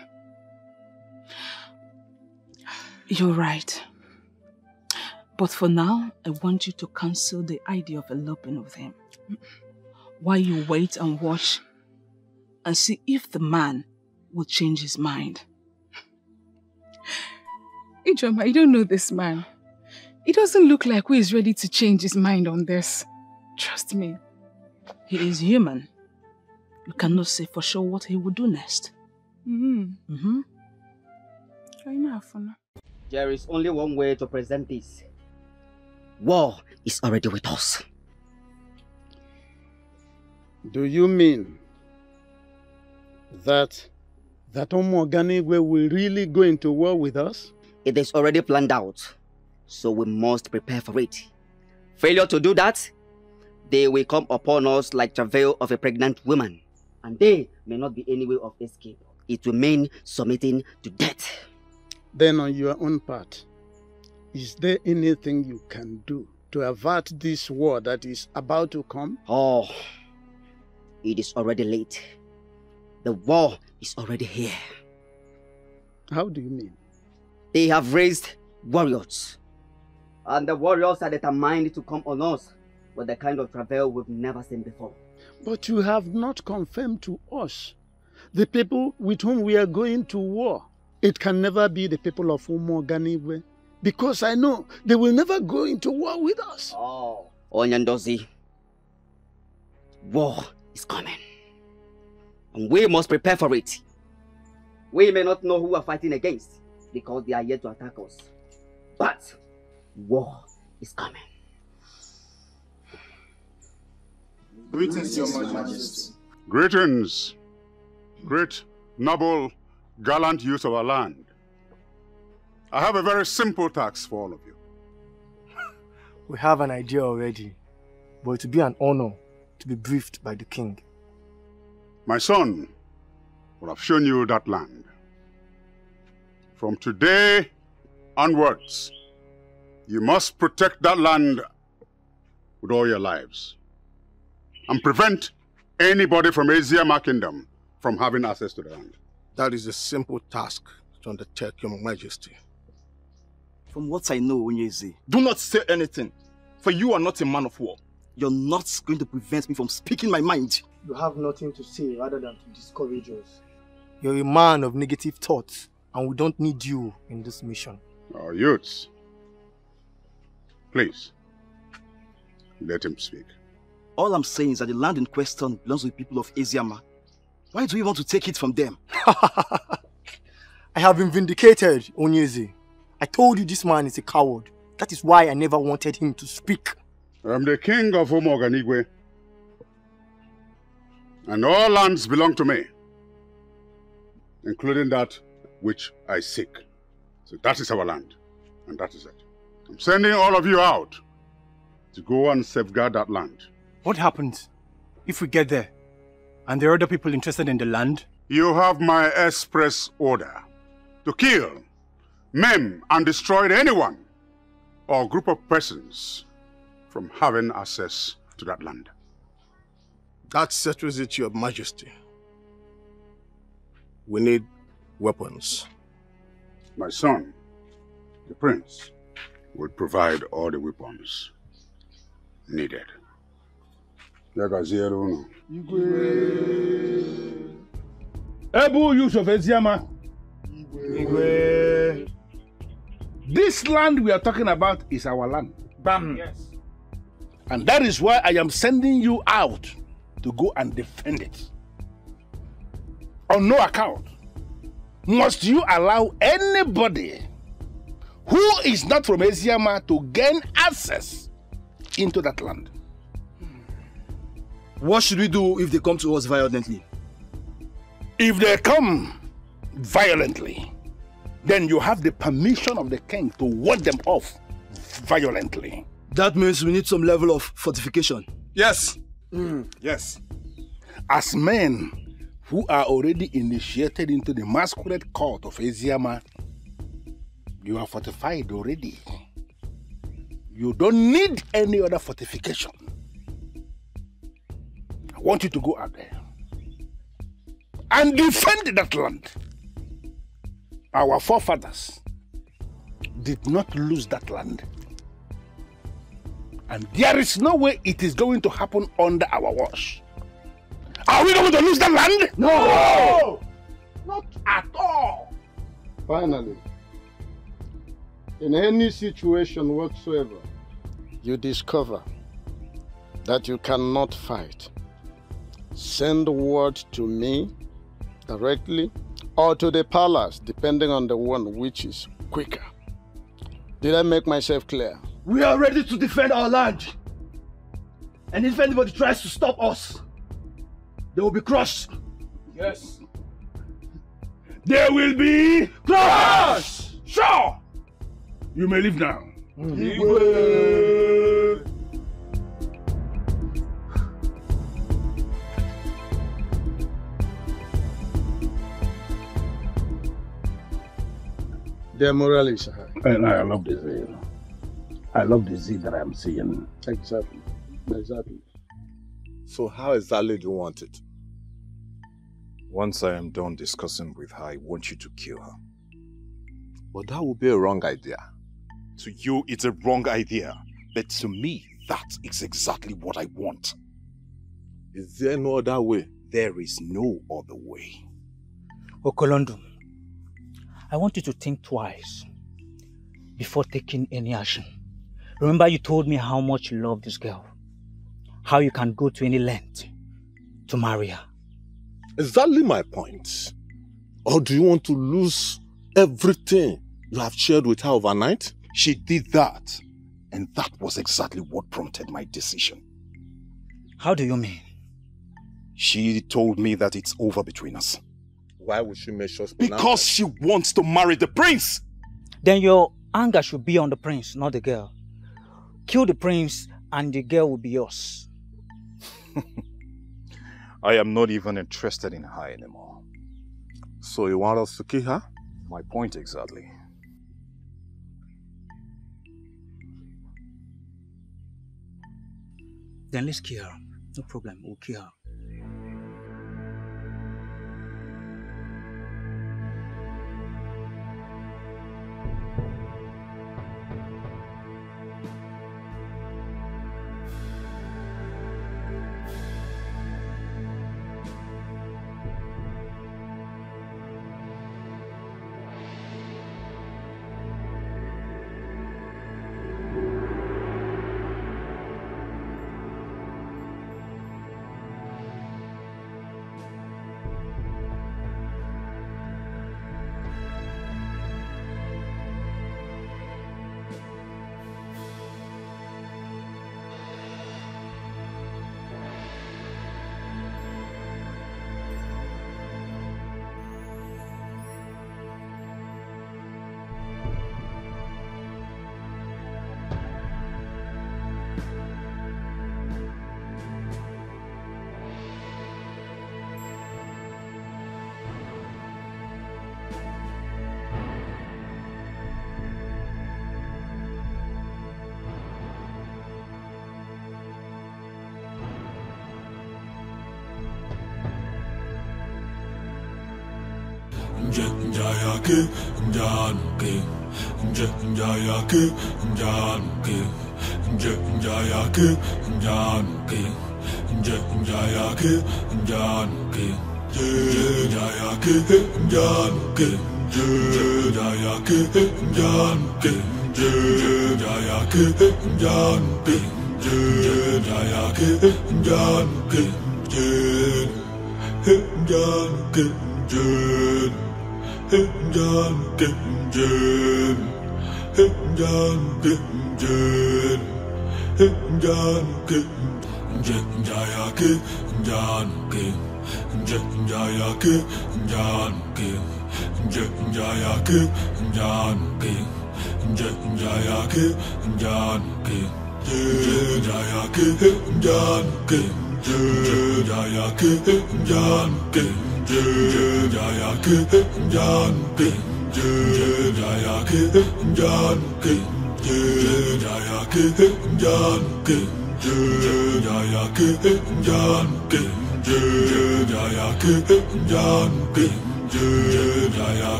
You're right. But for now, I want you to cancel the idea of eloping with him. While you wait and watch and see if the man will change his mind. Ijoma, you don't know this man. He doesn't look like who is ready to change his mind on this. Trust me. He is human. You cannot say for sure what he will do next. There is only one way to present this. War is already with us. Do you mean that Omoganigwe will really go into war with us? It is already planned out, so we must prepare for it. Failure to do that, they will come upon us like travail of a pregnant woman, and they may not be any way of escape. It will mean submitting to death. Then on your own part, is there anything you can do to avert this war that is about to come? Oh, it is already late. The war is already here. How do you mean? They have raised warriors. And the warriors are determined to come on us with the kind of travail we've never seen before. But you have not confirmed to us the people with whom we are going to war. It can never be the people of Umoganigwe, because I know they will never go into war with us. Oh, Onyandozi, war is coming. And we must prepare for it. We may not know who we are fighting against, because they are yet to attack us. But war is coming. Greetings, Your Majesty. Greetings, great, noble, gallant youth of our land. I have a very simple task for all of you. We have an idea already, but it will be an honor to be briefed by the king. My son will have shown you that land. From today onwards, you must protect that land with all your lives and prevent anybody from Asiama Kingdom from having access to the land? That is a simple task to undertake, Your Majesty. From what I know, Onyeze, Do not say anything, for you are not a man of war. you're not going to prevent me from speaking my mind. You have nothing to say rather than to discourage us. You're a man of negative thoughts, and we don't need you in this mission. Oh, youths. Please, let him speak. All I'm saying is that the land in question belongs to the people of Eziama. Why do you want to take it from them? I have been vindicated, Onyeze. I told you this man is a coward. That is why I never wanted him to speak. I'm the king of Umoganigwe, and all lands belong to me, including that which I seek. So that is our land, and that is it. I'm sending all of you out to go and safeguard that land. What happens if we get there and there are other people interested in the land? You have my express order to kill, maim, and destroy anyone or group of persons from having access to that land. That settles it, Your Majesty. We need weapons. My son, the prince, will provide all the weapons needed. Ebu use of Eziama. This land we are talking about is our land. Bam. Yes. And that is why I am sending you out to go and defend it. On no account must you allow anybody who is not from Eziama to gain access into that land. What should we do if they come to us violently? If they come violently, then you have the permission of the king to ward them off violently. That means we need some level of fortification. Yes. Yes. As men who are already initiated into the masquerade court of Eziama, you are fortified already. You don't need any other fortification. I want you to go out there and defend that land. Our forefathers did not lose that land. And there is no way it is going to happen under our watch. Are we going to lose that land? No! Not at all. Finally, in any situation whatsoever, you discover that you cannot fight, send word to me directly or to the palace, depending on the one which is quicker. Did I make myself clear? We are ready to defend our land. And if anybody tries to stop us, they will be crushed. Yes. They will be crushed! Sure! You may leave now. Their morale is high. And I love the zeal. I love the zeal that I'm seeing. Exactly. Exactly. So how exactly do you want it? Once I am done discussing with her, I want you to kill her. But that would be a wrong idea. To you, it's a wrong idea. But to me, that is exactly what I want. Is there no other way? There is no other way. Okolondo, I want you to think twice before taking any action. Remember you told me how much you love this girl. How you can go to any length to marry her. Exactly my point. Or do you want to lose everything you have shared with her overnight? She did that. And that was exactly what prompted my decision. How do you mean? She told me that it's over between us. Why would she make sure? Because she wants to marry the prince. Then your anger should be on the prince, not the girl. Kill the prince and the girl will be yours. I am not even interested in her anymore. So you want us to kill her? My point exactly. Then let's kill her. No problem, we'll kill her.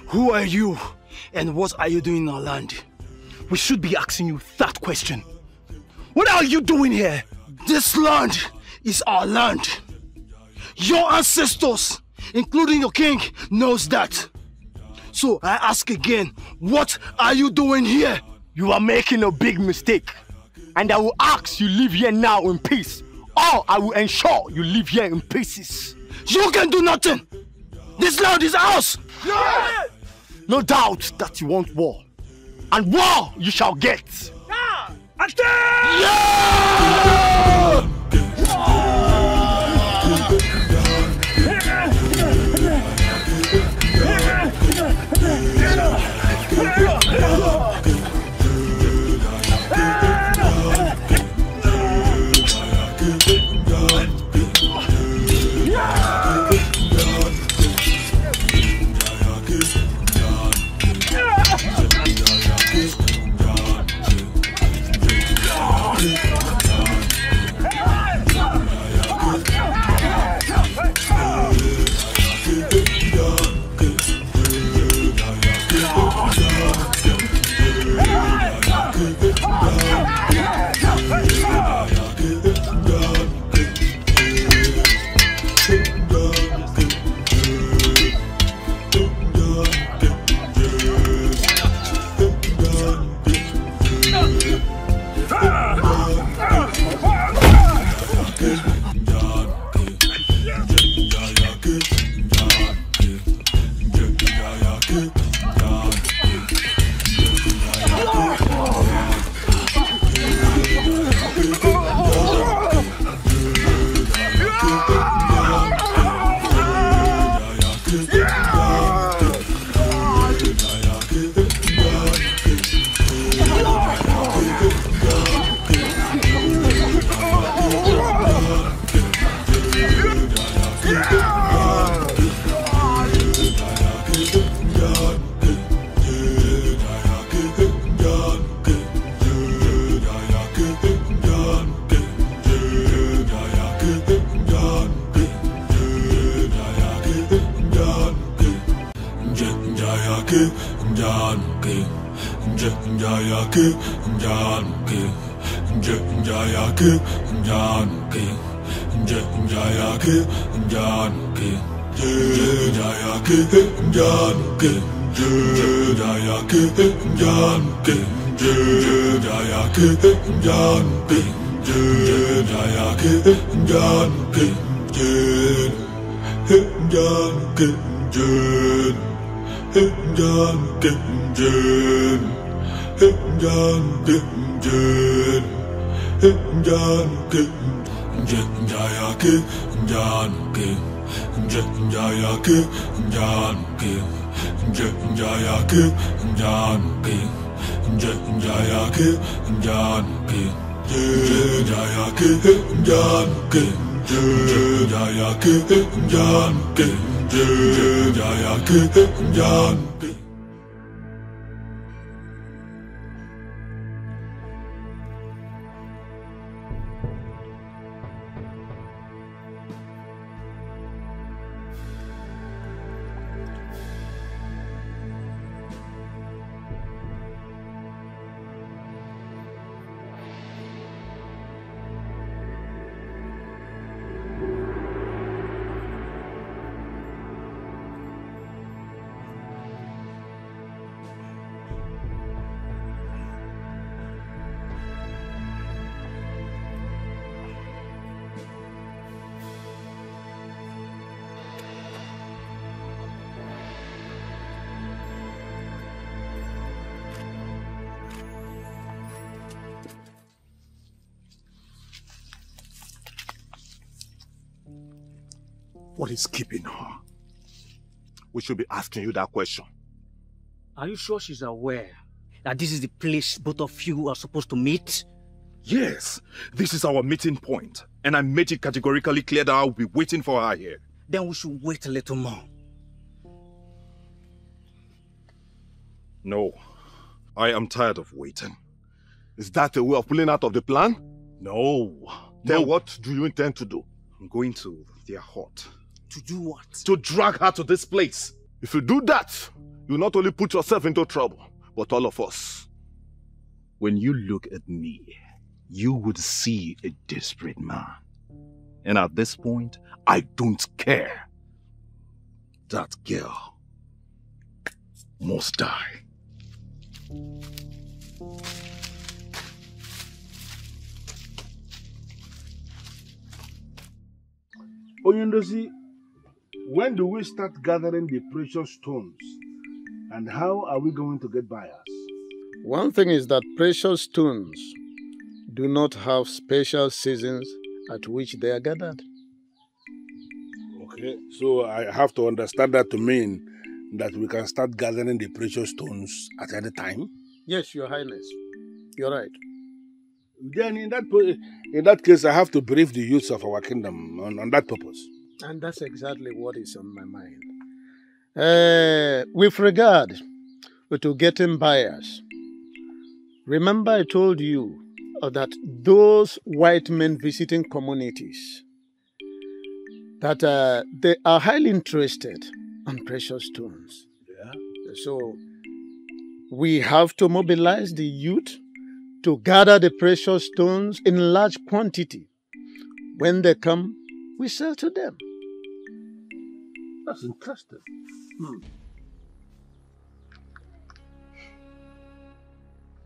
Who are you and what are you doing in our land? We should be asking you that question. What are you doing here? This land is our land. Your ancestors, including your king, knows that. So I ask again, what are you doing here? You are making a big mistake. And I will ask you live here now in peace. Or I will ensure you live here in pieces. You can do nothing. This land is ours. Yeah. No doubt that you want war. And war you shall get. Yeah. What is keeping her? We should be asking you that question. Are you sure she's aware that this is the place both of you are supposed to meet? Yes, this is our meeting point. And I made it categorically clear that I'll be waiting for her here. Then we should wait a little more. No, I am tired of waiting. Is that a way of pulling out of the plan? No. Then what do you intend to do? I'm going to their hut. To do what? To drag her to this place. If you do that, you not only put yourself into trouble, but all of us. When you look at me, you would see a desperate man. And at this point, I don't care. That girl must die. Oyundosi, when do we start gathering the precious stones? And how are we going to get buyers? One thing is that precious stones do not have special seasons at which they are gathered. Okay, so I have to understand that to mean that we can start gathering the precious stones at any time? Yes, Your Highness. You're right. Then in that case, I have to brief the youths of our kingdom on that purpose. And that's exactly what is on my mind. With regard to getting buyers, remember I told you that those white men visiting communities, that they are highly interested in precious stones. Yeah. So we have to mobilize the youth to gather the precious stones in large quantity. When they come, we sell to them. That's interesting.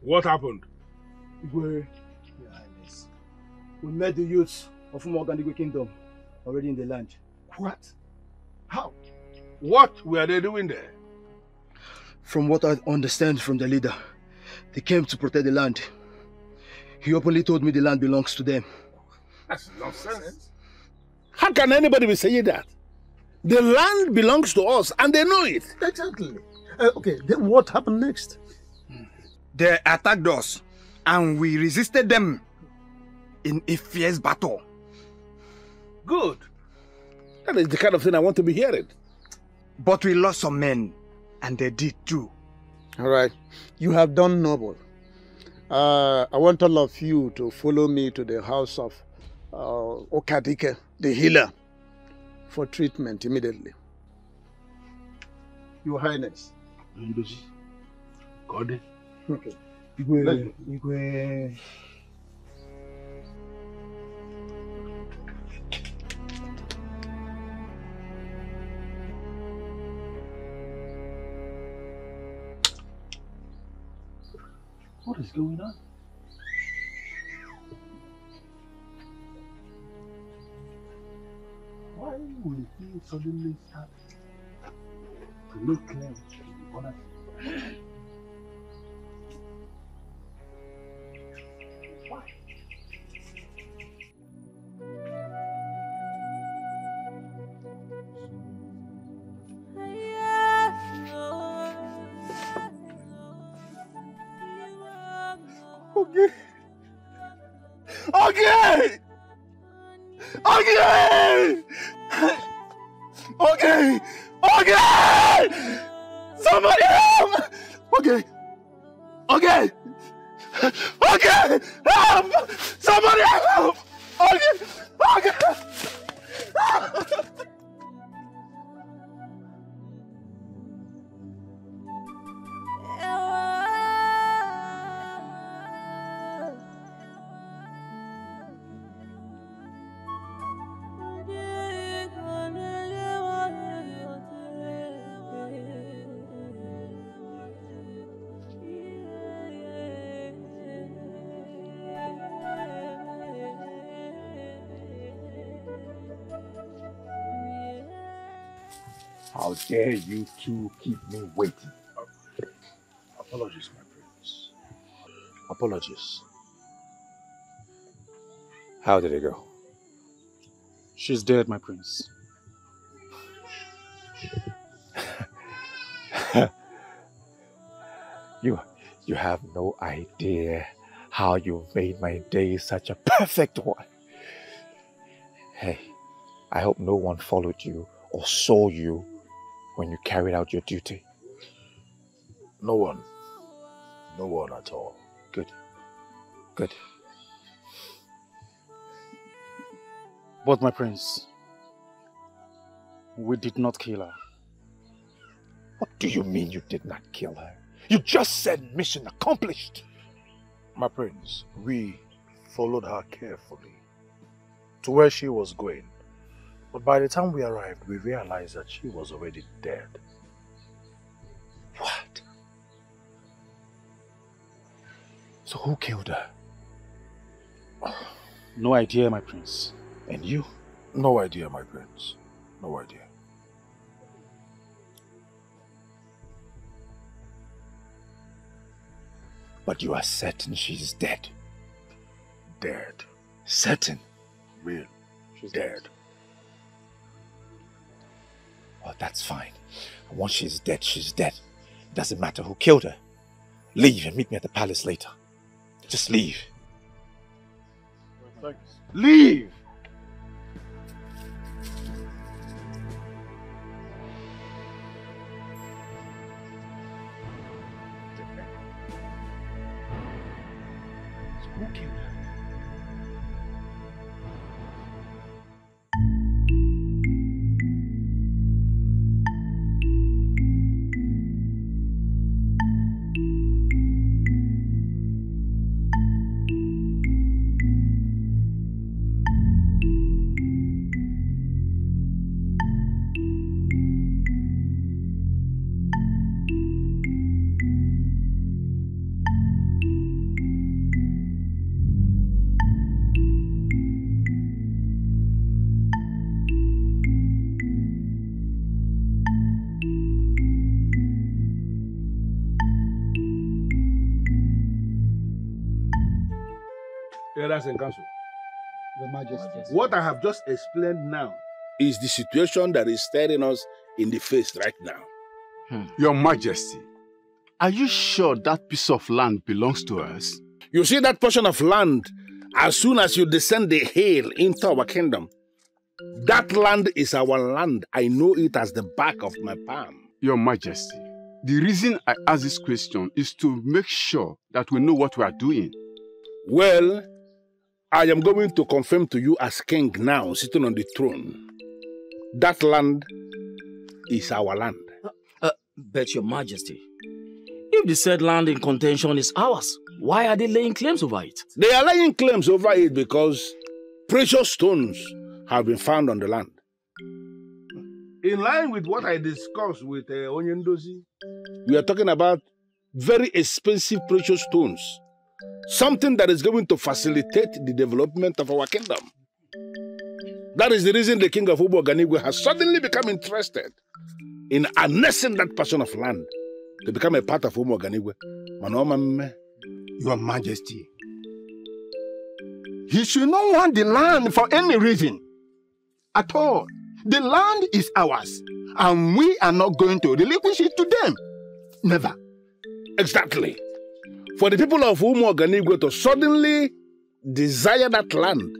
What happened? Igwe, Your Highness, we met the youths of Umuogandigwe Kingdom already in the land. What? How? What were they doing there? From what I understand from the leader, they came to protect the land. He openly told me the land belongs to them. That's nonsense. How can anybody be saying that? The land belongs to us and they know it. Exactly. Okay, then what happened next? They attacked us and we resisted them in a fierce battle. Good. That is the kind of thing I want to be hearing. But we lost some men and they did too. All right. You have done noble. I want all of you to follow me to the house of Okadike, the healer, for treatment immediately. Your Highness, God. Okay. Igwe. What is going on? Why will he suddenly start to look clear to be honest? Why? Okay. Okay! Okay! Okay! Okay! Somebody help! Okay. Okay! Okay! Help! Somebody help! Okay! Okay! How dare you two keep me waiting? Apologies, my prince. Apologies. How did it go? She's dead, my prince. You have no idea how you made my day such a perfect one. Hey, I hope no one followed you or saw you when you carried out your duty. No one. No one at all. Good. Good. But my prince, we did not kill her. What do you mean you did not kill her? You just said mission accomplished. My prince, we followed her carefully to where she was going. But by the time we arrived, we realized that she was already dead. What? So who killed her? No idea, my prince. And you? No idea, my prince. No idea. But you are certain she's dead? Dead. Certain? Real. She's dead. Well, that's fine. And once she's dead, she's dead. It doesn't matter who killed her. Leave and meet me at the palace later. Just leave. Thanks. Leave! Who killed her? Elders in council. Your Majesty. What I have just explained now is the situation that is staring us in the face right now. Your Majesty, are you sure that piece of land belongs to us? You see that portion of land, as soon as you descend the hill into our kingdom, that land is our land. I know it as the back of my palm. Your Majesty, the reason I ask this question is to make sure that we know what we are doing. Well, I am going to confirm to you as king now, sitting on the throne. That land is our land. But your Majesty, If the said land in contention is ours, why are they laying claims over it? They are laying claims over it because precious stones have been found on the land. In line with what I discussed with Onyendozi, we are talking about very expensive precious stones. Something that is going to facilitate the development of our kingdom. That is the reason the king of Umoganigwe has suddenly become interested in annexing that portion of land to become a part of Umoganigwe. Your Majesty, he should not want the land for any reason at all. The land is ours, and we are not going to relinquish it to them. Never. Exactly. For the people of Umoganigwe to suddenly desire that land,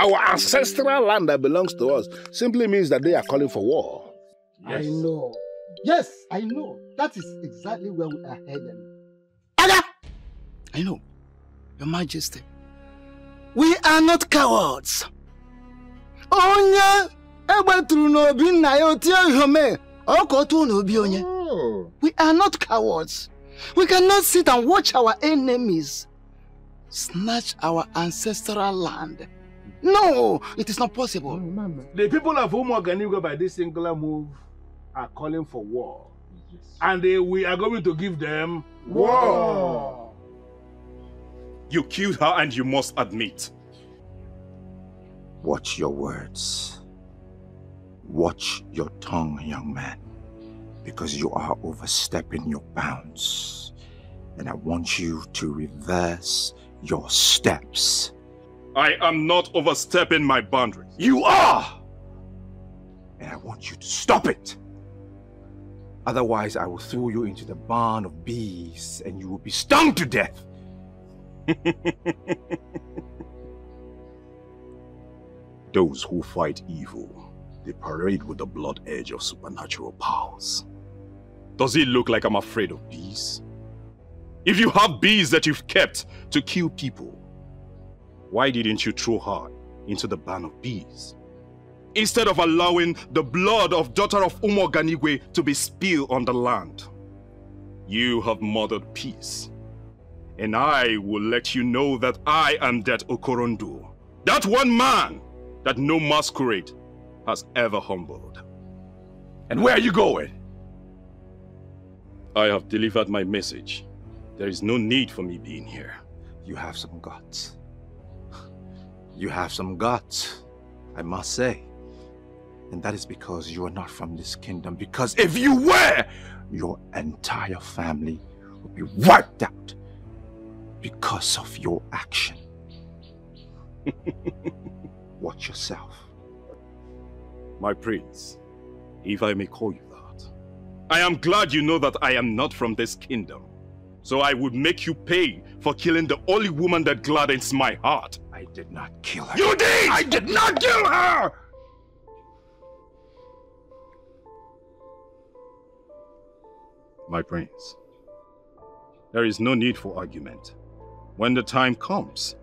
our ancestral land that belongs to us, simply means that they are calling for war. Yes. I know. Yes, I know. That is exactly where we are headed. I know, Your Majesty. We are not cowards. We are not cowards. We cannot sit and watch our enemies snatch our ancestral land. No, it is not possible. The people of Umoganigwe by this singular move are calling for war. Yes. And we are going to give them war. You killed her and you must admit. Watch your words. Watch your tongue, young man. Because you are overstepping your bounds. And I want you to reverse your steps. I am not overstepping my boundaries. You are! And I want you to stop it. Otherwise, I will throw you into the barn of bees and you will be stung to death. Those who fight evil, they parade with the blood edge of supernatural powers. Does it look like I'm afraid of bees? If you have bees that you've kept to kill people, why didn't you throw her into the barn of bees? Instead of allowing the blood of daughter of Umoganigwe to be spilled on the land. You have murdered peace. And I will let you know that I am that Okorondo. That one man that no masquerade has ever humbled. And where are you going? I have delivered my message. There is no need for me being here. You have some guts. You have some guts, I must say. And that is because you are not from this kingdom. Because if you were, your entire family would be wiped out because of your action. Watch yourself. My prince, if I may call you that, I am glad you know that I am not from this kingdom. So I would make you pay for killing the only woman that gladdens my heart. I did not kill her. You did! I did not kill her! My prince, there is no need for argument. When the time comes,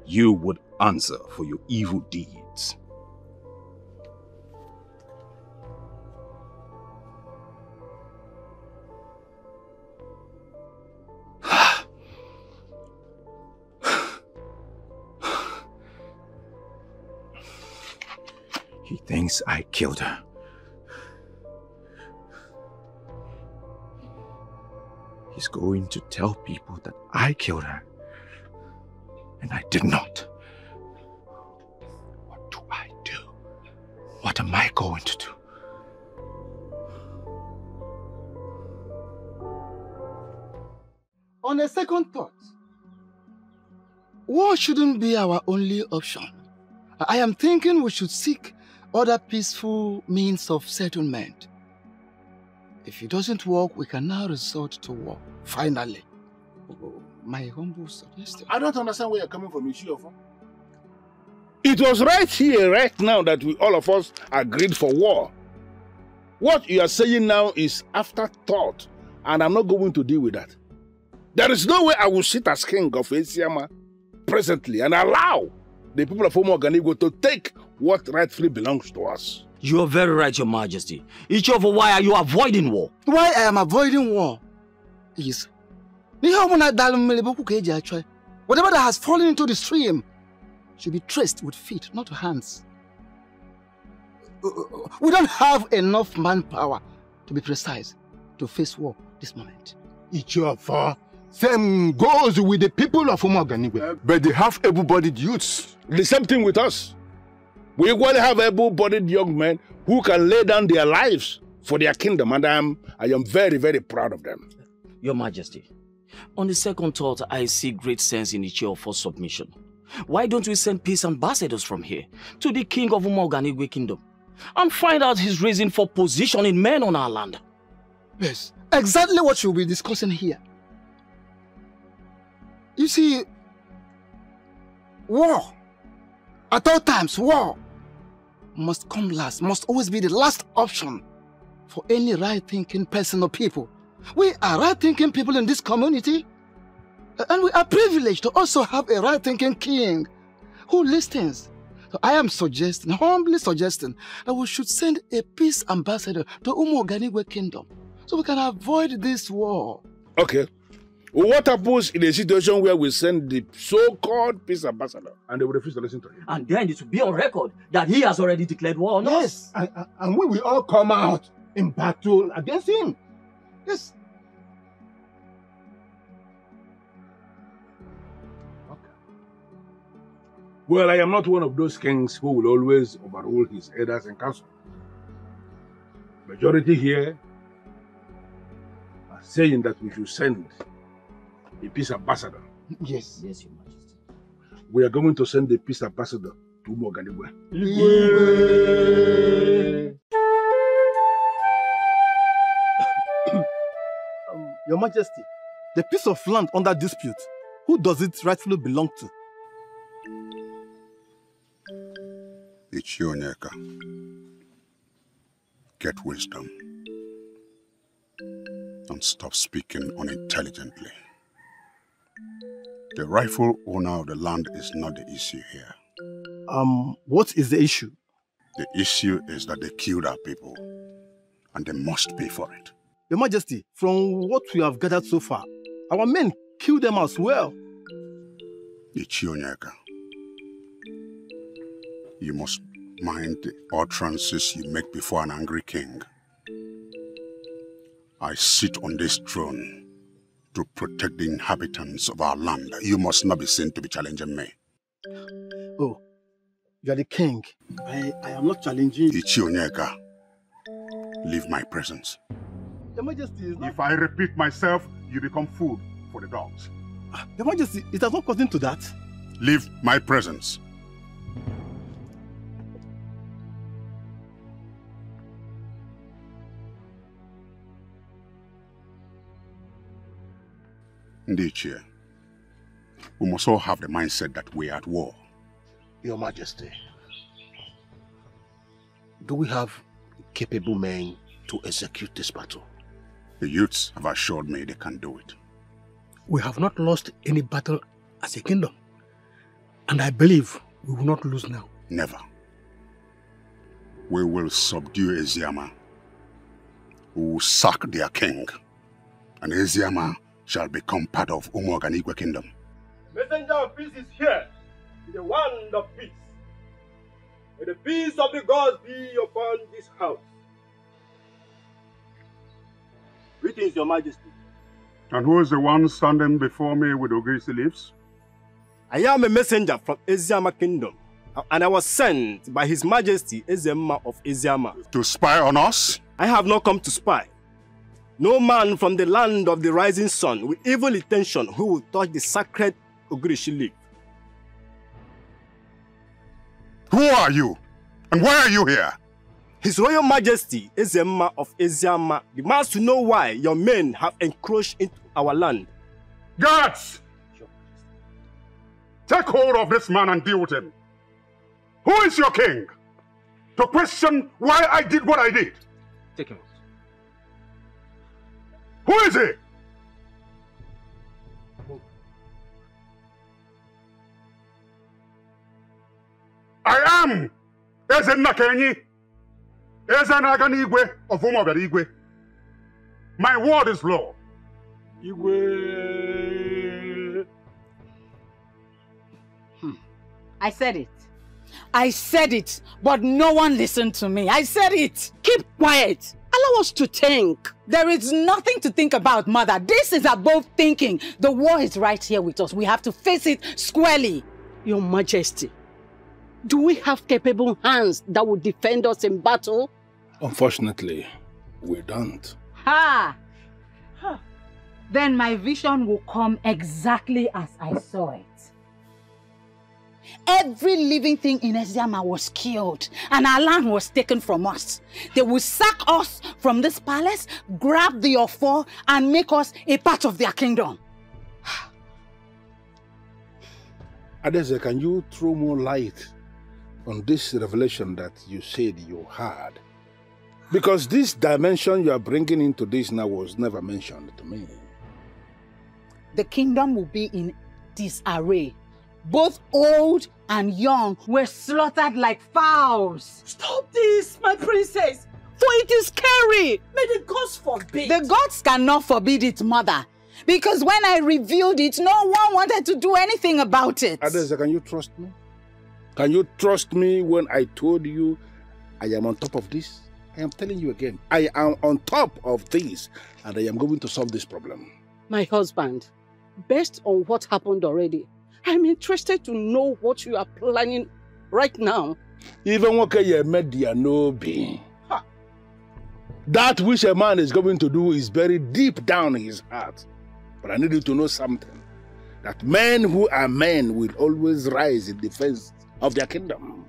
you would answer for your evil deeds. He thinks I killed her. He's going to tell people that I killed her. And I did not. What do I do? What am I going to do? On a second thought, war shouldn't be our only option. I am thinking we should seek other peaceful means of settlement. If it doesn't work, we can now resort to war. Finally. My humble suggestion. I don't understand where you're coming from, Ishiofa. It was right here, right now, that all of us agreed for war. What you are saying now is afterthought, and I'm not going to deal with that. There is no way I will sit as king of Esiama presently and allow the people of Umoganigwe to take what rightfully belongs to us. You are very right, Your Majesty. Ishiofa, why are you avoiding war? Why I am avoiding war is Whatever that has fallen into the stream should be traced with feet, not hands. We don't have enough manpower, to be precise, to face war this moment. Ichiofa, same goes with the people of Umoganigwe. But they have able-bodied youths. The same thing with us. We equally have able-bodied young men who can lay down their lives for their kingdom, and I am very, very proud of them. Your Majesty, on the second thought, I see great sense in Ichiofa's submission. Why don't we send peace ambassadors from here to the king of Umoganigwe kingdom and find out his reason for positioning men on our land? Yes, exactly what you'll be discussing here. You see, war, at all times, war must come last, must always be the last option for any right-thinking person or people. We are right-thinking people in this community, and we are privileged to also have a right-thinking king who listens. So I am suggesting, humbly suggesting, that we should send a peace ambassador to Umoganigwe kingdom so we can avoid this war. Okay. What happens in a situation where we send the so-called peace ambassador and they will refuse to listen to him? And then it will be on record that he has already declared war on us. Yes, and we will all come out in battle against him. Yes. Well, I am not one of those kings who will always overrule his elders and council. Majority here are saying that we should send a peace ambassador. Yes. Yes, Your Majesty. We are going to send a peace ambassador to Umoganigwe. Your Majesty, the piece of land under dispute, who does it rightfully belong to? Ichionyeka. Get wisdom. And stop speaking unintelligently. The rightful owner of the land is not the issue here. What is the issue? The issue is that they killed our people, and they must pay for it. Your Majesty, from what we have gathered so far, our men killed them as well. Ichionyeka, you must mind the utterances you make before an angry king. I sit on this throne to protect the inhabitants of our land. You must not be seen to be challenging me. Oh, you are the king. I am not challenging you. Ichionyeka, leave my presence. Your Majesty is not... If I repeat myself, you become food for the dogs. Your Majesty, it has not gotten to that. Leave my presence. Ndichie, we must all have the mindset that we are at war. Your Majesty, do we have capable men to execute this battle? The youths have assured me they can do it. We have not lost any battle as a kingdom, and I believe we will not lose now. Never. We will subdue Eziama. We will sack their king, and Eziama shall become part of Umoganigwe kingdom. Messenger of peace is here, with the wand of peace. May the peace of the gods be upon this house. Greetings, Your Majesty. And who is the one standing before me with Ogirisi leaves? I am a messenger from Eziama kingdom, and I was sent by His Majesty Ezema of Eziama. To spy on us? I have not come to spy. No man from the land of the rising sun with evil intention who will touch the sacred Ogirishi leaf. Who are you? And why are you here? His Royal Majesty Ezema of Eziama demands to know why your men have encroached into our land. Guards! Take hold of this man and deal with him. Who is your king? To question why I did what I did. Take him. Who is he? I am Eze Nakenyi, Eze Naganigwe of Umoganigwe. My word is law. Igwe. I said it. I said it, but no one listened to me. I said it. Keep quiet. Allow us to think. There is nothing to think about, Mother. This is above thinking. The war is right here with us. We have to face it squarely. Your Majesty, do we have capable hands that will defend us in battle? Unfortunately, we don't. Ha! Then my vision will come exactly as I saw it. Every living thing in Eziama was killed and our land was taken from us. They will sack us from this palace, grab the Ofo and make us a part of their kingdom. Adeze, can you throw more light on this revelation that you said you had? Because this dimension you are bringing into this now was never mentioned to me. The kingdom will be in disarray. Both old and young were slaughtered like fowls. Stop this, my princess, for it is scary. May the gods forbid. The gods cannot forbid it, Mother. Because when I revealed it, no one wanted to do anything about it. Adeze, can you trust me? Can you trust me when I told you I am on top of this? I am telling you again, I am on top of this and I am going to solve this problem. My husband, based on what happened already, I'm interested to know what you are planning right now. Even what you made no be. That which a man is going to do is buried deep down in his heart. But I need you to know something. That men who are men will always rise in defense of their kingdom.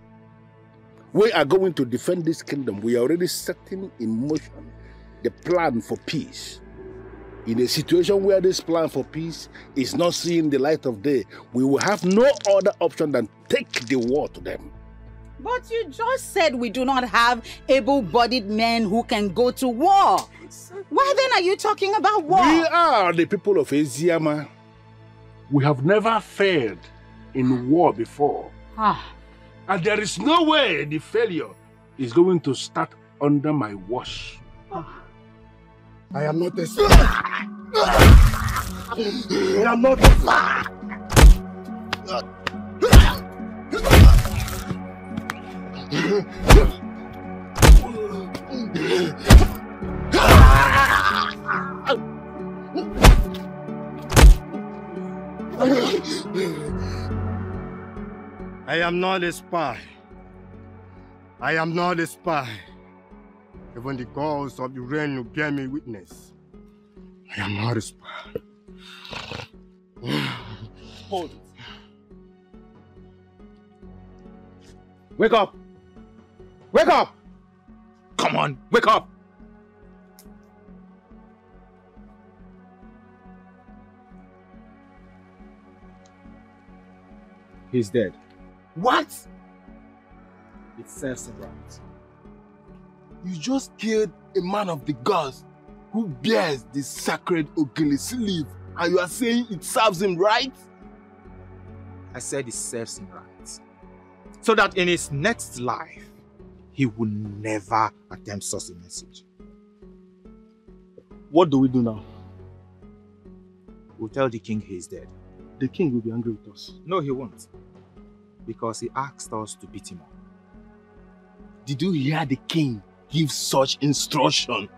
We are going to defend this kingdom. We are already setting in motion the plan for peace. In a situation where this plan for peace is not seeing the light of day, we will have no other option than take the war to them. But you just said we do not have able-bodied men who can go to war. Why then are you talking about war? We are the people of Eziama. We have never failed in war before. And there is no way the failure is going to start under my watch. I am not a I am not a I am not a spy. I am not a spy. Even the gods of the realm will bear me witness. I am not a spy. Hold it. Wake up! Wake up! Come on, wake up! He's dead. What? It serves him right. You just killed a man of the gods who bears the sacred Ogilisi leaf, and you are saying it serves him right? I said it serves him right. So that in his next life, he will never attempt such a message. What do we do now? We'll tell the king he is dead. The king will be angry with us. No, he won't. Because he asked us to beat him up. Did you hear the king give such instruction?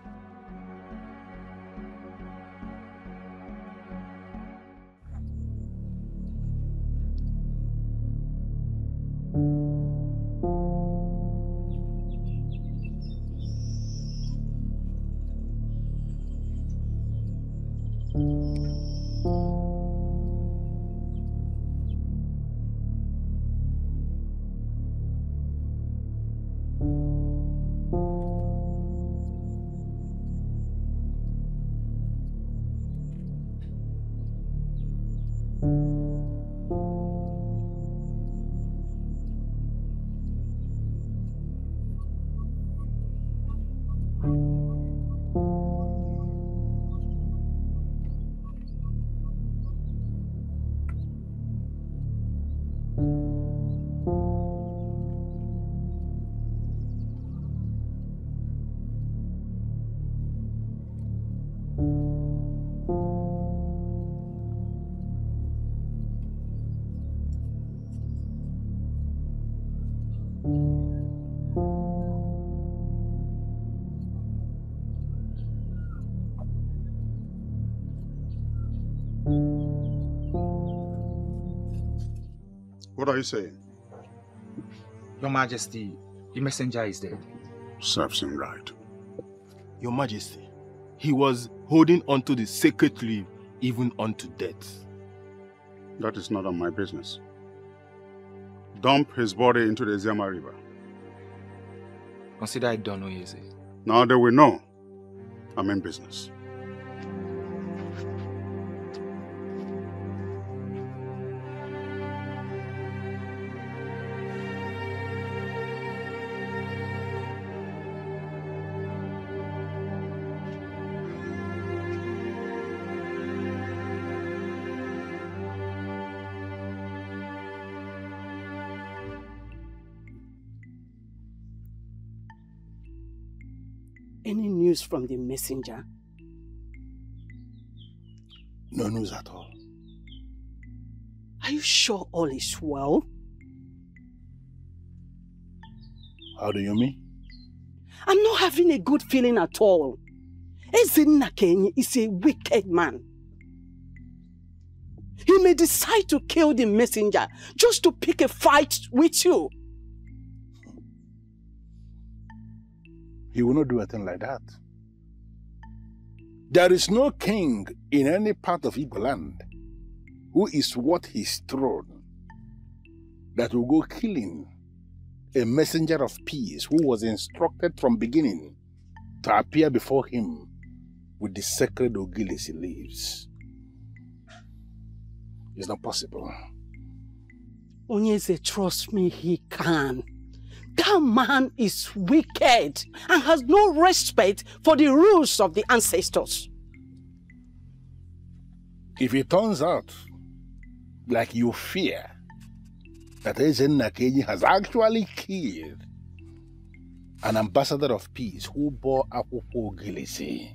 What are you saying? Your Majesty, the messenger is dead. Serves him right. Your Majesty, he was holding onto the sacred tree even unto death. That is not on my business. Dump his body into the Eziama River. Consider it done, Oyeze. Now that we know, I'm in business. Any news from the messenger? No news at all. Are you sure all is well? How do you mean? I'm not having a good feeling at all. Ezinna Kenyi is a wicked man. He may decide to kill the messenger just to pick a fight with you. He will not do a thing like that. There is no king in any part of Igbo land who is worth his throne that will go killing a messenger of peace who was instructed from beginning to appear before him with the sacred Ogilisi leaves. It's not possible. Onyeze, trust me, he can. That man is wicked and has no respect for the rules of the ancestors. If it turns out, like you fear, that Ezinna Kenyi has actually killed an ambassador of peace who bore Akwụkwọ Ogilisi,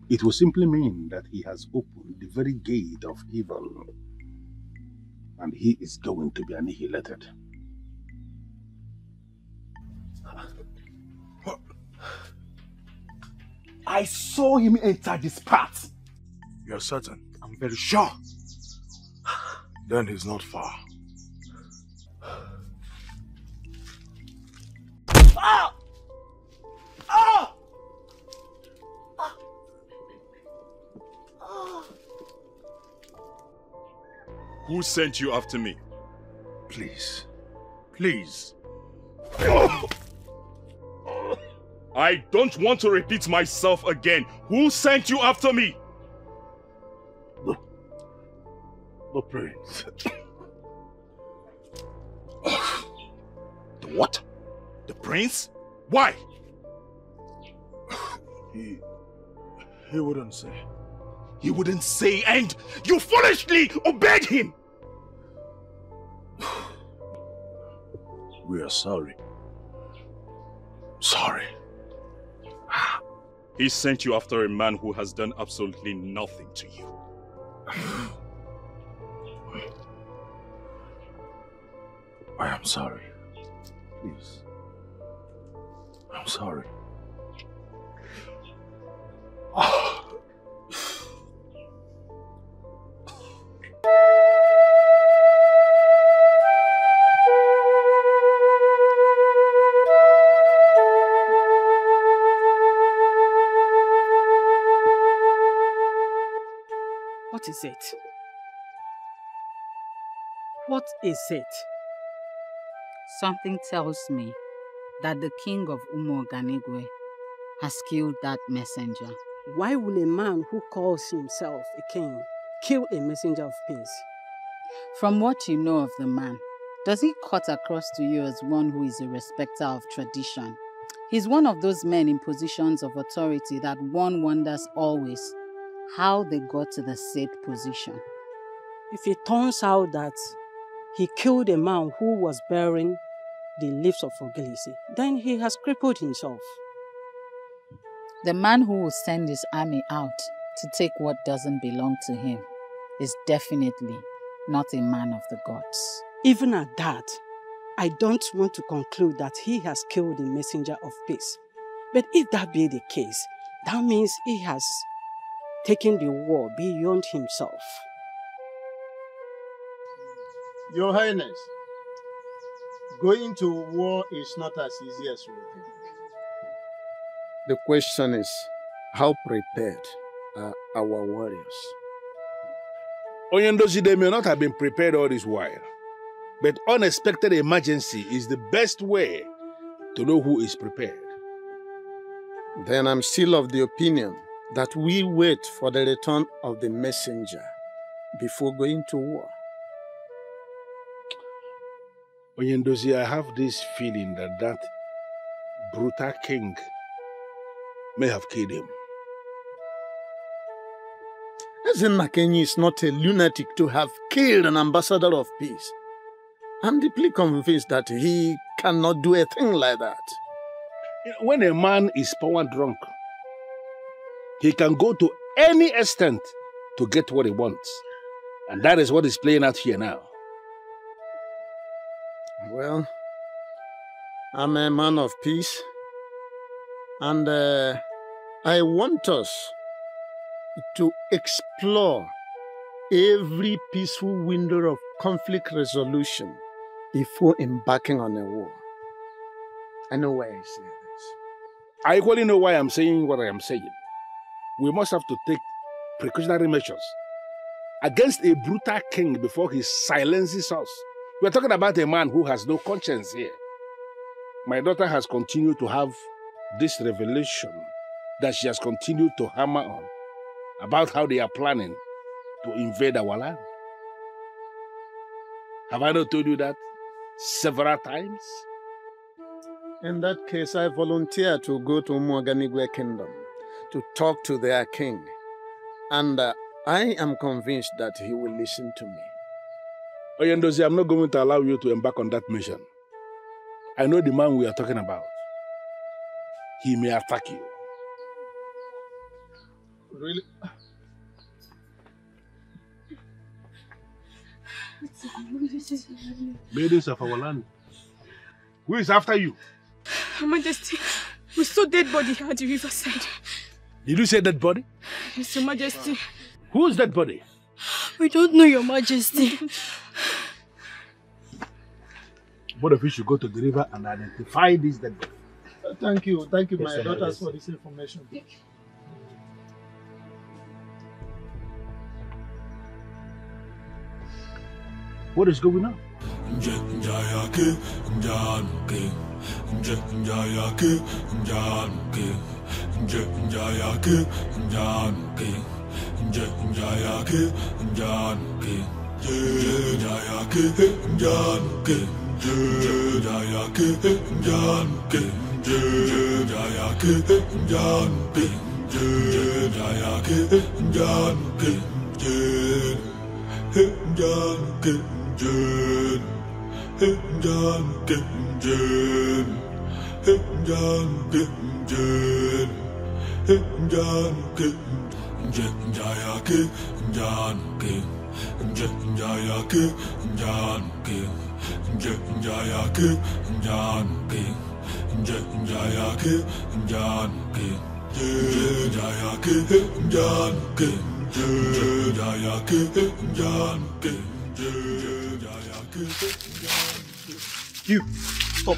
it will simply mean that he has opened the very gate of evil, and he is going to be annihilated. I saw him enter this path. You're certain? I'm very sure. Then he's not far. Ah! Ah! Who sent you after me? Please. Please. I don't want to repeat myself again. Who sent you after me? The prince. The what? The prince? Why? He wouldn't say. He wouldn't say, and you foolishly obeyed him! We are sorry. Sorry. He sent you after a man who has done absolutely nothing to you. I am sorry. Please. I'm sorry. What is it? What is it? Something tells me that the king of Umoganigwe has killed that messenger. Why will a man who calls himself a king kill a messenger of peace? From what you know of the man, does he cut across to you as one who is a respecter of tradition? He's one of those men in positions of authority that one wonders always how they got to the said position. If it turns out that he killed a man who was bearing the leaves of Ogilisi, then he has crippled himself. The man who will send his army out to take what doesn't belong to him is definitely not a man of the gods. Even at that, I don't want to conclude that he has killed the messenger of peace. But if that be the case, that means he has taken the war beyond himself. Your Highness, going to war is not as easy as we think. The question is, how prepared are our warriors? Onyendozi, they may not have been prepared all this while, but unexpected emergency is the best way to know who is prepared. Then I'm still of the opinion that we wait for the return of the messenger before going to war. Onyendozi, I have this feeling that that brutal king may have killed him. Ezennakenyi is not a lunatic to have killed an ambassador of peace. I'm deeply convinced that he cannot do a thing like that. When a man is power drunk, he can go to any extent to get what he wants. And that is what is playing out here now. Well, I'm a man of peace, and I want us to explore every peaceful window of conflict resolution before embarking on a war. I know why I say this. I equally know why I'm saying what I am saying. We must have to take precautionary measures against a brutal king before he silences us. We're talking about a man who has no conscience here. My daughter has continued to have this revelation that she has continued to hammer on about how they are planning to invade our land. Have I not told you that several times? In that case, I volunteer to go to Umuoganigwe Kingdom to talk to their king. And I am convinced that he will listen to me. Onyendozi, I'm not going to allow you to embark on that mission. I know the man we are talking about. He may attack you. Really? Maidens of our land. Who is after you? Your Majesty, we saw dead body at the riverside. Did you say dead body? Yes, Your Majesty. Who is dead body? We don't know, Your Majesty. Both of you should go to the river and identify this dead body. Thank you, Yes, my Your daughters, Majesty. for this information. What is going on? You, stop.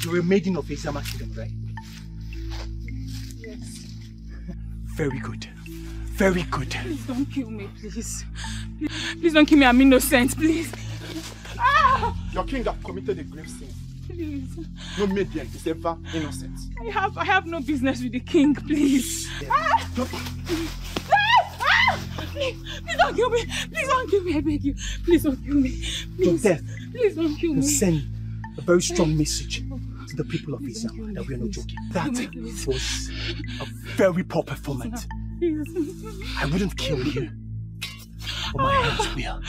You're a maiden of Ezama Kingdom, right? Yes. Very good. Very good. Please don't kill me, please. Please don't kill me. I'm innocent, please. Ah! Your king have committed a grave sin. Please. No maiden is ever innocent. I have no business with the king, please. Ah! Please don't kill me. Please don't kill me. I beg you. Please don't kill me. Please. Your death Please don't kill will me. send a very strong message to the people of Islam that we are not joking. That was a very poor performance. I wouldn't kill you, but my hands will.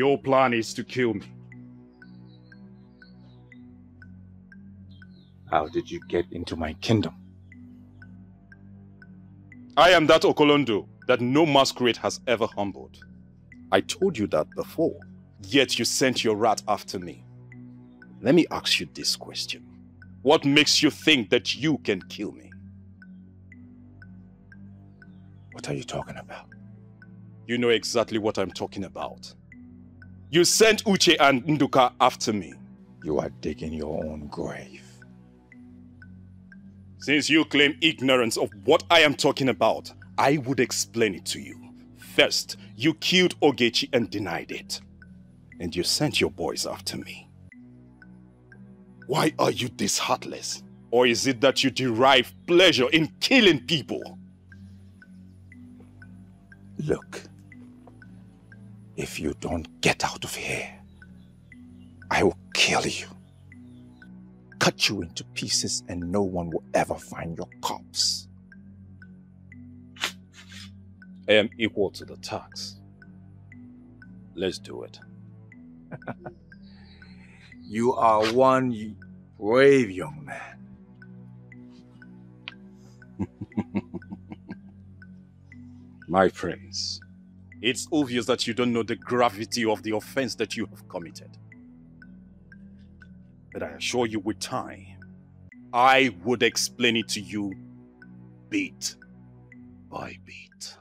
Your plan is to kill me. How did you get into my kingdom? I am that Okolondo that no masquerade has ever humbled. I told you that before, yet you sent your rat after me. Let me ask you this question. What makes you think that you can kill me? What are you talking about? You know exactly what I'm talking about. You sent Uche and Nduka after me. You are digging your own grave. Since you claim ignorance of what I am talking about, I would explain it to you. First, you killed Ogechi and denied it. And you sent your boys after me. Why are you this heartless? Or is it that you derive pleasure in killing people? Look, if you don't get out of here, I will kill you. Cut you into pieces and no one will ever find your corpse. I am equal to the task. Let's do it. You are one brave young man. My prince, it's obvious that you don't know the gravity of the offense that you have committed. But I assure you with time, I would explain it to you bit by bit.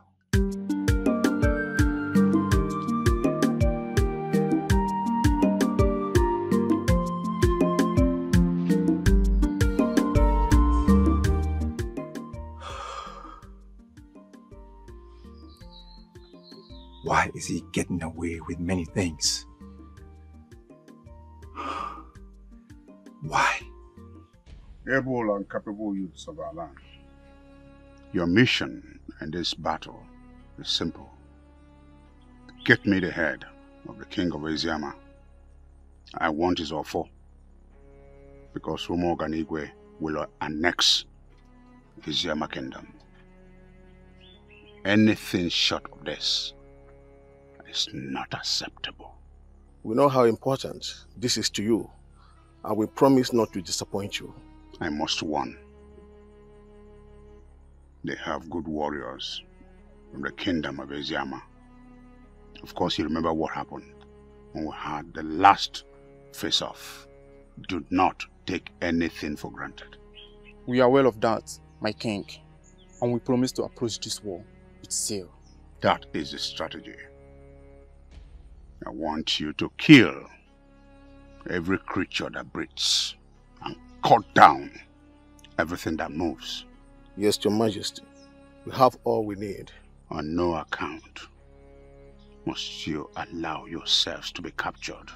Why is he getting away with many things? Why? Able and capable youths of our land. Your mission in this battle is simple. Get me the head of the king of Eziama. I want his offer, because Umoganigwe will annex Eziama kingdom. Anything short of this is not acceptable. We know how important this is to you, and we promise not to disappoint you. I must warn. They have good warriors from the kingdom of Eziama. Of course, you remember what happened when we had the last face-off. Do not take anything for granted. We are aware of that, my king, and we promise to approach this war with zeal. That is the strategy. I want you to kill every creature that breathes and cut down everything that moves. Yes, Your Majesty. We have all we need. On no account must you allow yourselves to be captured,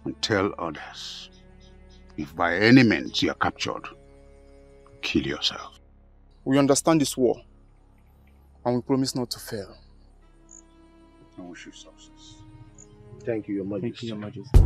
and tell others, if by any means you are captured, kill yourself. We understand this war, and we promise not to fail. I wish you success. Thank you, Your Majesty. Thank you, Your Majesty.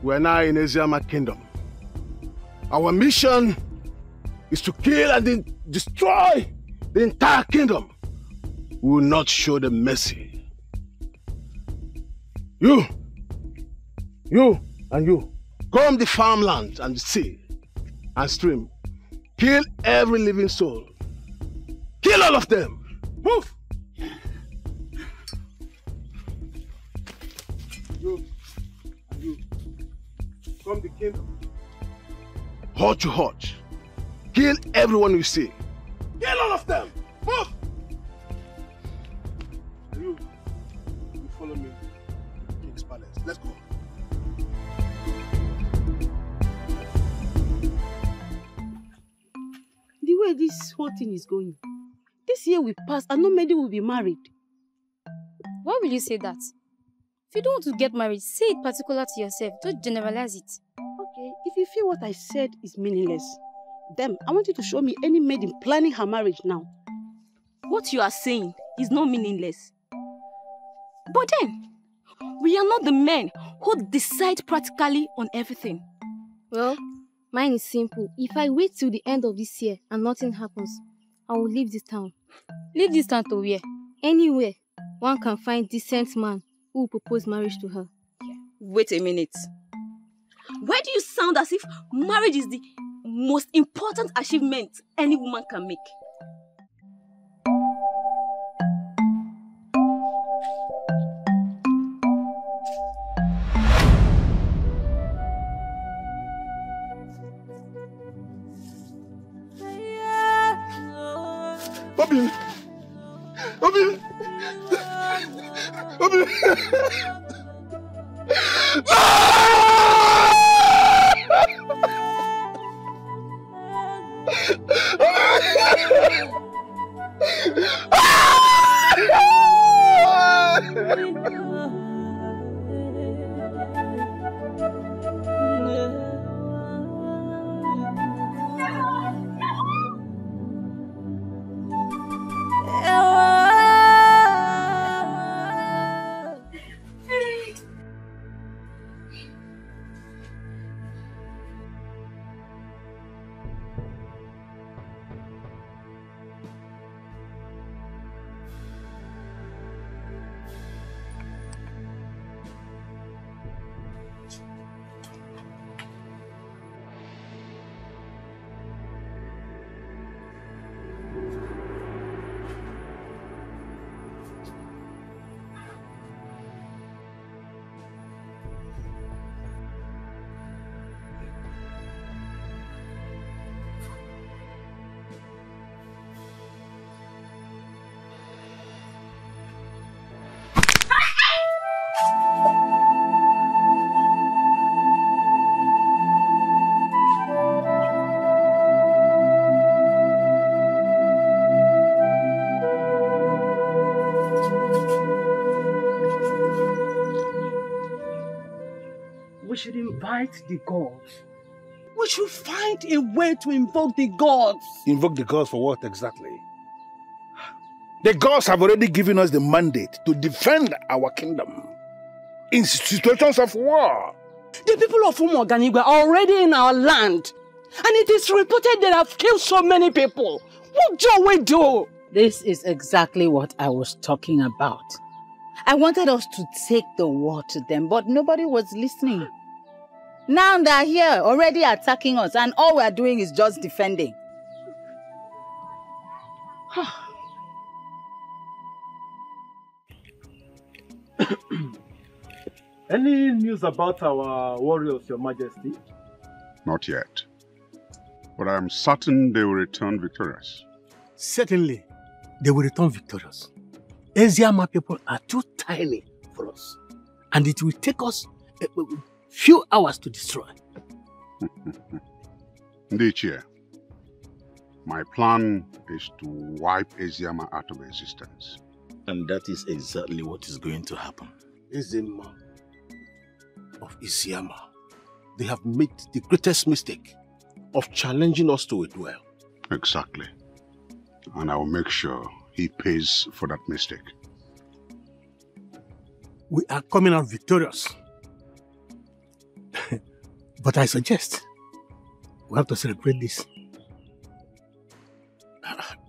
We are now in Eziama Kingdom. Our mission is to kill and then destroy the entire kingdom. We will not show them mercy. You, and you, comb the farmland and the sea and stream. Kill every living soul. Kill all of them. Move! You, and you. From the kingdom. Hot to hot. Kill everyone you see. Kill all of them! Move! You follow me to the king's palace. Let's go. The way this whole thing is going, this year will pass and no many will be married. Why will you say that? If you don't want to get married, say it particular to yourself. Don't generalize it. Okay, if you feel what I said is meaningless, then I want you to show me any maiden planning her marriage now. What you are saying is not meaningless. But then, we are not the men who decide practically on everything. Well, mine is simple. If I wait till the end of this year and nothing happens, I will leave this town. Leave this town to where? Anywhere one can find decent man who will propose marriage to her. Wait a minute. Why do you sound as if marriage is the most important achievement any woman can make? Obi! Obi! Obi! We should invite the gods. We should find a way to invoke the gods. Invoke the gods for what exactly? The gods have already given us the mandate to defend our kingdom in situations of war. The people of Umuoganigwe are already in our land. And it is reported they have killed so many people. What do we do? This is exactly what I was talking about. I wanted us to take the war to them, but nobody was listening. Now they're here, already attacking us, and all we're doing is just defending. Any news about our warriors, Your Majesty? Not yet. But I am certain they will return victorious. Certainly, they will return victorious. Eziama people are too tiny for us. And it will take us a few hours to destroy. Ndichie, my plan is to wipe Eziama out of existence. And that is exactly what is going to happen. Eziama of Eziama, they have made the greatest mistake of challenging us to a duel. Exactly. And I will make sure he pays for that mistake. We are coming out victorious. But I suggest we have to celebrate this.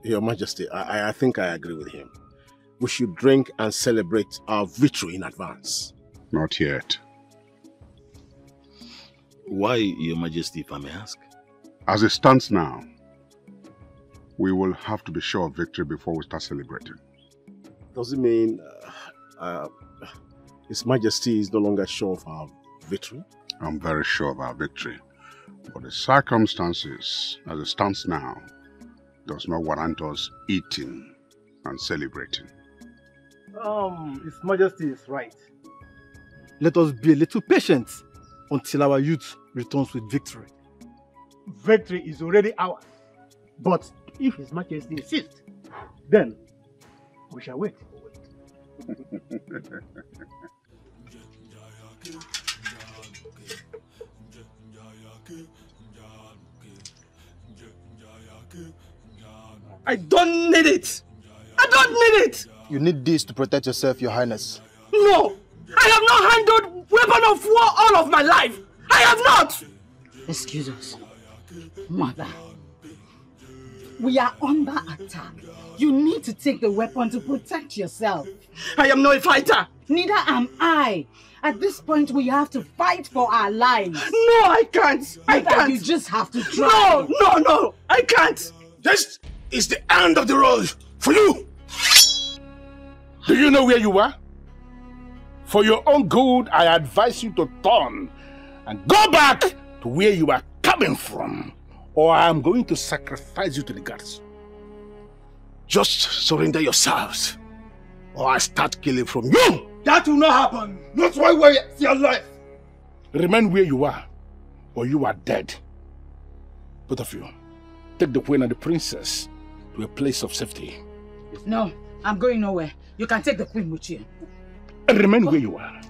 Your Majesty, I think I agree with him. We should drink and celebrate our victory in advance. Not yet. Why, Your Majesty, if I may ask? As it stands now, we will have to be sure of victory before we start celebrating. Does it mean His Majesty is no longer sure of our victory? I'm very sure of our victory. But the circumstances, as it stands now, does not warrant us eating and celebrating. His Majesty is right. Let us be a little patient until our youth returns with victory. Victory is already ours. But if His Majesty insists, then we shall wait. I don't need it! I don't need it! You need this to protect yourself, Your Highness. No! I have not handled weapon of war all of my life! I have not! Excuse us. Mother. We are under attack. You need to take the weapon to protect yourself. I am not a fighter! Neither am I. At this point, we have to fight for our lives. No, I can't! I can't! You just have to try. No! I can't! This is the end of the road for you! Do you know where you are? For your own good, I advise you to turn and go back to where you are coming from, or I am going to sacrifice you to the gods. Just surrender yourselves, or I start killing from you! That will not happen! Not while we are still alive! Remain where you are, or you are dead. Both of you, take the queen and the princess to a place of safety. No, I'm going nowhere. You can take the queen with you. And remain where you are.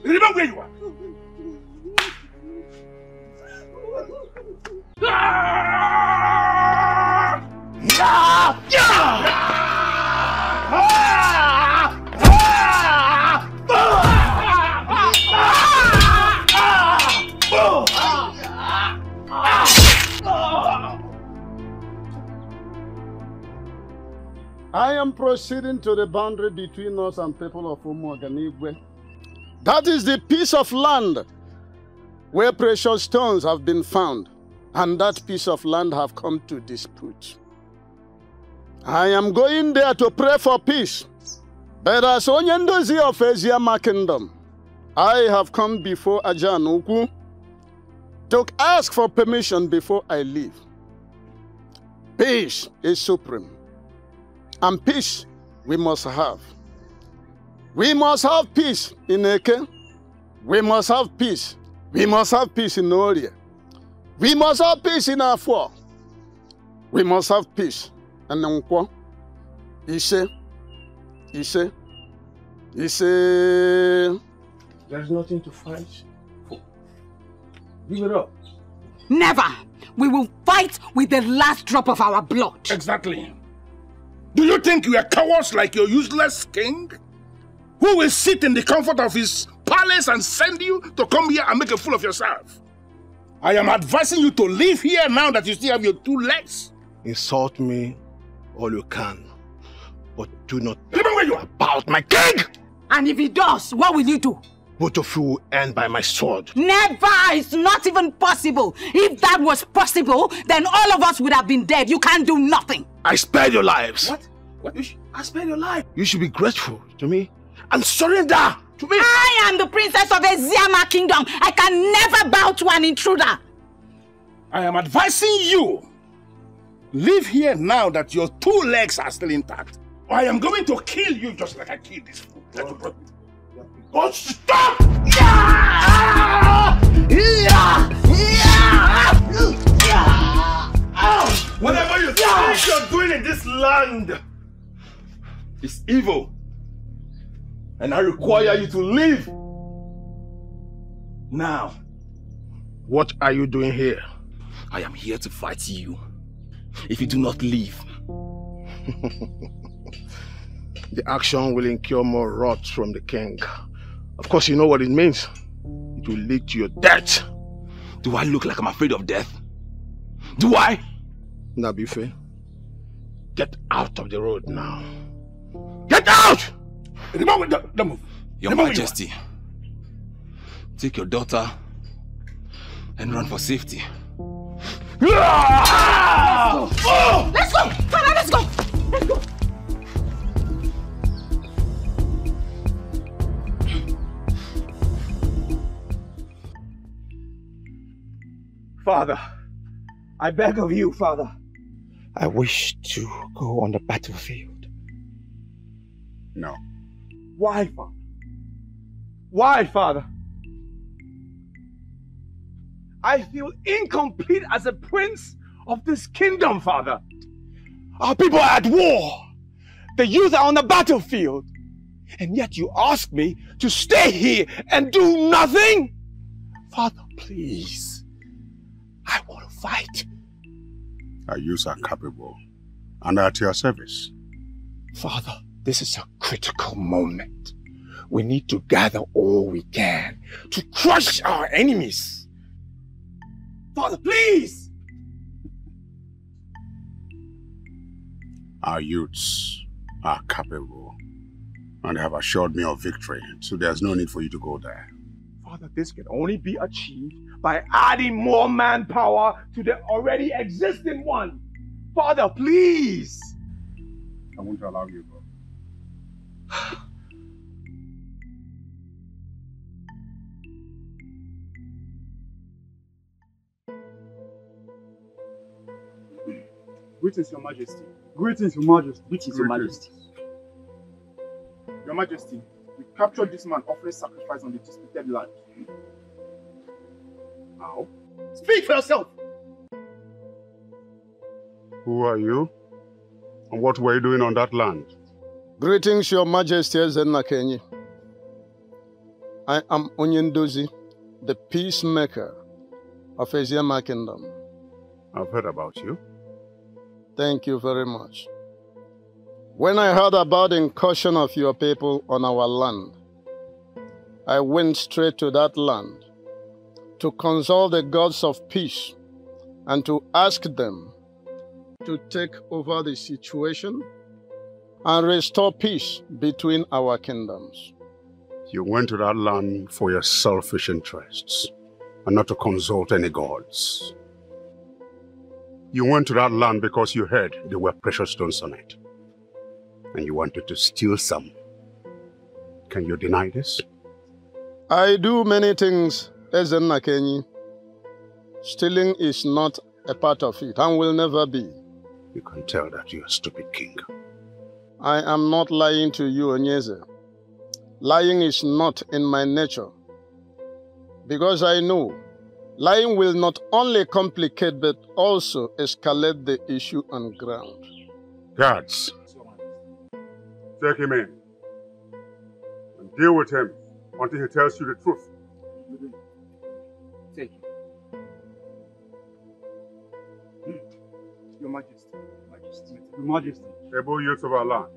Remain where you are. I am proceeding to the boundary between us and people of Umuoganigwe. That is the piece of land where precious stones have been found, and that piece of land have come to dispute. I am going there to pray for peace. But as Onyendozi of Eziama Kingdom, I have come before Ajanuku to ask for permission before I leave. Peace is supreme. And peace we must have. We must have peace in Eke. We must have peace. We must have peace in Orie. We must have peace in Afua. We must have peace in Nkwo. Ise. There is nothing to fight for. Give it up. Never! We will fight with the last drop of our blood. Exactly. Do you think you are cowards like your useless king? Who will sit in the comfort of his palace and send you to come here and make a fool of yourself? I am advising you to leave here now that you still have your two legs. Insult me all you can, but do not remember where you are about my king! And if he does, what will you do? Both of you will end by my sword. Never! It's not even possible. If that was possible, then all of us would have been dead. You can't do nothing. I spared your lives. What? I spared your life. You should be grateful to me and surrender to me. I am the princess of Eziama Kingdom. I can never bow to an intruder. I am advising you. Leave here now that your two legs are still intact. Or I am going to kill you just like I killed this fool that you brought me. Oh, stop! Whatever you think you're doing in this land is evil. And I require you to leave. Now. What are you doing here? I am here to fight you. If you do not leave. The action will incur more wrath from the king. Of course, you know what it means. It will lead to your death. Do I look like I'm afraid of death? Do I? Nabife, get out of the road now. Get out! Don't move. Your Majesty, take your daughter and run for safety. Let's go! Let's go! Father, let's go! Let's go! Father, I beg of you, Father. I wish to go on the battlefield. No. Why, Father? Why, Father? I feel incomplete as a prince of this kingdom, Father. Our people are at war. The youth are on the battlefield. And yet you ask me to stay here and do nothing? Father, please. I want to fight. Our youths are capable and are at your service. Father, this is a critical moment. We need to gather all we can to crush our enemies. Father, please! Our youths are capable and they have assured me of victory, so there's no need for you to go there. Father, this can only be achieved by adding more manpower to the already existing one. Father, please! I won't allow you to go. Greetings, Your Majesty. Greetings, Your Majesty. Greetings, Your Majesty. Your Majesty, we captured this man offering sacrifice on the disputed land. How? Speak for yourself! Who are you? And what were you doing on that land? Greetings, Your Majesty Ezenna Kenyi. I am Onyendozi, the peacemaker of Eziama Kingdom. I've heard about you. Thank you very much. When I heard about the incursion of your people on our land, I went straight to that land to consult the gods of peace and to ask them to take over the situation and restore peace between our kingdoms. You went to that land for your selfish interests and not to consult any gods. You went to that land because you heard there were precious stones on it. And you wanted to steal some. Can you deny this? I do many things, Ezenna Kenyi. Stealing is not a part of it and will never be. You can tell that you're a stupid king. I am not lying to you, Onyeze. Lying is not in my nature. Because I know lying will not only complicate but also escalate the issue on ground. Guards, take him in and deal with him until he tells you the truth. Take him. Your Majesty. Majesty. Your Majesty. Able youths of our land,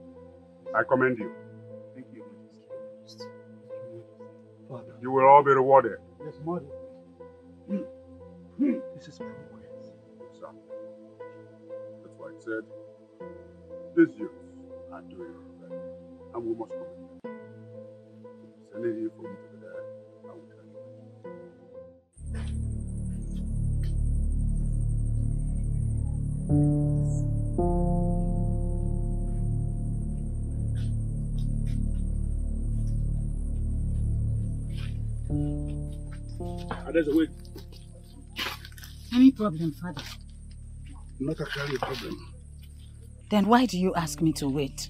I commend you. Thank you, Majesty. Father. You will all be rewarded. Yes, Majesty. This is progress. Exactly. That's why I said, these youths are doing well, and we must commend them. If there's anything for you to be there, I will tell you. There's a way. Any problem, Father? Not actually a problem. Then why do you ask me to wait?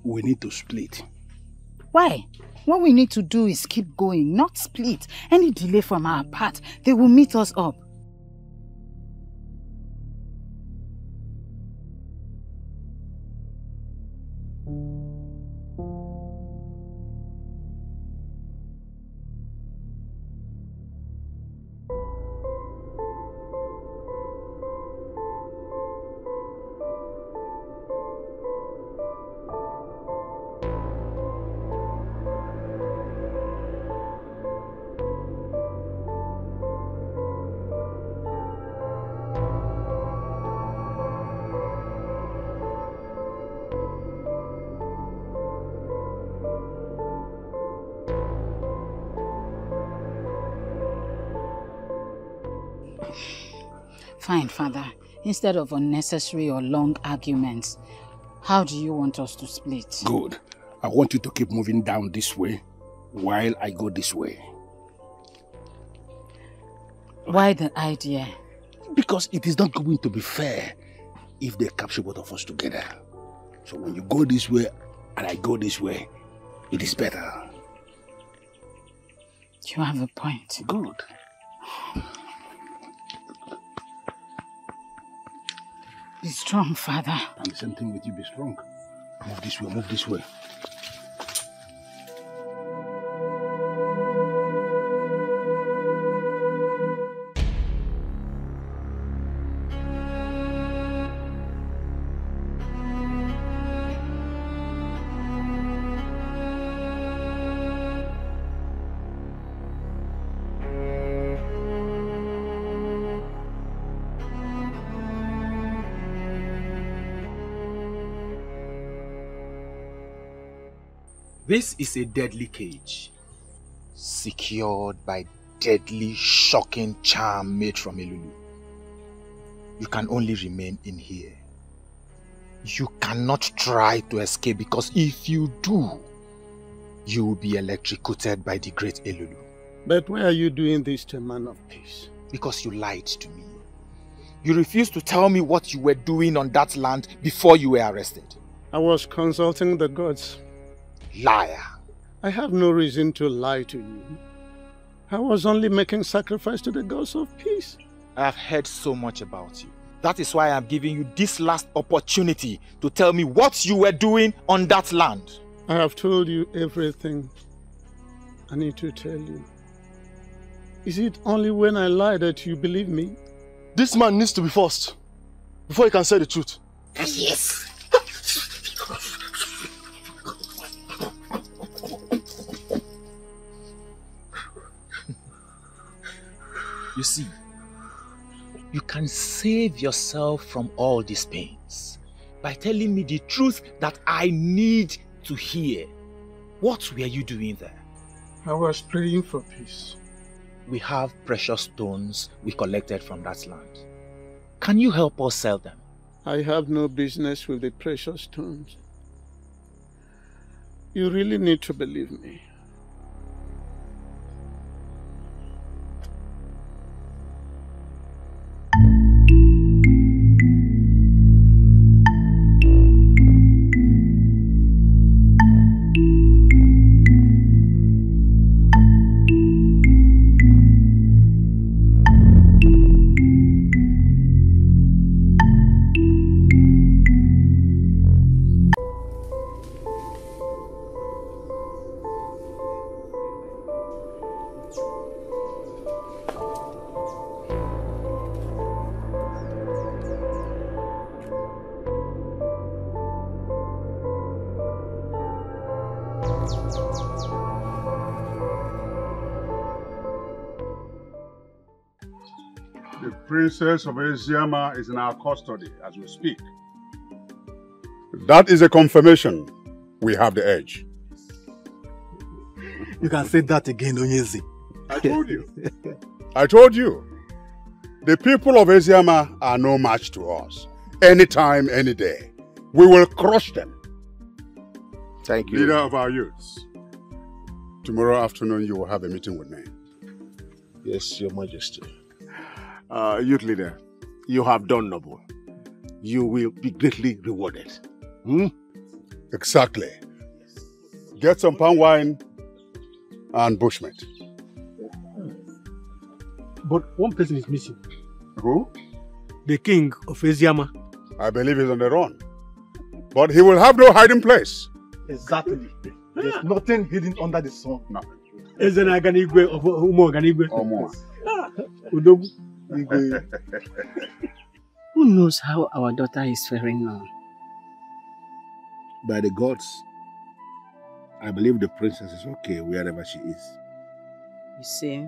We need to split. Why? What we need to do is keep going, not split. Any delay from our part, they will meet us up. Fine, Father. Instead of unnecessary or long arguments, how do you want us to split? Good. I want you to keep moving down this way while I go this way. Why the idea? Because it is not going to be fair if they capture both of us together. So when you go this way and I go this way, it is better. You have a point. Be strong, Father. And the same thing with you, be strong. Move this way, move this way. This is a deadly cage, secured by deadly, shocking charm made from Elulu. You can only remain in here. You cannot try to escape, because if you do, you will be electrocuted by the great Elulu. But why are you doing this to a man of peace? Because you lied to me. You refused to tell me what you were doing on that land before you were arrested. I was consulting the gods. Liar. I have no reason to lie to you. I was only making sacrifice to the gods of peace. I have heard so much about you. That is why I am giving you this last opportunity to tell me what you were doing on that land. I have told you everything I need to tell you. Is it only when I lie that you believe me? This man needs to be forced before he can say the truth. Yes. You see, you can save yourself from all these pains by telling me the truth that I need to hear. What were you doing there? I was praying for peace. We have precious stones we collected from that land. Can you help us sell them? I have no business with the precious stones. You really need to believe me. The Princess of Eziama is in our custody as we speak. That is a confirmation we have the edge. You can say that again, Onyezi. I told you. I told you. The people of Eziama are no match to us. Anytime, any day. We will crush them. Thank you. Leader of our youths. Tomorrow afternoon you will have a meeting with me. Yes, Your Majesty. Youth leader, you have done noble. You will be greatly rewarded. Hmm? Exactly. Get some palm wine and bushmeat. But one person is missing. Who? The king of Eziama. I believe he's on the run. But he will have no hiding place. Exactly. There's nothing hidden under the sun. Nothing. Ezenaganigwe of Umoganigwe. Udogu. Who knows how our daughter is faring now? By the gods, I believe the princess is okay wherever she is. You see?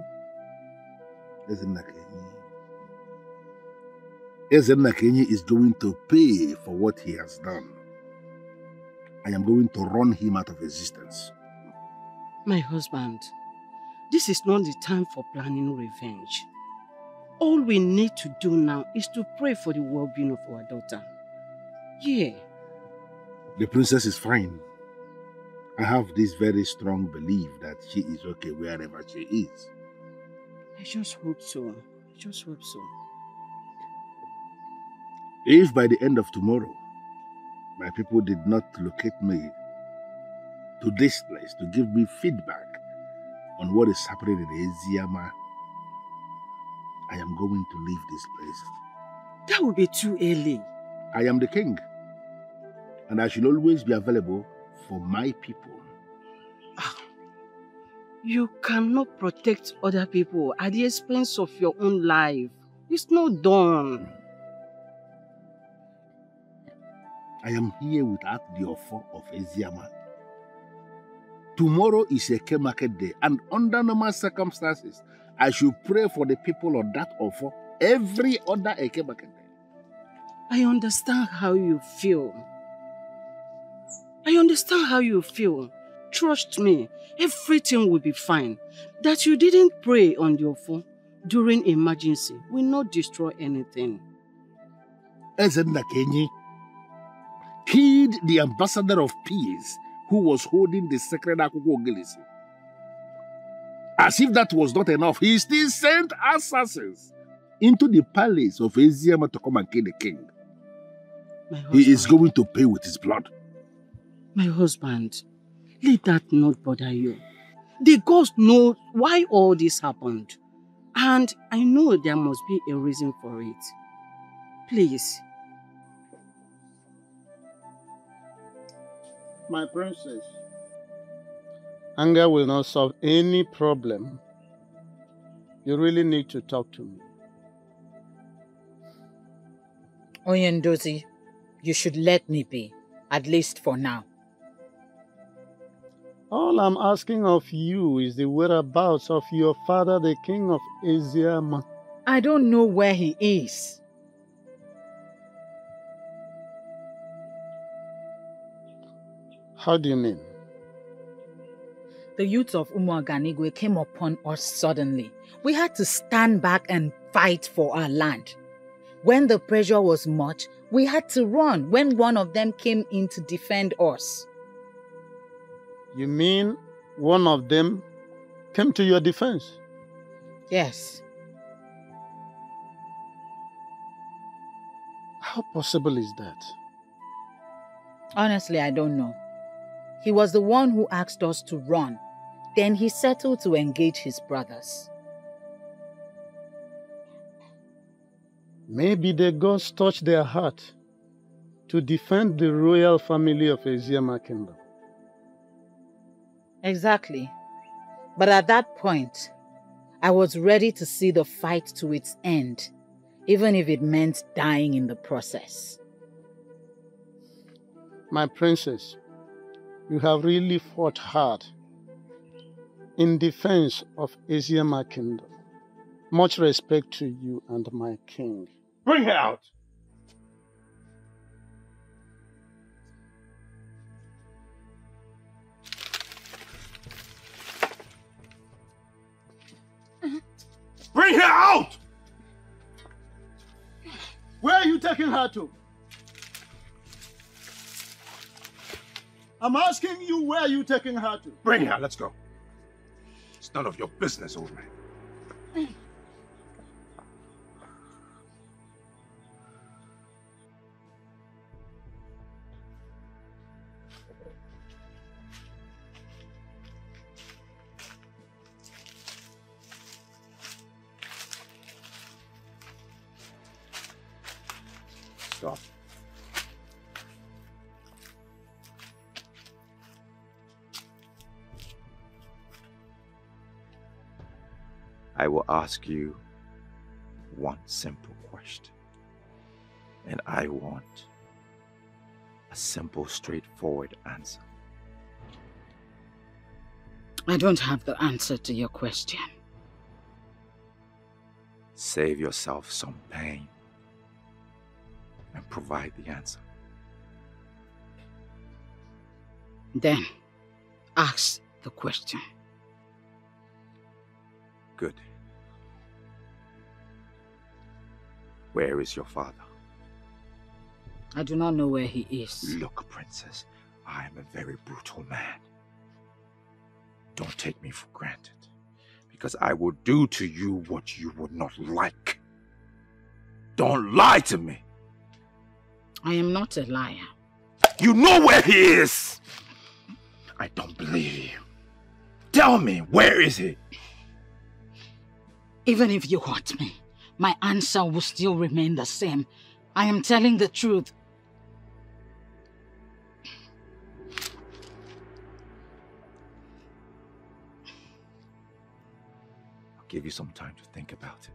Ezenakenyi is going to pay for what he has done. I am going to run him out of existence. My husband, this is not the time for planning revenge. All we need to do now is to pray for the well-being of our daughter. Yeah. The princess is fine. I have this very strong belief that she is okay wherever she is. I just hope so. I just hope so. If by the end of tomorrow, my people did not locate me to this place to give me feedback on what is happening in Eziama, I am going to leave this place. That would be too early. I am the king, and I should always be available for my people. You cannot protect other people at the expense of your own life. It's not done. I am here without the offer of Eziama. Tomorrow is a Eke market day, and under normal circumstances, I should pray for the people of that offer every other Eke market day. I understand how you feel. I understand how you feel. Trust me, everything will be fine. That you didn't pray on your phone during emergency will not destroy anything. Ezenna Kenyi killed the ambassador of peace who was holding the sacred Akuko Ogilisi. As if that was not enough, he still sent assassins into the palace of Eziama to come and kill the king. He is going to pay with his blood. My husband, let that not bother you. The gods know why all this happened. And I know there must be a reason for it. Please. My princess, anger will not solve any problem. You really need to talk to me. Onyendozi, you should let me be, at least for now. All I'm asking of you is the whereabouts of your father, the king of Eziama. I don't know where he is. How do you mean? The youth of Umuaganigwe came upon us suddenly. We had to stand back and fight for our land. When the pressure was much, we had to run when one of them came in to defend us. You mean one of them came to your defense? Yes. How possible is that? Honestly, I don't know. He was the one who asked us to run. Then he settled to engage his brothers. Maybe the gods touched their heart to defend the royal family of Eziama Kingdom. Exactly. But at that point, I was ready to see the fight to its end, even if it meant dying in the process. My princess, you have really fought hard in defense of Eziama Kingdom. Much respect to you and my king. Bring her out! Bring her out! Where are you taking her to? I'm asking you, where are you taking her to? Bring her, let's go. It's none of your business, old man. Stop. I will ask you one simple question. And I want a simple, straightforward answer. I don't have the answer to your question. Save yourself some pain and provide the answer. Then, ask the question. Good. Where is your father? I do not know where he is. Look, princess, I am a very brutal man. Don't take me for granted, because I will do to you what you would not like. Don't lie to me. I am not a liar. You know where he is! I don't believe you. Tell me, where is he? Even if you hurt me, my answer will still remain the same. I am telling the truth. give you some time to think about it.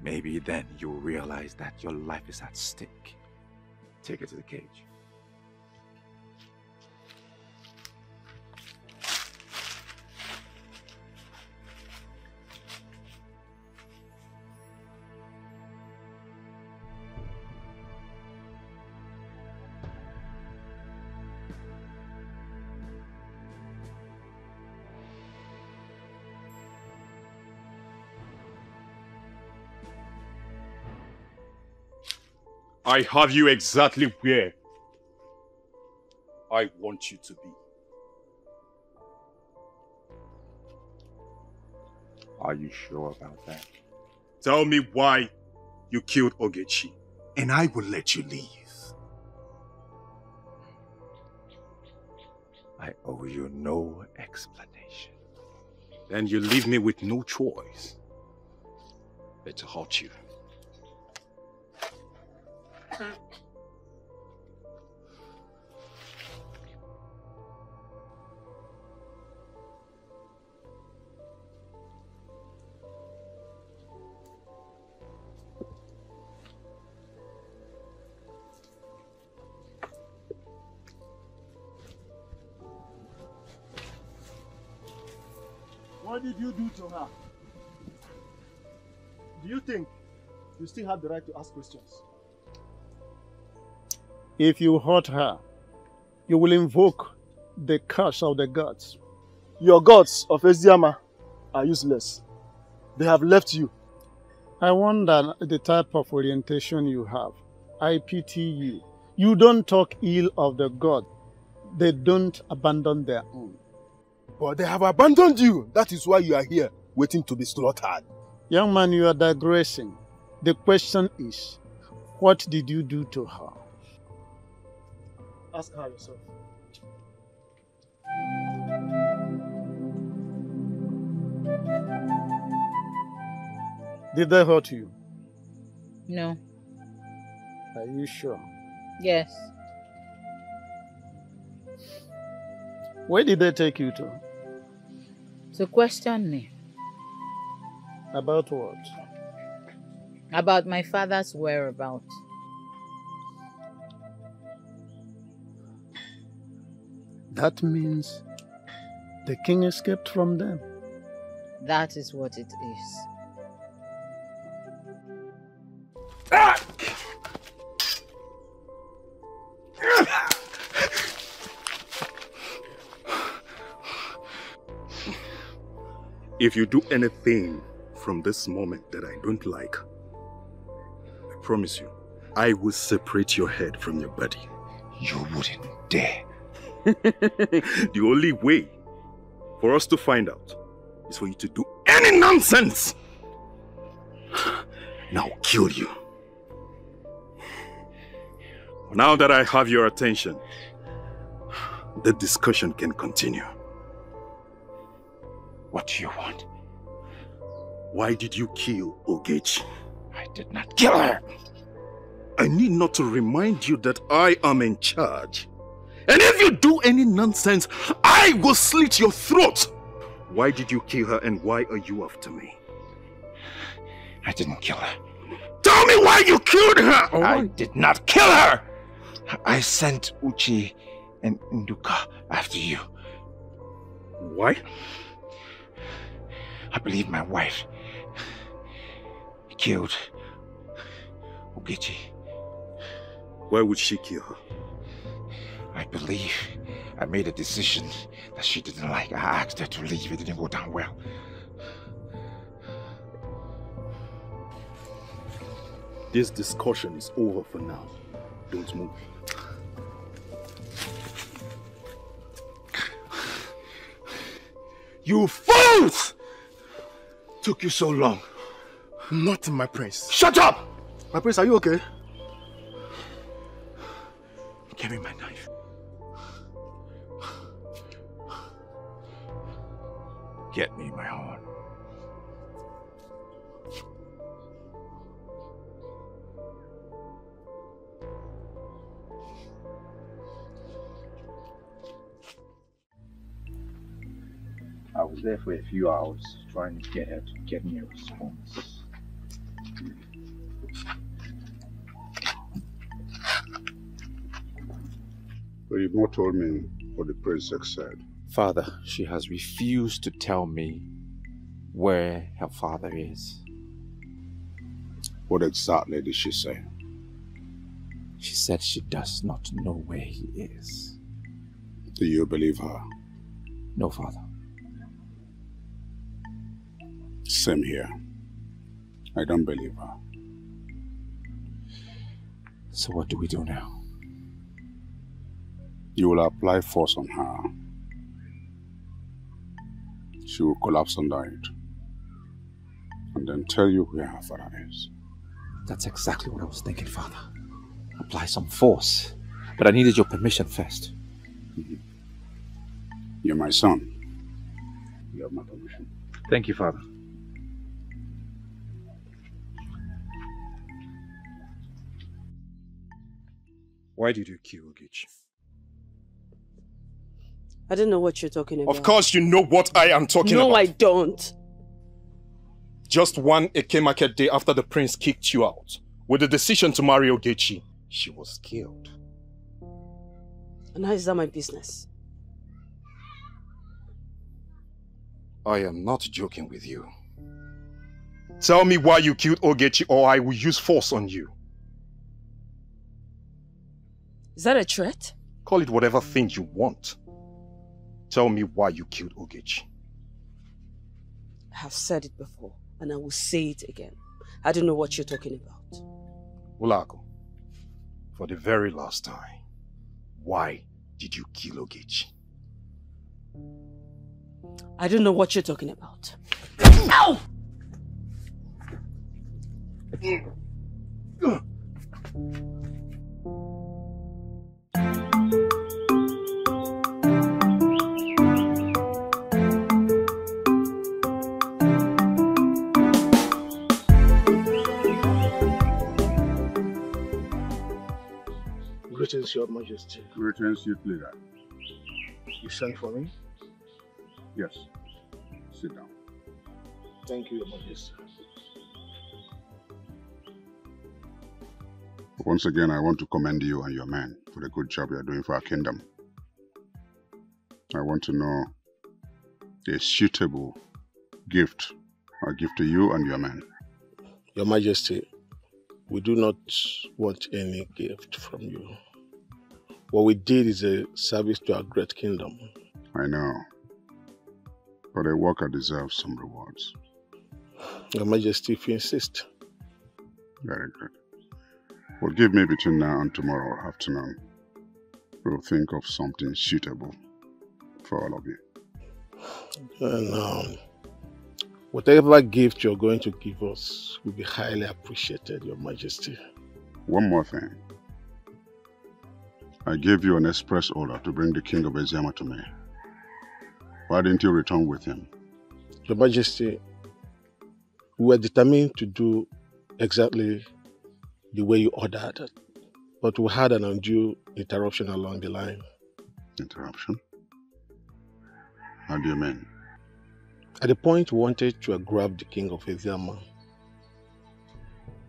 Maybe then you'll realize that your life is at stake. Take her to the cage. I have you exactly where I want you to be. Are you sure about that? Tell me why you killed Ogechi, and I will let you leave. I owe you no explanation. Then you leave me with no choice but to hurt you. What did you do to her? Do you think you still have the right to ask questions? If you hurt her, you will invoke the curse of the gods. Your gods of Eziama are useless. They have left you. I wonder the type of orientation you have. I pity you. You don't talk ill of the god. They don't abandon their own. But they have abandoned you. That is why you are here, waiting to be slaughtered. Young man, you are digressing. The question is, what did you do to her? Ask her yourself. Did they hurt you? No. Are you sure? Yes. Where did they take you to? To question me. About what? About my father's whereabouts. That means the king escaped from them. That is what it is. If you do anything from this moment that I don't like, I promise you, I will separate your head from your body. You wouldn't dare. The only way for us to find out is for you to do any nonsense. And I'll kill you. Now that I have your attention, the discussion can continue. What do you want? Why did you kill Ogechi? I did not kill her. I need not to remind you that I am in charge. And if you do any nonsense, I will slit your throat. Why did you kill her and why are you after me? I didn't kill her. Tell me why you killed her! I did not kill her! I sent Uchi and Nduka after you. Why? I believe my wife killed Ogechi. Why would she kill her? I believe I made a decision that she didn't like. I asked her to leave. It didn't go down well. This discussion is over for now. Don't move. You fools! Took you so long. Nothing, my prince. Shut up! My prince, are you okay? Give me my knife. Get me my horn. I will was there for a few hours trying to get her to get me a response. But you've not told me what the princess said. Father, she has refused to tell me where her father is. What exactly did she say? She said she does not know where he is. Do you believe her? No, Father. Same here. I don't believe her. So what do we do now? You will apply force on her. She will collapse under it. And then tell you where her father is. That's exactly what I was thinking, Father. Apply some force. But I needed your permission first. You're my son. You have my permission. Thank you, Father. Why did you kill Ogechi? I don't know what you're talking about. Of course you know what I am talking about. No, I don't. Just one Eke market day after the prince kicked you out, with the decision to marry Ogechi, she was killed. And how is that my business? I am not joking with you. Tell me why you killed Ogechi or I will use force on you. Is that a threat? Call it whatever thing you want. Tell me why you killed Ogechi. I have said it before, and I will say it again. I don't know what you're talking about. Wazico, for the very last time, why did you kill Ogechi? I don't know what you're talking about. Ow! Greetings, Your Majesty. Greetings, youth leader. You sent for me? Yes. Sit down. Thank you, Your Majesty. Once again, I want to commend you and your men for the good job you are doing for our kingdom. I want to know a suitable gift I give to you and your men. Your Majesty, we do not want any gift from you. What we did is a service to our great kingdom. I know, but a worker deserves some rewards. Your Majesty, if you insist. Very good. Well, give me between now and tomorrow afternoon. We'll think of something suitable for all of you. And whatever gift you're going to give us will be highly appreciated, Your Majesty. One more thing. I gave you an express order to bring the king of Eziama to me. Why didn't you return with him? Your Majesty, we were determined to do exactly the way you ordered, but we had an undue interruption along the line. Interruption? How do you mean? At the point we wanted to grab the king of Eziama,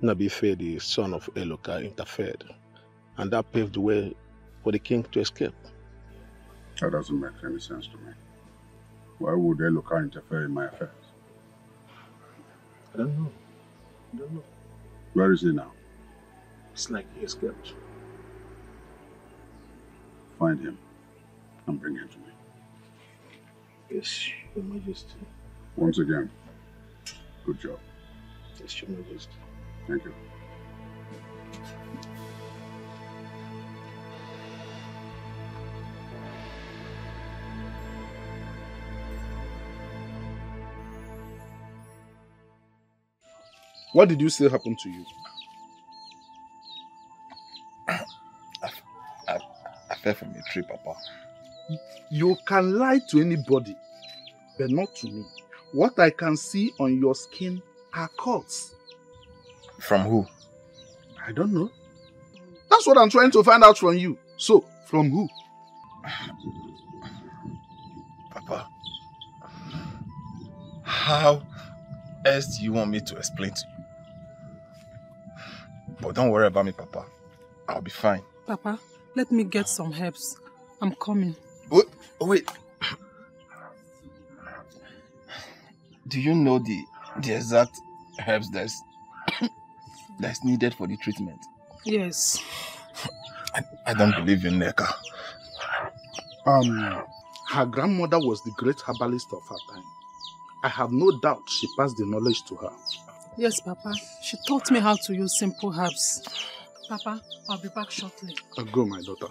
Nabife, the son of Eloka, interfered, and that paved the way for the king to escape. That doesn't make any sense to me. Why would Eloka interfere in my affairs? I don't know. Where is he now? It's like he escaped. Find him and bring him to me. Yes, Your Majesty. Once again, good job. Yes, Your Majesty. Thank you. What did you say happened to you? I fell from a tree, Papa. You can lie to anybody, but not to me. What I can see on your skin are cuts. From who? I don't know. That's what I'm trying to find out from you. So, from who? Papa, How else do you want me to explain to you? But don't worry about me, Papa. I'll be fine. Papa, let me get some herbs. I'm coming. Wait. Do you know the exact herbs that's needed for the treatment? Yes. I don't believe in Neka. Her grandmother was the great herbalist of her time. I have no doubt she passed the knowledge to her. Yes, Papa. She taught me how to use simple herbs. Papa, I'll be back shortly. Go, my daughter.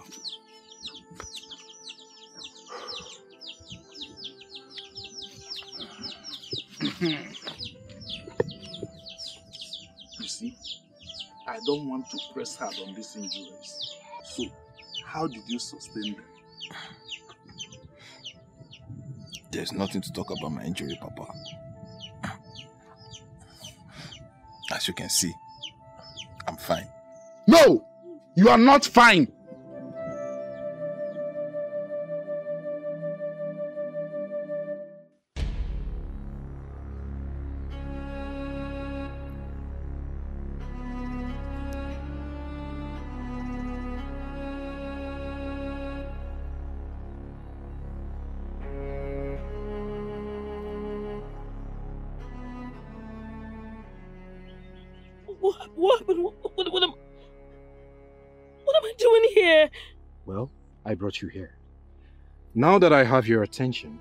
You see, I don't want to press hard on these injuries. So, how did you sustain them? There's nothing to talk about my injury, Papa. As you can see, I'm fine. No! You are not fine! What am I doing here? Well, I brought you here. Now that I have your attention,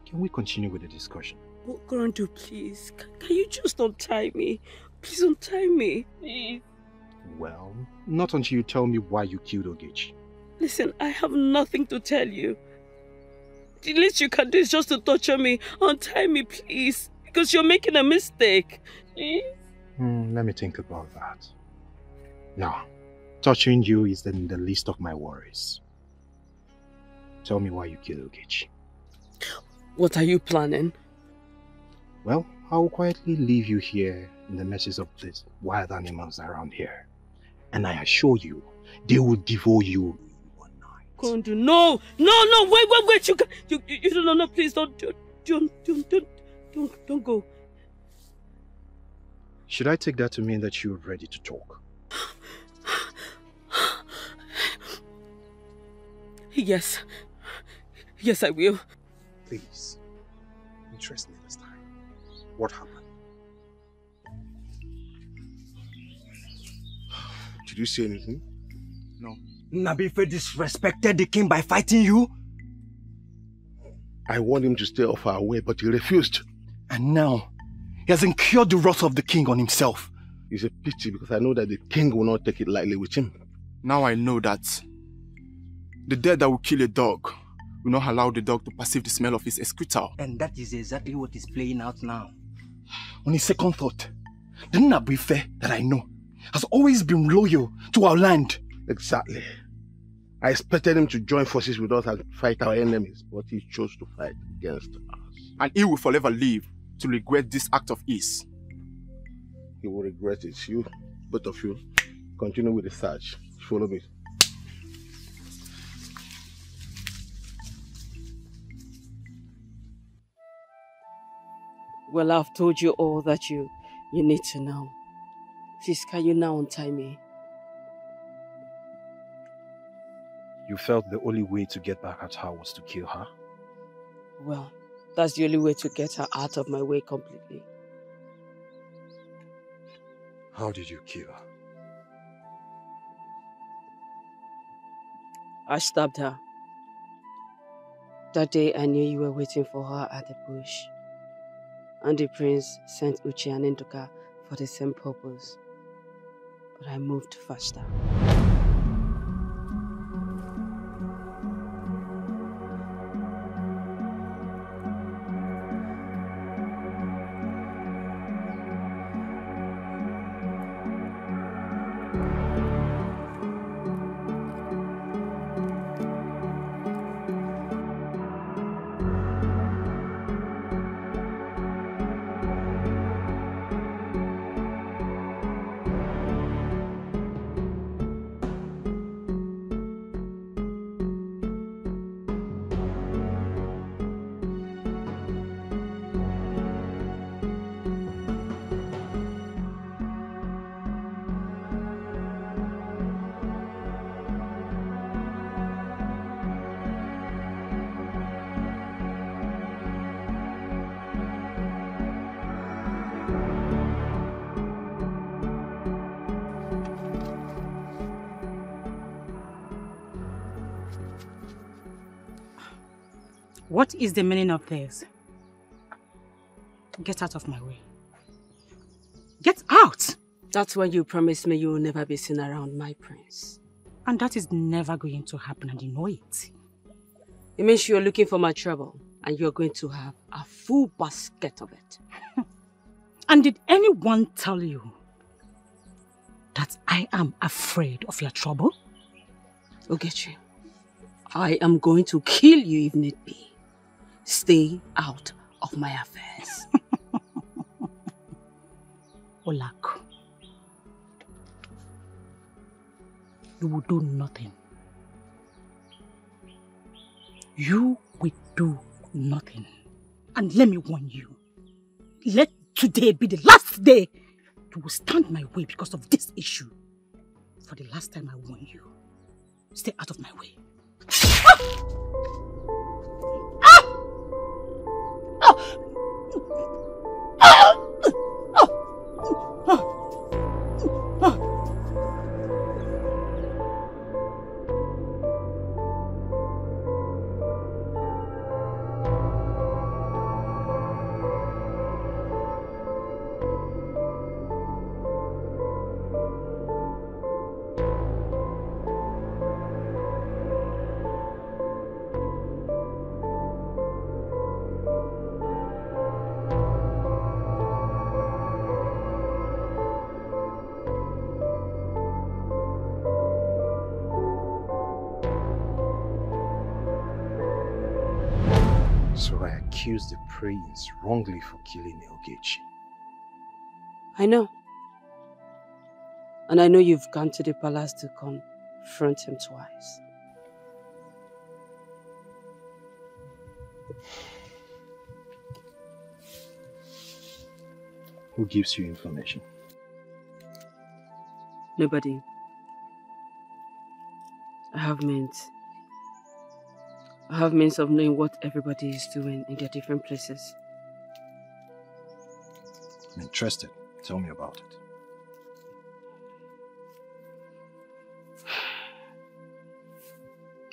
can we continue with the discussion? Oh, Grandpa, please. Can you just untie me? Please untie me. Please. Well, not until you tell me why you killed Ogechi. Listen, I have nothing to tell you. The least you can do is just to torture me. Untie me, please. Because you're making a mistake. Please. Let me think about that. No, touching you is in the list of my worries. Tell me why you killed Ogechi. What are you planning? Well, I will quietly leave you here in the messes of these wild animals around here. And I assure you, they will devour you one night. Kondu, no, wait, you don't know, please don't go. Should I take that to mean that you're ready to talk? Yes, I will. Please, interest me this time. What happened? Did you say anything? No. Nabife disrespected the king by fighting you? I warned him to stay off our way, but he refused. And now, he has incurred the wrath of the king on himself. It's a pity because I know that the king will not take it lightly with him. Now I know that the dead that will kill a dog will not allow the dog to perceive the smell of his excreta. And that is exactly what is playing out now. On his second thought, the Nabife that I know has always been loyal to our land. Exactly. I expected him to join forces with us and fight our enemies, but he chose to fight against us. And he will forever live to regret this act of his. He will regret it. You, both of you, continue with the search. Follow me. Well, I've told you all that you need to know. Please, can you now untie me? You felt the only way to get back at her was to kill her? Well, that's the only way to get her out of my way completely. How did you kill her? I stabbed her. That day I knew you were waiting for her at the bush. And the prince sent Uche and Nduka for the same purpose. But I moved faster. What is the meaning of this? Get out of my way. Get out! That's when you promised me you will never be seen around my prince. And that is never going to happen, and you know it. It means you're looking for my trouble, and you're going to have a full basket of it. And did anyone tell you that I am afraid of your trouble? Ogechi, I am going to kill you if need be. Stay out of my affairs. Olak, you will do nothing. You will do nothing. And let me warn you, let today be the last day you will stand my way because of this issue. For the last time I warn you, stay out of my way. So I accuse the prince wrongly for killing Ogechi. I know. And I know you've gone to the palace to confront him twice. Who gives you information? Nobody. I have means of knowing what everybody is doing in their different places. I'm interested. Tell me about it.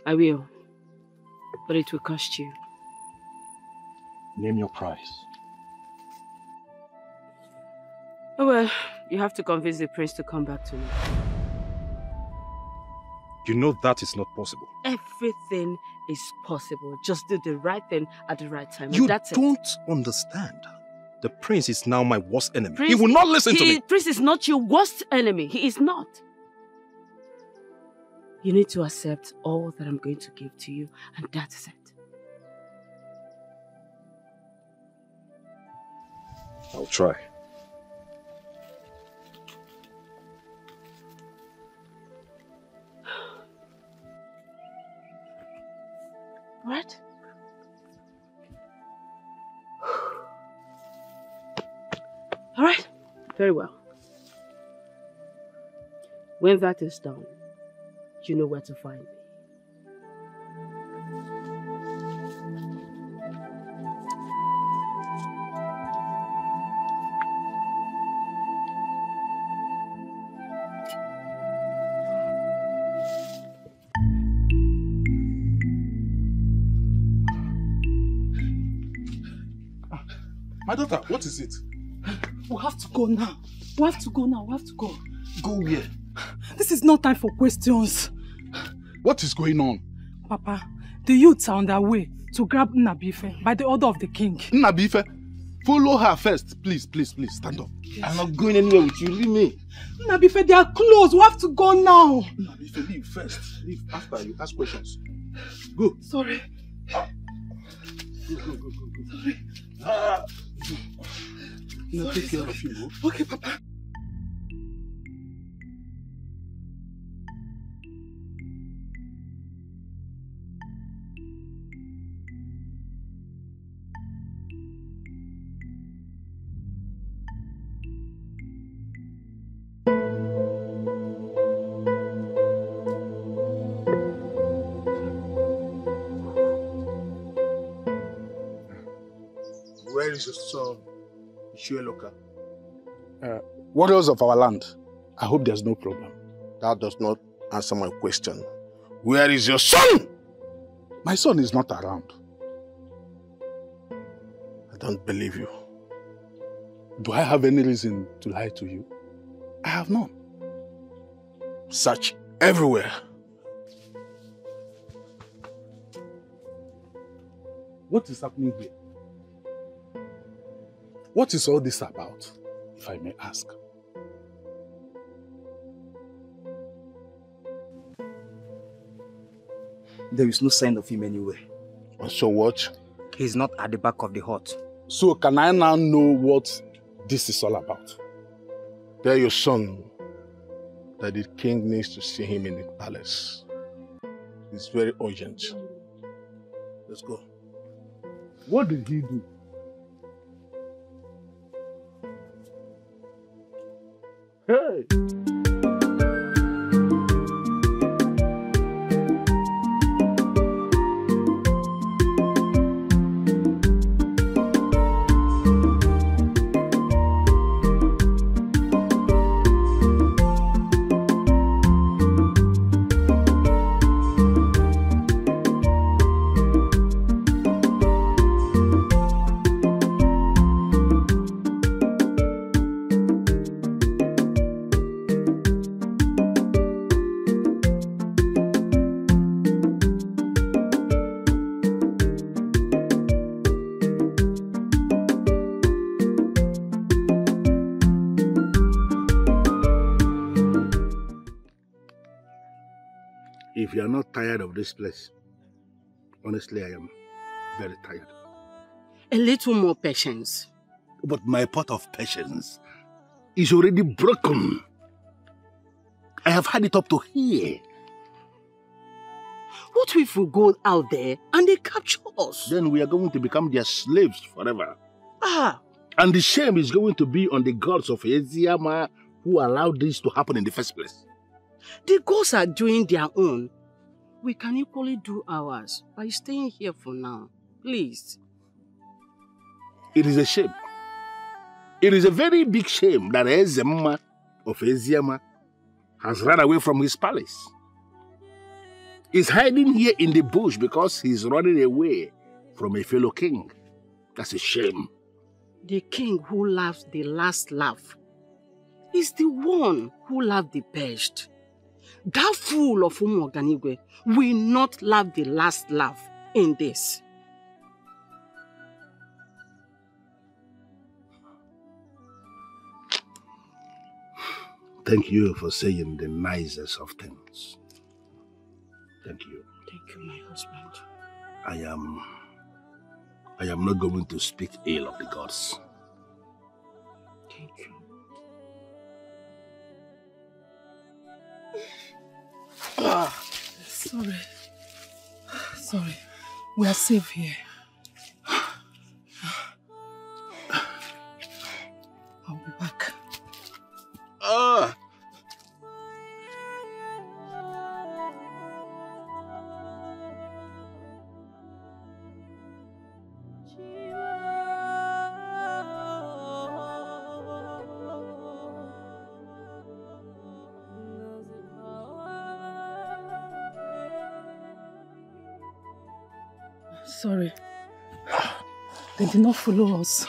I will. But it will cost you. Name your price. Oh well, you have to convince the prince to come back to me. You know that is not possible. Everything is possible. Just do the right thing at the right time. You and that's don't it. understand. The prince is now my worst enemy. Prince, he will not listen to me. Prince is not your worst enemy. He is not. You need to accept all that I'm going to give to you, and that's it. I'll try. What? All right. Very well. When that is done, you know where to find me. My daughter, what is it? We have to go now. We have to go now. We have to go. Go where? This is not time for questions. What is going on? Papa, the youths are on their way to grab Nnabife by the order of the king. Nnabife? Follow her first. Please, please, please, stand up. Yes. I'm not going anywhere with you. Leave me. Nnabife, they are close. We have to go now. Nnabife, leave first. Leave after you ask questions. Go. Sorry. Go. Sorry. No, take care of you. Okay, Papa. Where is your son, Ishueloka? Warriors of our land, I hope there's no problem. That does not answer my question. Where is your son? My son is not around. I don't believe you. Do I have any reason to lie to you? I have none. Search everywhere. What is happening here? What is all this about, if I may ask? There is no sign of him anywhere. So what? He's not at the back of the hut. So can I now know what this is all about? Tell your son that the king needs to see him in the palace. It's very urgent. Let's go. What did he do? Hey! If you are not tired of this place, honestly, I am very tired. A little more patience. But my pot of patience is already broken. I have had it up to here. What if we go out there and they capture us? Then we are going to become their slaves forever. Ah! And the shame is going to be on the gods of Eziama who allowed this to happen in the first place. The gods are doing their own. We can equally do ours by staying here for now. Please. It is a shame. It is a very big shame that Ezema of Eziama has run away from his palace. He's hiding here in the bush because he's running away from a fellow king. That's a shame. The king who laughs the last laugh is the one who laughed the best. That fool of Umuoganigwe will not laugh the last laugh in this. Thank you for saying the nicest of things. Thank you. Thank you, my husband. I am not going to speak ill of the gods. Thank you. Sorry. Sorry. We are safe here. I'll be back. Sorry. They did not follow us.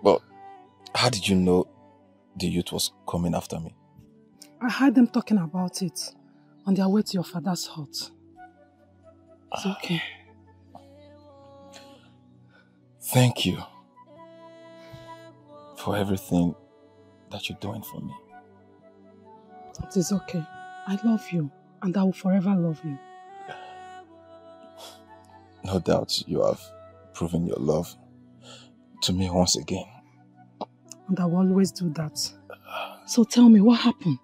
But how did you know the youth was coming after me? I heard them talking about it on their way to your father's hut. It's okay. Thank you for everything that you're doing for me. It is okay. I love you and I will forever love you. No doubt you have proven your love to me once again. And I will always do that. So tell me, what happened?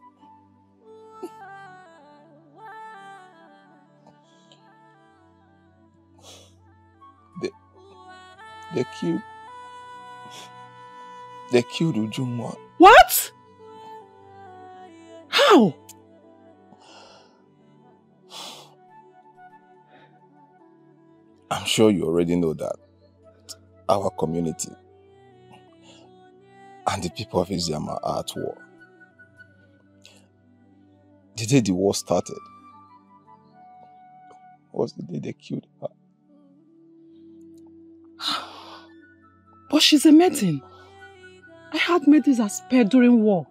They killed Ujunwa. What? How? I'm sure you already know that our community and the people of Iziama are at war. The day the war started was the day they killed her. But she's a maiden. I had maidens as pet during war.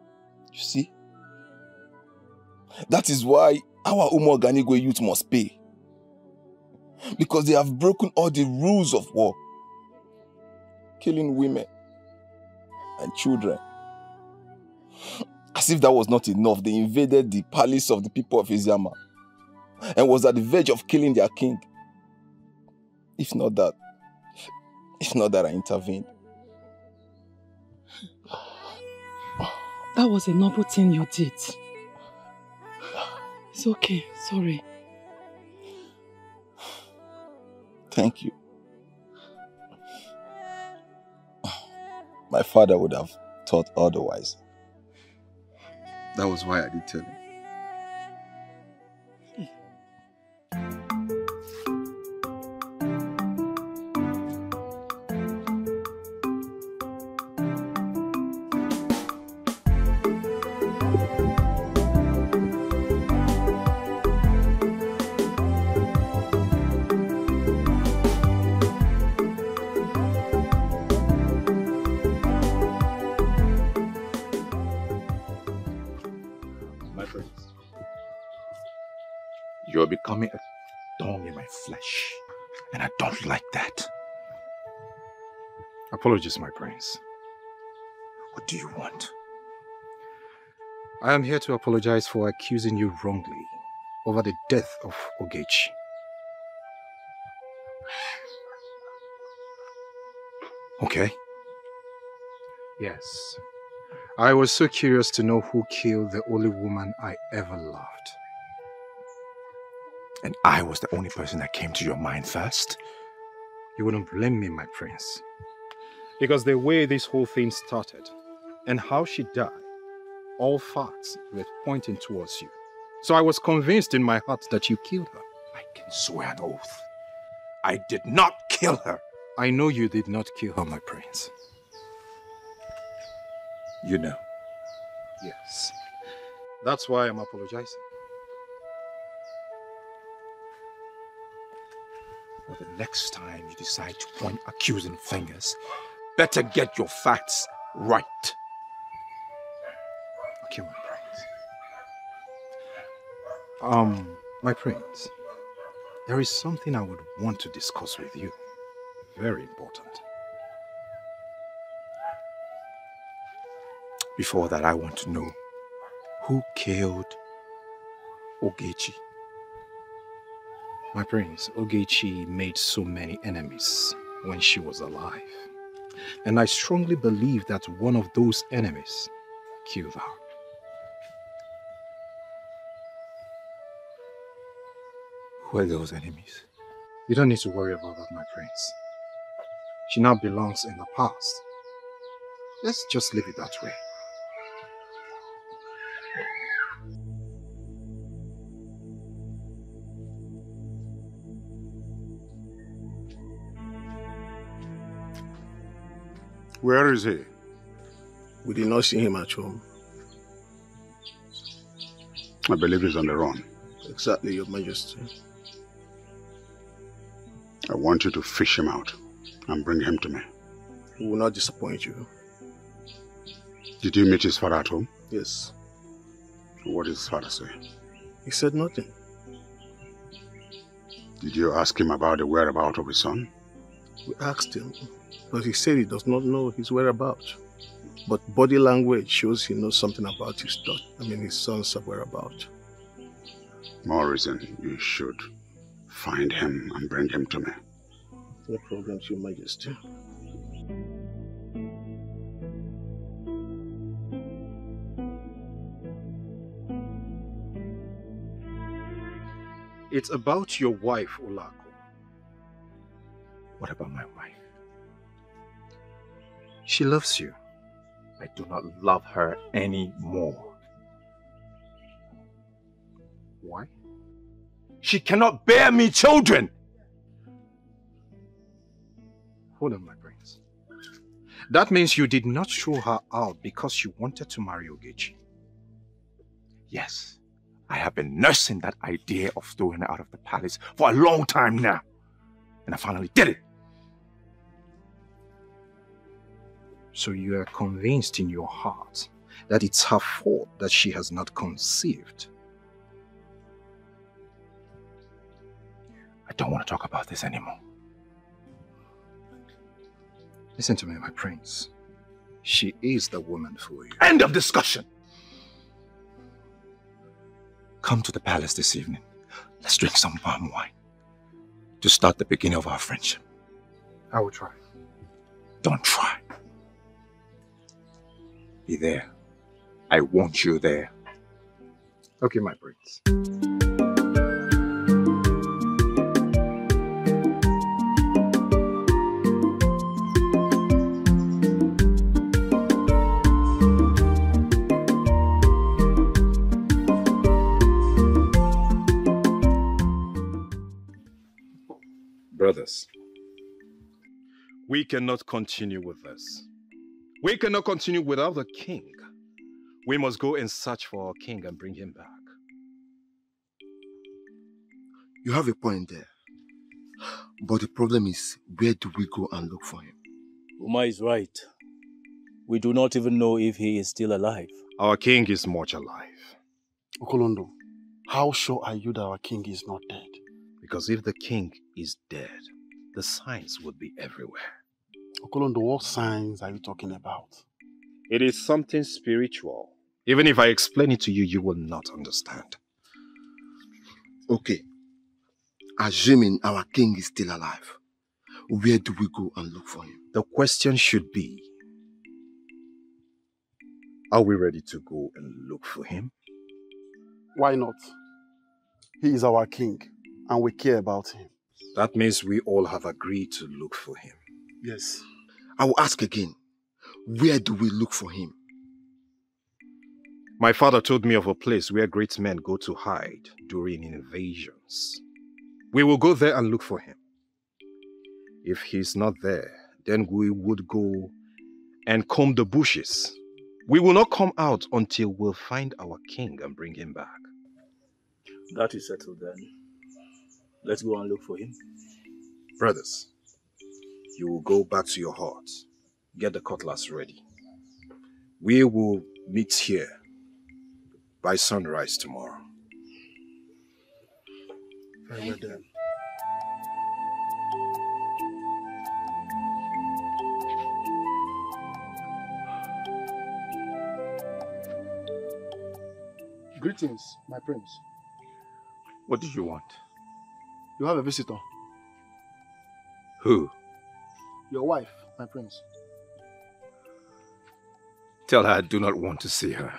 You see? That is why our Umoganigwe youth must pay. Because they have broken all the rules of war. Killing women and children. As if that was not enough, they invaded the palace of the people of Iziama and was at the verge of killing their king. If not that I intervened. That was a noble thing you did. It's okay, sorry. Thank you. My father would have thought otherwise. That was why I did tell him. You're becoming a thorn in my flesh, and I don't like that. Apologies, my prince. What do you want? I am here to apologize for accusing you wrongly over the death of Ogechi. Okay? Yes. I was so curious to know who killed the only woman I ever loved. And I was the only person that came to your mind first? You wouldn't blame me, my prince. Because the way this whole thing started and how she died, all facts were pointing towards you. So I was convinced in my heart that you killed her. I can swear an oath. I did not kill her. I know you did not kill her, my prince. You know? Yes. That's why I'm apologizing. But the next time you decide to point accusing fingers, better get your facts right. Okay, my prince. My prince, there is something I would want to discuss with you. Very important. Before that, I want to know who killed Ogechi. My prince, Ogechi made so many enemies when she was alive. And I strongly believe that one of those enemies killed her. Who are those enemies? You don't need to worry about that, my prince. She now belongs in the past. Let's just leave it that way. Where is he? We did not see him at home. I believe he's on the run. Exactly, Your Majesty. I want you to fish him out and bring him to me. We will not disappoint you. Did you meet his father at home? Yes. What did his father say? He said nothing. Did you ask him about the whereabouts of his son? We asked him, but he said he does not know his whereabouts. But body language shows he knows something about his son's whereabouts. More reason you should find him and bring him to me. No problems, Your Majesty. It's about your wife, Olako. What about my wife? She loves you. I do not love her anymore. Why? She cannot bear me children! Hold on, my prince. That means you did not throw her out because you wanted to marry Ogechi. Yes, I have been nursing that idea of throwing her out of the palace for a long time now. And I finally did it. So you are convinced in your heart that it's her fault that she has not conceived. I don't want to talk about this anymore. Listen to me, my prince. She is the woman for you. End of discussion. Come to the palace this evening. Let's drink some palm wine to start the beginning of our friendship. I will try. Don't try. Be there. I want you there. Okay, my prince. Brothers, we cannot continue with this. We cannot continue without the king. We must go and search for our king and bring him back. You have a point there. But the problem is, where do we go and look for him? Uma is right. We do not even know if he is still alive. Our king is much alive. Okolondo, how sure are you that our king is not dead? Because if the king is dead, the signs would be everywhere. Okolondo, what signs are you talking about? It is something spiritual. Even if I explain it to you, you will not understand. Okay. Assuming our king is still alive, where do we go and look for him? The question should be, are we ready to go and look for him? Why not? He is our king, and we care about him. That means we all have agreed to look for him. Yes. I will ask again, where do we look for him? My father told me of a place where great men go to hide during invasions. We will go there and look for him. If he's not there, then we would go and comb the bushes. We will not come out until we'll find our king and bring him back. That is settled then. Let's go and look for him. Brothers, you will go back to your hut. Get the cutlass ready. We will meet here by sunrise tomorrow. Very well done. Greetings, my prince. What do you want? You have a visitor. Who? Your wife, my prince. Tell her I do not want to see her.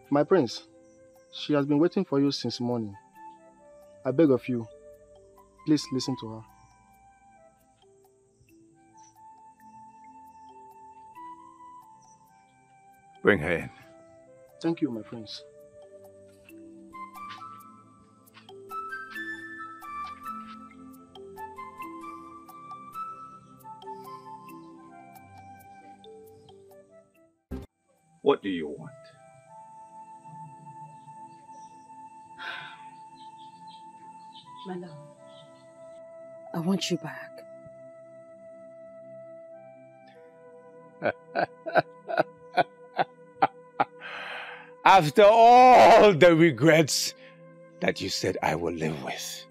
My prince, she has been waiting for you since morning. I beg of you, please listen to her. Bring her in. Thank you, my prince. What do you want? My love, I want you back. After all the regrets that you said I will live with,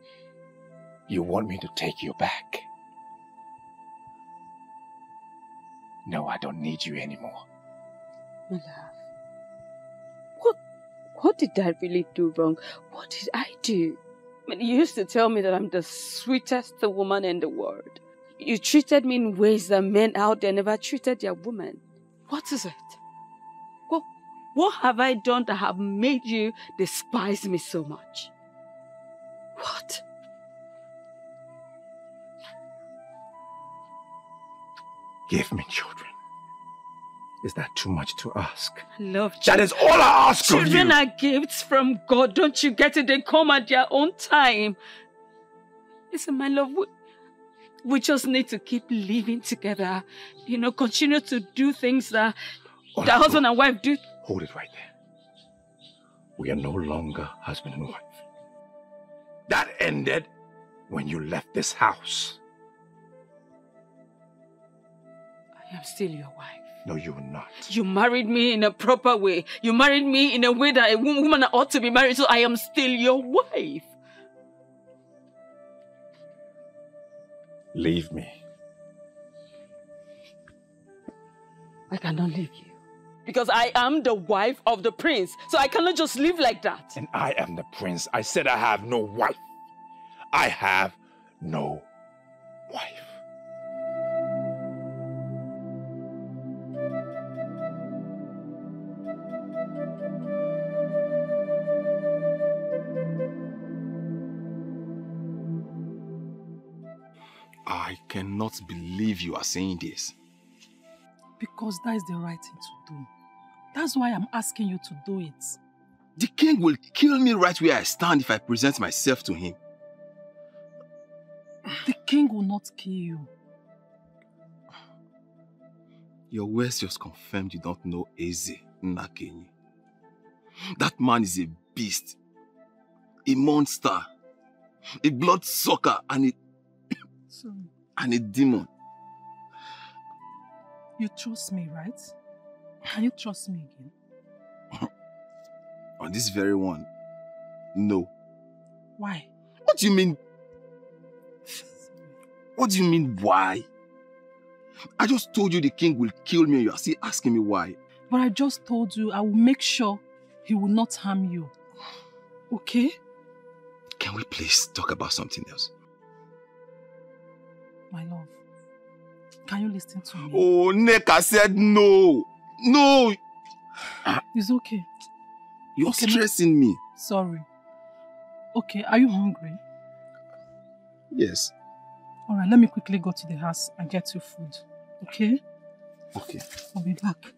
you want me to take you back? No, I don't need you anymore. My love, what did I really do wrong? What did I do? I mean, you used to tell me that I'm the sweetest woman in the world. You treated me in ways that men out there never treated their women. What is it? What have I done that have made you despise me so much? What? Give me children. Is that too much to ask? I love That is all I ask of you! Children are gifts from God. Don't you get it? They come at their own time. Listen, my love, we just need to keep living together. You know, continue to do things that the husband and wife do. Hold it right there. We are no longer husband and wife. That ended when you left this house. I I'm still your wife. No, you will not. You married me in a proper way. You married me in a way that a woman ought to be married, so I am still your wife. Leave me. I cannot leave you. Because I am the wife of the prince, so I cannot just live like that. And I am the prince. I said I have no wife. I have no wife. I cannot believe you are saying this. Because that is the right thing to do. That's why I'm asking you to do it. The king will kill me right where I stand if I present myself to him. The king will not kill you. Your words just confirmed you don't know Eze Nnakenyi. That man is a beast, a monster, a bloodsucker, and a demon. You trust me, right? Can you trust me again? On this very one, no. Why? What do you mean? What do you mean, why? I just told you the king will kill me and you are still asking me why. But I just told you I will make sure he will not harm you. Okay? Can we please talk about something else? My love, can you listen to me? Oh, Neka said no. No. It's okay. You're stressing me. Sorry. Okay, are you hungry? Yes. Alright, let me quickly go to the house and get you food. Okay? Okay. I'll be back.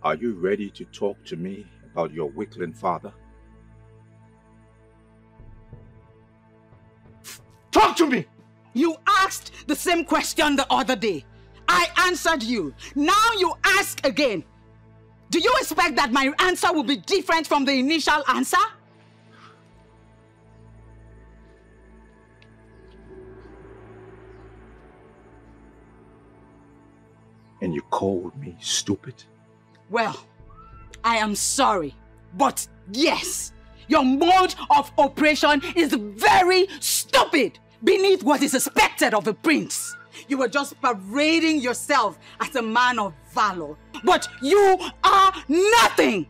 Are you ready to talk to me about your weakling father? Talk to me! You asked the same question the other day. I answered you. Now you ask again. Do you expect that my answer will be different from the initial answer? And you called me stupid? Well, I am sorry, but yes, your mode of operation is very stupid beneath what is expected of a prince. You were just parading yourself as a man of valor, but you are nothing.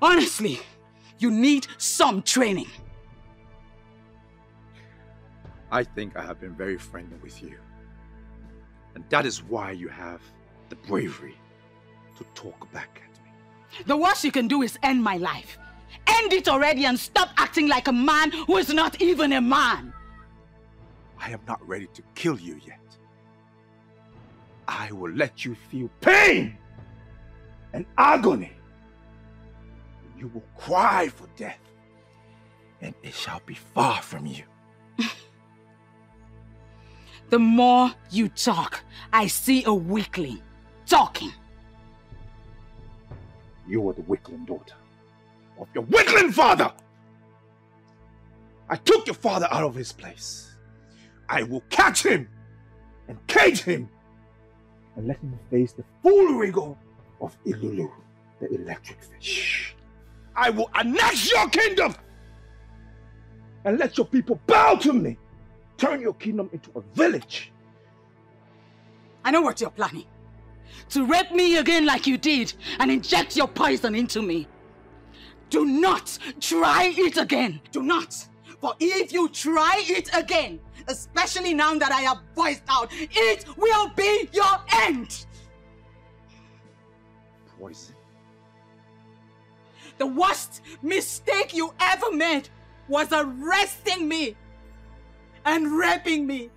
Honestly, you need some training. I think I have been very friendly with you. And that is why you have the bravery to talk back at me. The worst you can do is end my life. End it already and stop acting like a man who is not even a man. I am not ready to kill you yet. I will let you feel pain and agony. You will cry for death, and it shall be far from you. The more you talk, I see a weakling talking. You are the weakling daughter of your weakling father. I took your father out of his place. I will catch him and cage him and let him face the full rigor of Ilulu, the electric fish. I will annex your kingdom and let your people bow to me. Turn your kingdom into a village. I know what you're planning. To rape me again like you did and inject your poison into me. Do not try it again. Do not. For if you try it again, especially now that I have voiced out, it will be your end. Poison. The worst mistake you ever made was arresting me and raping me.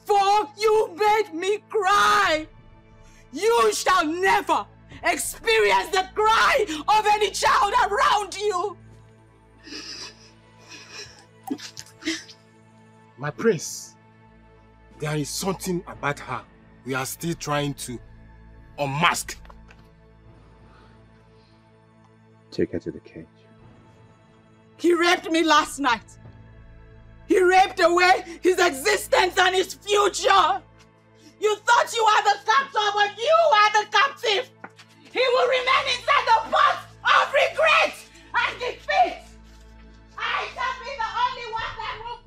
For you made me cry. You shall never experience the cry of any child around you. My prince, there is something about her we are still trying to unmask. Take her to the cage. He raped me last night. He raped away his existence and his future. You thought you were the captor, but you are the captive. He will remain inside the pot of regret and defeat. I shall be the only one that will.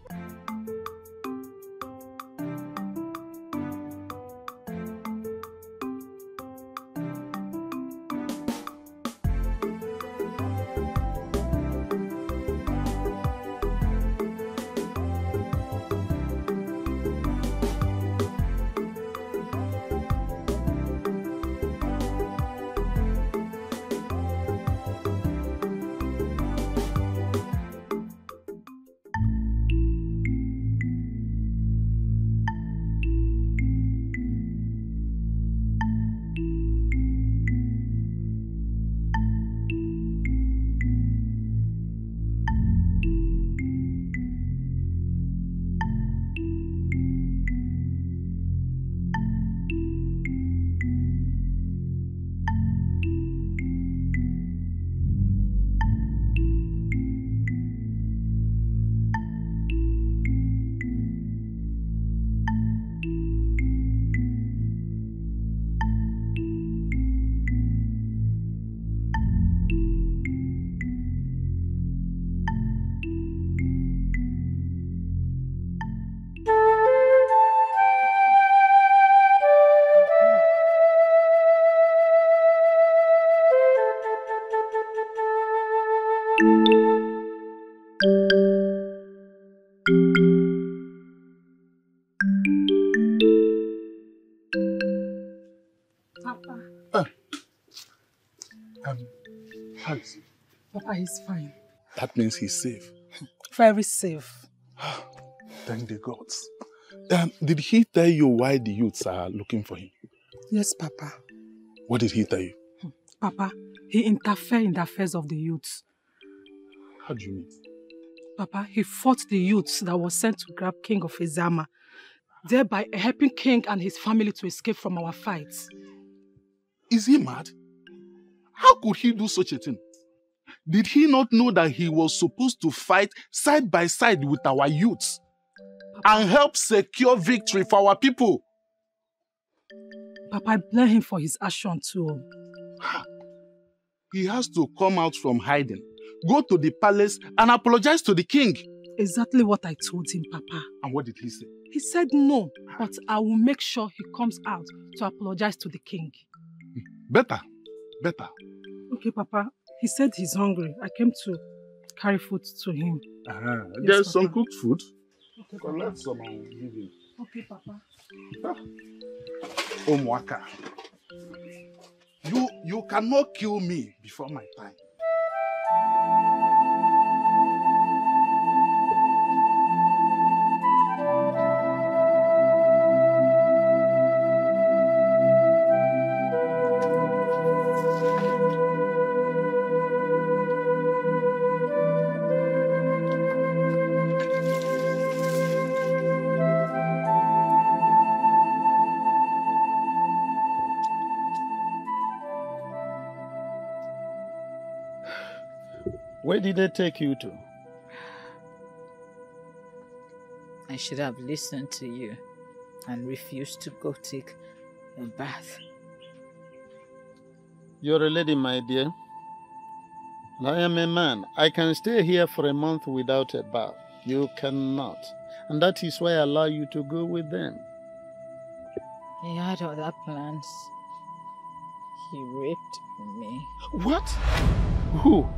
How is he? Papa, he's fine. That means he's safe. Very safe. Thank the gods. Did he tell you why the youths are looking for him? Yes, Papa. What did he tell you? Papa, he interfered in the affairs of the youths. How do you mean? Papa, he fought the youths that was sent to grab King of Izama, thereby helping King and his family to escape from our fights. Is he mad? How could he do such a thing? Did he not know that he was supposed to fight side by side with our youths and help secure victory for our people? Papa, I blame him for his action too. He has to come out from hiding, go to the palace and apologize to the king. Exactly what I told him, Papa. And what did he say? He said no, but I will make sure he comes out to apologize to the king. Better. Okay, Papa. He said he's hungry. I came to carry food to him. Yes, There's some cooked food. Okay, Collect some and give him. Okay, Papa. Omwaka. You cannot kill me before my time. Where did they take you to? I should have listened to you and refused to go take a bath. You're a lady, my dear. And I am a man. I can stay here for a month without a bath. You cannot. And that is why I allow you to go with them. He had other plans. He raped me. What? Who?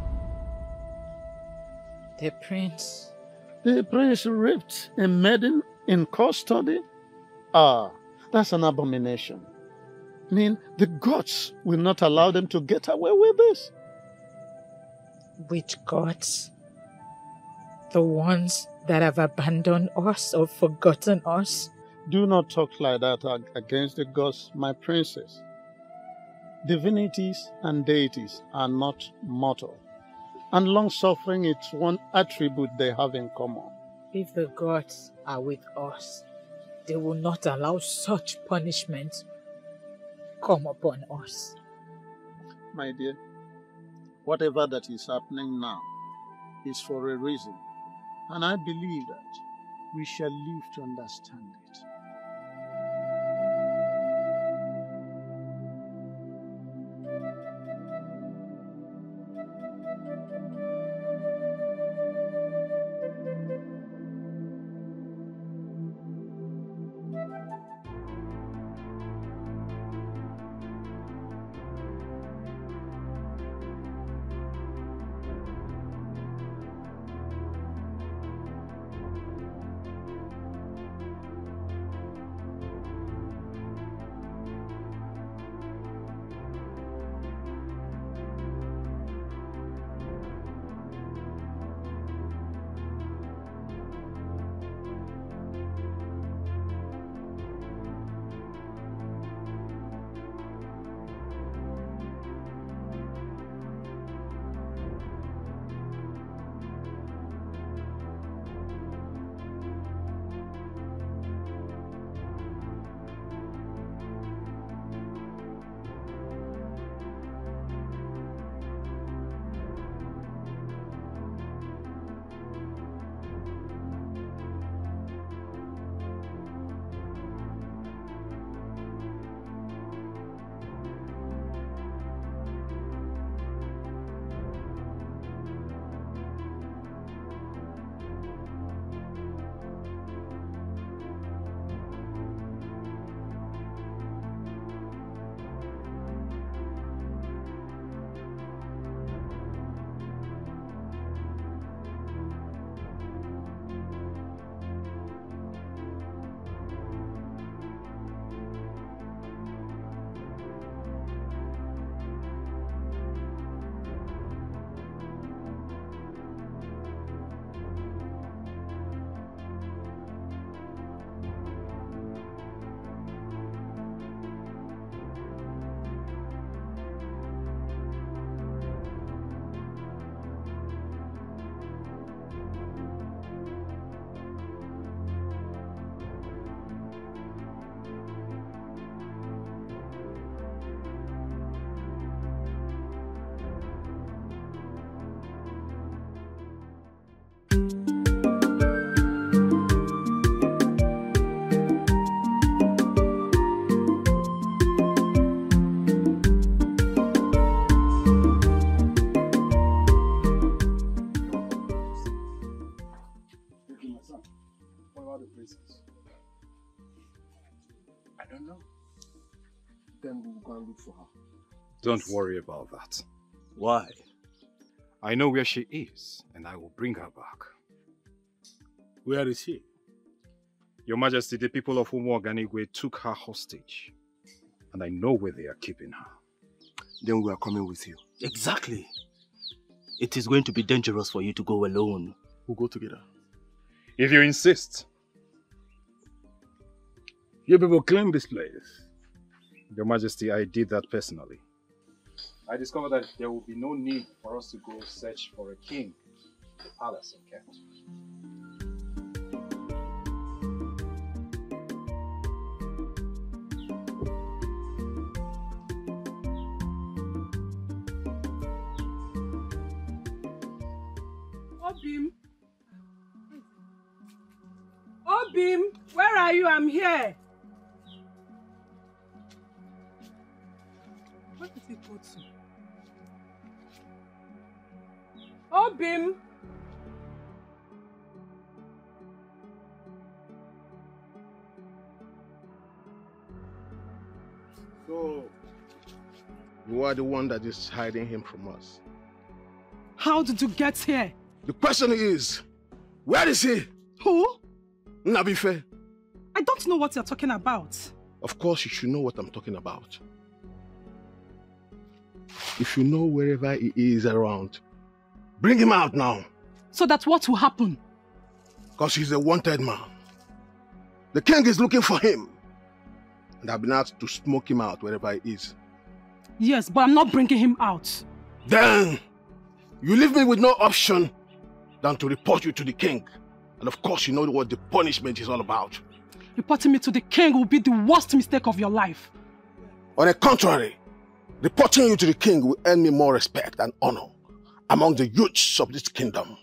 The prince. The prince raped a maiden in custody? Ah, that's an abomination. I mean, the gods will not allow them to get away with this. Which gods? The ones that have abandoned us or forgotten us? Do not talk like that against the gods, my princess. Divinities and deities are not mortal. And long-suffering is one attribute they have in common. If the gods are with us, they will not allow such punishment come upon us. My dear, whatever that is happening now is for a reason. And I believe that we shall live to understand it. look for her. Don't worry about that. Why? I know where she is, and I will bring her back. Where is she? Your Majesty, the people of Umuoganigwe took her hostage, and I know where they are keeping her. Then we are coming with you. Exactly. It is going to be dangerous for you to go alone. We'll go together. If you insist. You people claim this place. Your Majesty, I did that personally. I discovered that there will be no need for us to go search for a king in the palace of Kent. Obim! Obim! Where are you? I'm here! Where did he go to? Obim! So, you are the one that is hiding him from us. How did you get here? The question is, where is he? Who? Nabife. I don't know what you're talking about. Of course you should know what I'm talking about. If you know wherever he is around, bring him out now. So that what will happen? Because he's a wanted man. The king is looking for him. And I've been asked to smoke him out wherever he is. Yes, but I'm not bringing him out. Then, you leave me with no option than to report you to the king. And of course you know what the punishment is all about. Reporting me to the king will be the worst mistake of your life. On the contrary, reporting you to the king will earn me more respect and honor among the youths of this kingdom.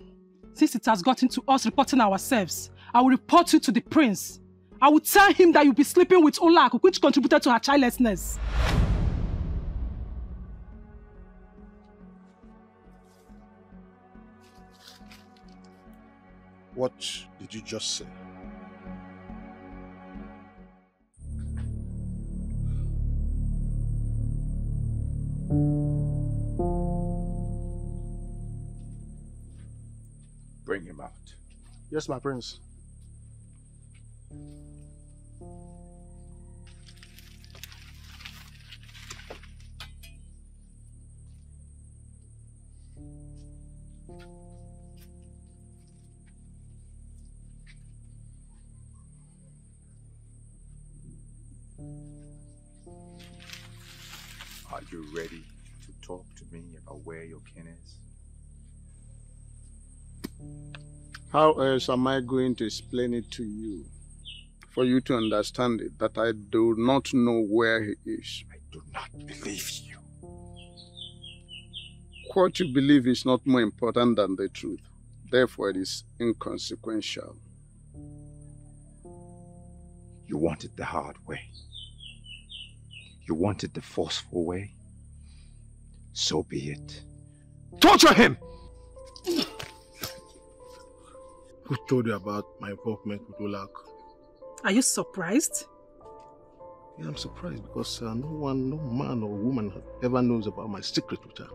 Since it has gotten to us reporting ourselves, I will report you to the prince. I will tell him that you'll be sleeping with Olak, which contributed to her childlessness. What did you just say? Bring him out. Yes, my prince. Are you ready to talk to me about where your kin is? How else am I going to explain it to you? For you to understand it, that I do not know where he is. I do not believe you. What you believe is not more important than the truth. Therefore, it is inconsequential. You wanted the hard way. You wanted the forceful way. So be it. Torture him! Who told you about my involvement with Olak? Are you surprised? Yeah, I'm surprised because no man or woman ever knows about my secret with her.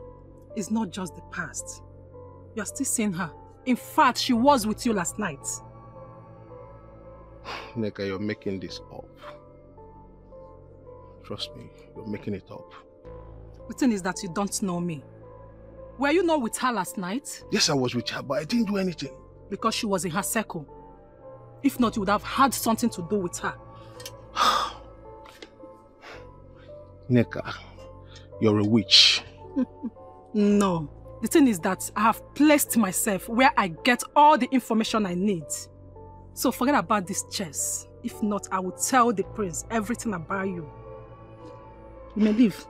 It's not just the past. You're still seeing her. In fact, she was with you last night. Neka, you're making this up. Trust me, you're making it up. The thing is that you don't know me. Were you not with her last night? Yes, I was with her, but I didn't do anything. Because she was in her circle. If not, you would have had something to do with her. Neka, you're a witch. No. The thing is that I have placed myself where I get all the information I need. So forget about this chess. If not, I will tell the prince everything about you. You may leave.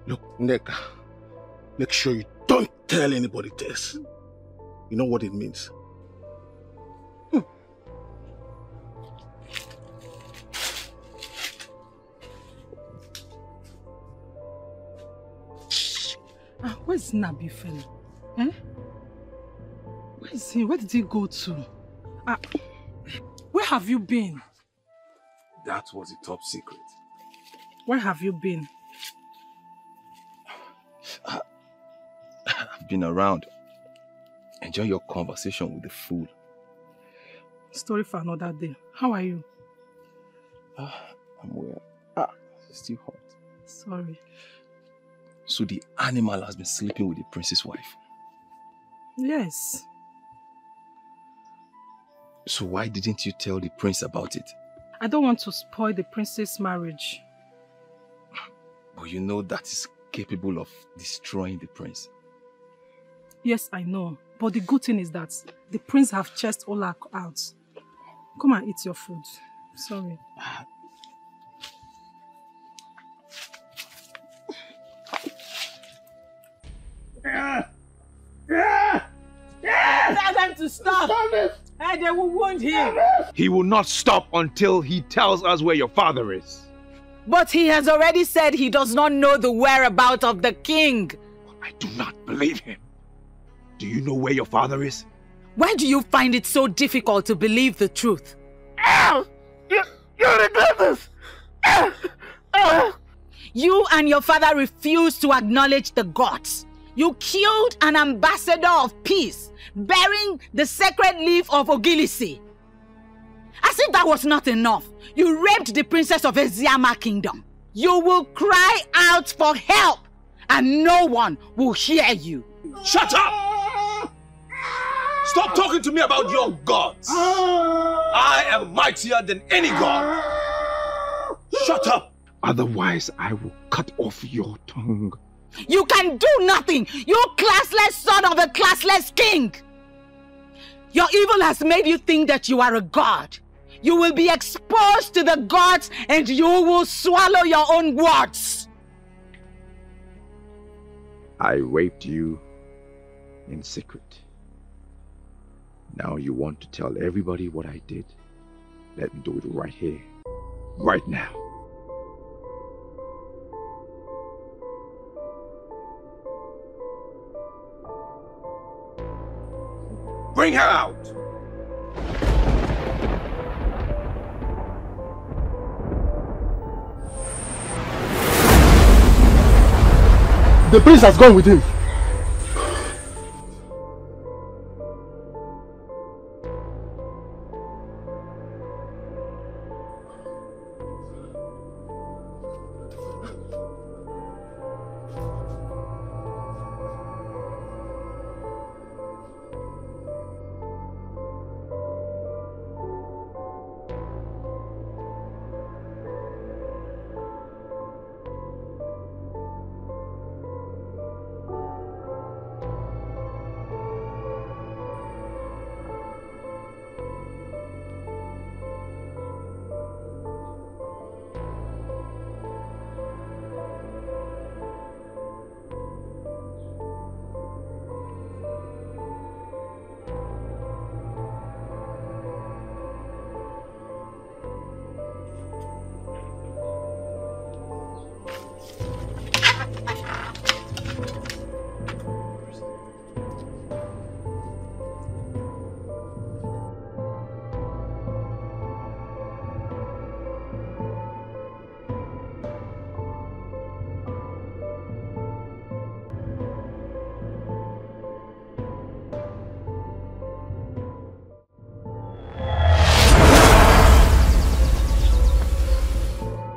Look, Neka, make sure you don't tell anybody this. You know what it means? Where's Nabi Fela? Where is he? Where did he go to? Where Where have you been? That was a top secret. Where have you been? I've been around. Enjoy your conversation with the fool. Story for another day. How are you? I'm well. It's still hot. Sorry. So the animal has been sleeping with the prince's wife? Yes. So why didn't you tell the prince about it? I don't want to spoil the prince's marriage. But you know that is capable of destroying the prince. Yes, I know. But the good thing is that the prince have chased Olak out. Come and eat your food. Sorry. Tell them to stop. And they will wound him. He will not stop until he tells us where your father is. But he has already said he does not know the whereabouts of the king. I do not believe him. Do you know where your father is? Why do you find it so difficult to believe the truth? You regret this. You and your father refused to acknowledge the gods. You killed an ambassador of peace, bearing the sacred leaf of Ogilisi. As if that was not enough, you raped the princess of Eziama kingdom. You will cry out for help, and no one will hear you. Shut up! Stop talking to me about your gods. I am mightier than any god. Shut up! Otherwise, I will cut off your tongue. You can do nothing, you classless son of a classless king. Your evil has made you think that you are a god. You will be exposed to the gods and you will swallow your own words. I raped you in secret. Now you want to tell everybody what I did. Let me do it right here, right now. Bring her out! The prince has gone with him.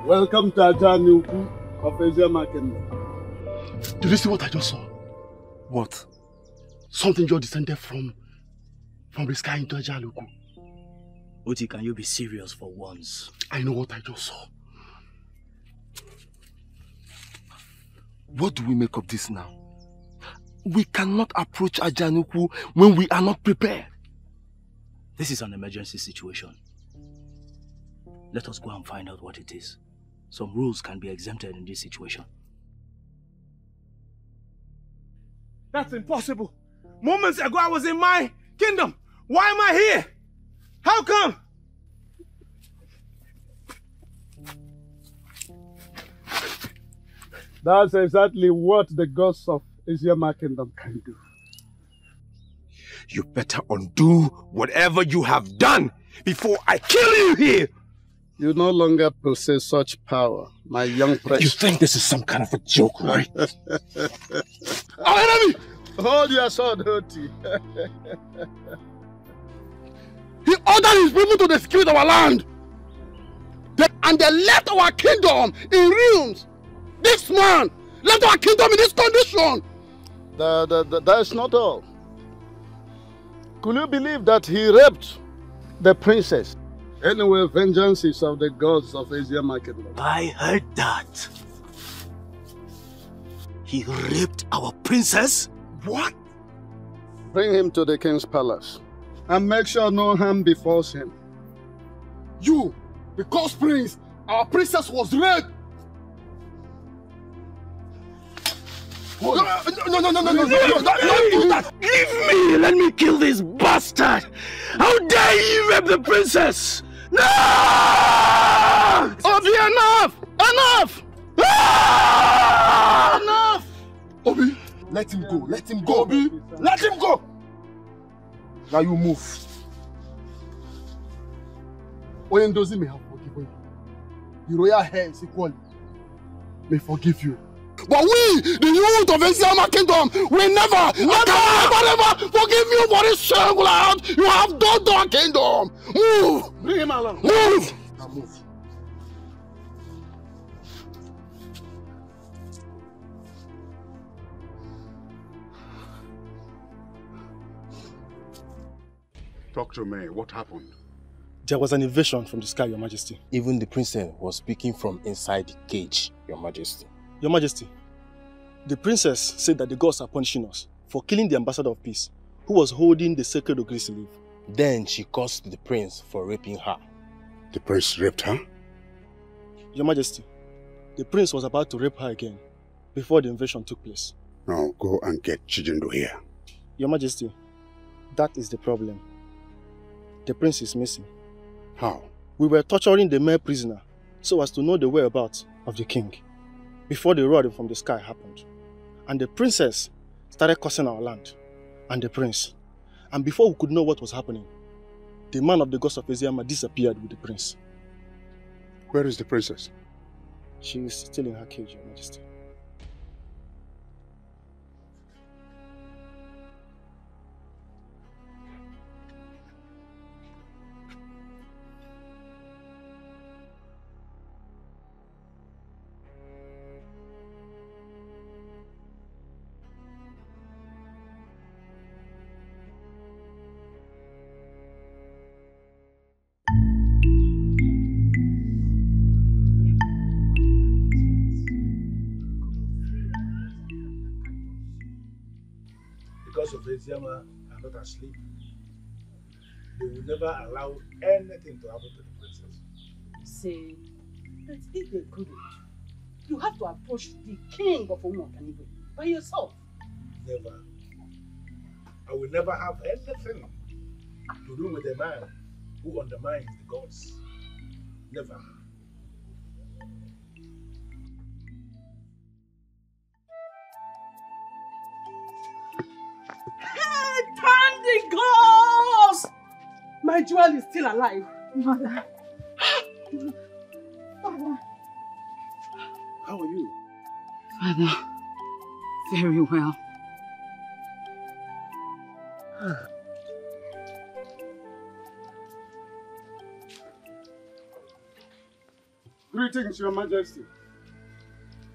Welcome to Ajanuku of Eziama Kingdom. Did you see what I just saw? What? Something just descended from the sky into Ajanuku. Oti, can you be serious for once? I know what I just saw. What do we make of this now? We cannot approach Ajanuku when we are not prepared. This is an emergency situation. Let us go and find out what it is. Some rules can be exempted in this situation. That's impossible. Moments ago I was in my kingdom. Why am I here? How come? That's exactly what the gods of Eziama Kingdom can do. You better undo whatever you have done before I kill you here! You no longer possess such power, my young precious. You think this is some kind of a joke, right? Our enemy! Hold your sword, Hoti. He ordered his people to execute our land. And they left our kingdom in ruins. This man left our kingdom in this condition. That's not all. Could you believe that he raped the princess? Anyway, vengeance is of the gods of Asia Market. I heard that. He raped our princess? What? Bring him to the king's palace and make sure no harm befalls him. You, because prince, our princess was raped. No, don't do that! Leave me! Let me kill this bastard! How dare you rape the princess! No! Obi, enough! Enough! Ah! Enough! Obi, let him go. Let him go. Obi, let him go. Now you move. Oyendozi may have forgiven you. The royal hands equally may forgive you. But we, the youth of Eziama Kingdom, will never forgive you for this shameful act you have done to our kingdom. Move! Bring him along. Move! Now move. Talk to me. What happened? There was an invasion from the sky, Your Majesty. Even the princess was speaking from inside the cage, Your Majesty. Your Majesty, the princess said that the gods are punishing us for killing the ambassador of peace, who was holding the sacred Ogrizi leaf. Then she cursed the prince for raping her. The prince raped her? Your Majesty, the prince was about to rape her again before the invasion took place. Now go and get Chijindu here. Your Majesty, that is the problem. The prince is missing. How? We were torturing the male prisoner so as to know the whereabouts of the king before the rod from the sky happened. And the princess started cursing our land and the prince. And before we could know what was happening, the man of the gods of Eziama disappeared with the prince. Where is the princess? She is still in her cage, Your Majesty. Because of Eziama are not asleep. They will never allow anything to happen to the princess. Say, but if they couldn't, you have to approach the king of Umuokaniwe by yourself. Never. I will never have anything to do with a man who undermines the gods. Never. Hey, thank the gods! My jewel is still alive. Mother. Father. How are you? Father, very well. Greetings, Your Majesty.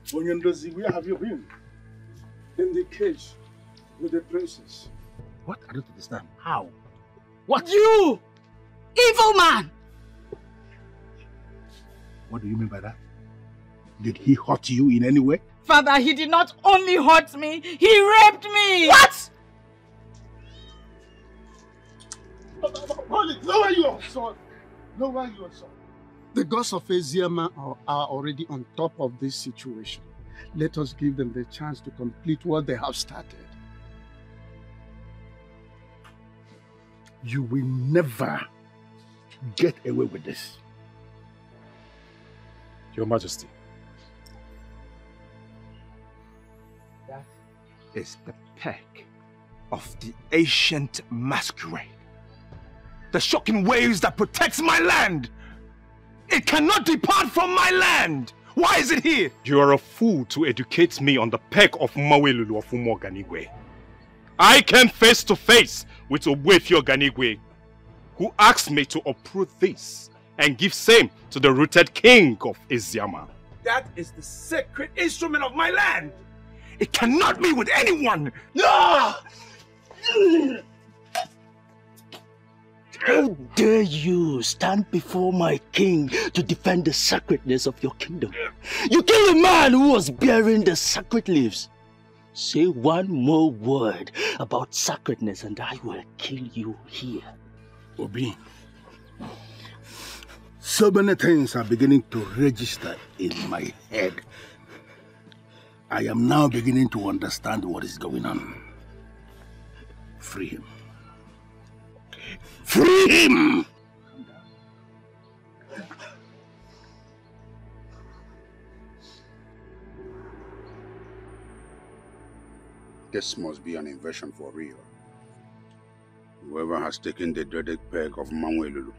Onyendozi, where have you been? In the cage with the princess. What? I don't understand. How? What? You! Evil man! What do you mean by that? Did he hurt you in any way? Father, he did not only hurt me, he raped me! What? Lower your sword. Lower your sword. The gods of Eziama are already on top of this situation. Let us give them the chance to complete what they have started. You will never get away with this. Your Majesty. That is the peck of the ancient masquerade. The shocking waves that protects my land. It cannot depart from my land. Why is it here? You are a fool to educate me on the peg of Mawelulu of Umoganigwe. I came face to face with Obwefio Ganigwe, who asked me to uproot this and give same to the rooted king of Eziama. That is the sacred instrument of my land. It cannot be with anyone. No! How dare you stand before my king to defend the sacredness of your kingdom? You kill a man who was bearing the sacred leaves. Say one more word about sacredness and I will kill you here. Obi, so many things are beginning to register in my head. I am now beginning to understand what is going on. Free him. Free him! This must be an invasion for real. Whoever has taken the dreaded peg of Mawelulu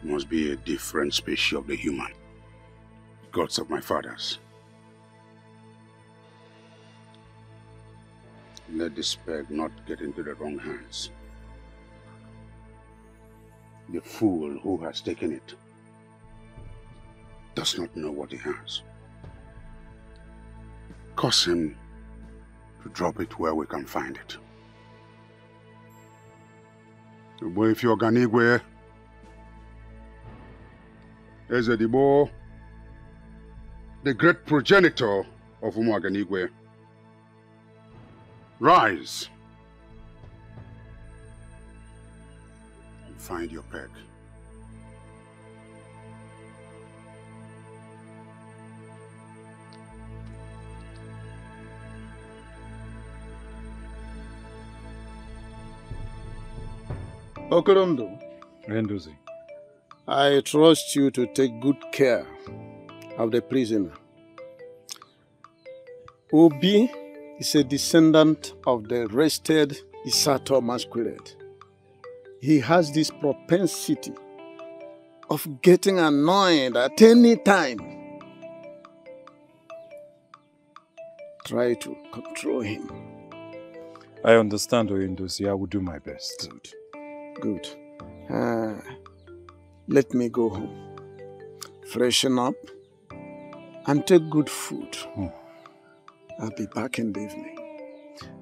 must be a different species of the human. Gods of my fathers. Let this peg not get into the wrong hands. The fool who has taken it does not know what he has. Cause him to drop it where we can find it. Boy, if you're Ganigwe, Ezedibo, the great progenitor of Umuaganigwe, rise and find your peg. Okorondo, Renduzi, I trust you to take good care of the prisoner. Obi is a descendant of the wrested Isato masquerade. He has this propensity of getting annoyed at any time. Try to control him. I understand, Oyendosi. I will do my best. Good. Let me go home. Freshen up and take good food. I'll be back in the evening.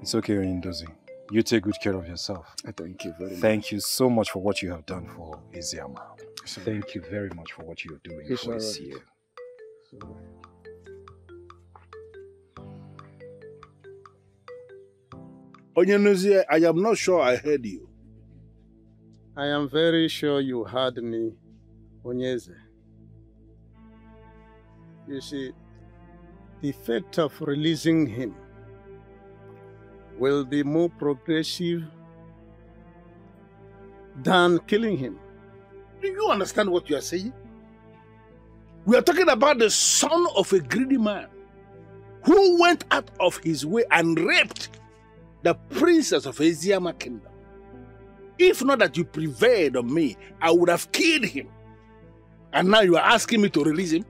It's okay, Oyendosi. You take good care of yourself. Thank you very much. Thank you so much for what you have done for Eziama. Thank you very much for what you're doing It's for all this right. year. Onyenuzie, I am not sure I heard you. I am very sure you heard me, Onyeze. You see, the effect of releasing him will be more progressive than killing him. Do you understand what you are saying? We are talking about the son of a greedy man who went out of his way and raped the princess of Eziama kingdom. If not that you prevailed on me, I would have killed him. And now you are asking me to release him?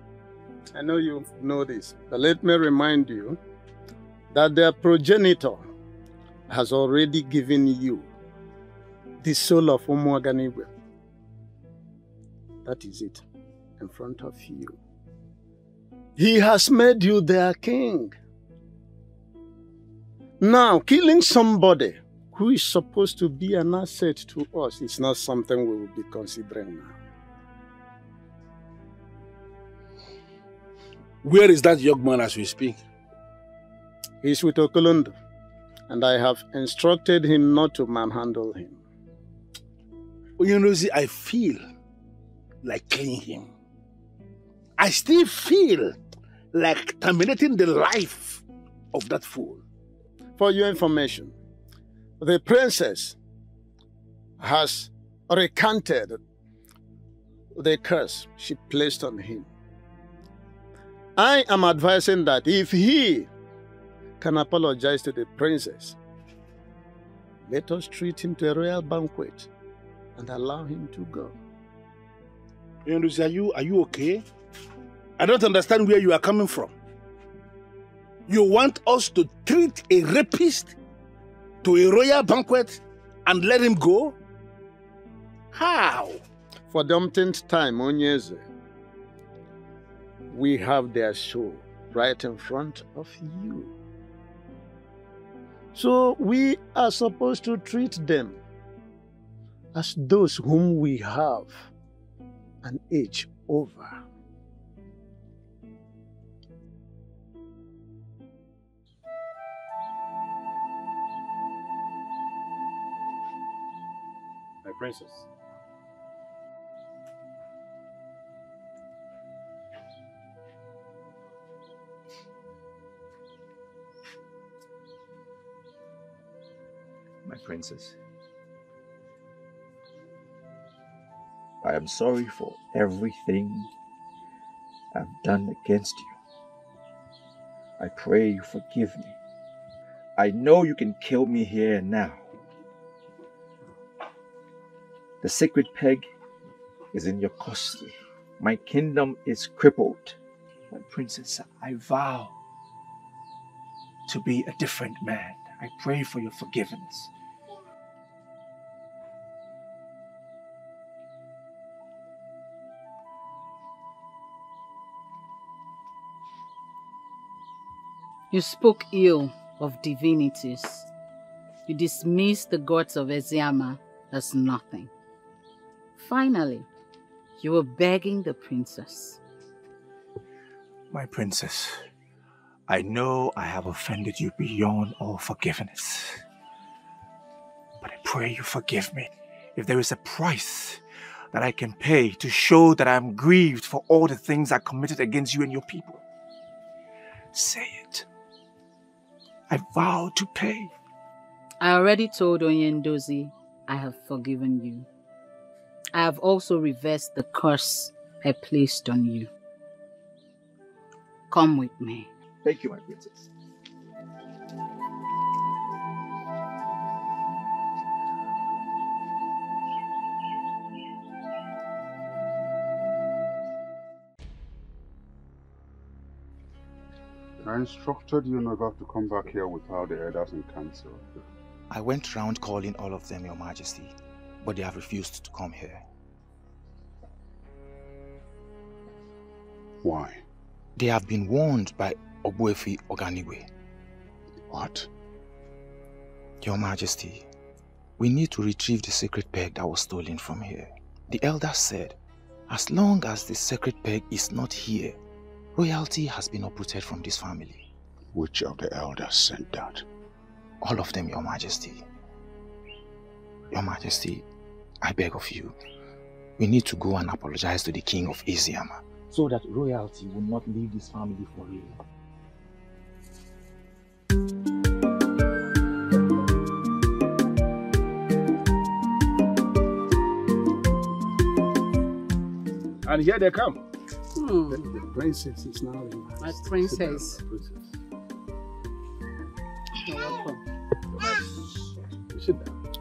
I know you know this, but let me remind you that their progenitor has already given you the soul of Umuaganigwe. That is it, in front of you. He has made you their king. Now, killing somebody who is supposed to be an asset to us is not something we will be considering now. Where is that young man as we speak? He's with Okolondo, and I have instructed him not to manhandle him. Onyenuzi, I feel like killing him. I still feel like terminating the life of that fool. For your information, the princess has recanted the curse she placed on him. I am advising that if he can apologize to the princess, let us treat him to a royal banquet and allow him to go. Are you okay? I don't understand where you are coming from. You want us to treat a rapist to a royal banquet and let him go? How? For the umpteenth time, Onyeze, we have their show right in front of you. So we are supposed to treat them as those whom we have an edge over. My princess. My princess, I am sorry for everything I've done against you. I pray you forgive me. I know you can kill me here and now. The sacred peg is in your custody. My kingdom is crippled. My princess, I vow to be a different man. I pray for your forgiveness. You spoke ill of divinities. You dismissed the gods of Eziama as nothing. Finally, you were begging the princess. My princess, I know I have offended you beyond all forgiveness. But I pray you forgive me. If there is a price that I can pay to show that I am grieved for all the things I committed against you and your people, say it. I vow to pay. I already told Onyendozi I have forgiven you. I have also reversed the curse I placed on you. Come with me. Thank you, my princess. I instructed you never to come back here without the elders in council. I went round calling all of them, Your Majesty, but they have refused to come here. Why? They have been warned by Ogbuefi Oganigwe. What? Your Majesty, we need to retrieve the sacred peg that was stolen from here. The elders said, as long as the sacred peg is not here, royalty has been uprooted from this family. Which of the elders said that? All of them, Your Majesty. Your Majesty, I beg of you, we need to go and apologize to the king of Eziama, so that royalty will not leave this family for real. And here they come. The princess is now in my princess. You're welcome. Sit down.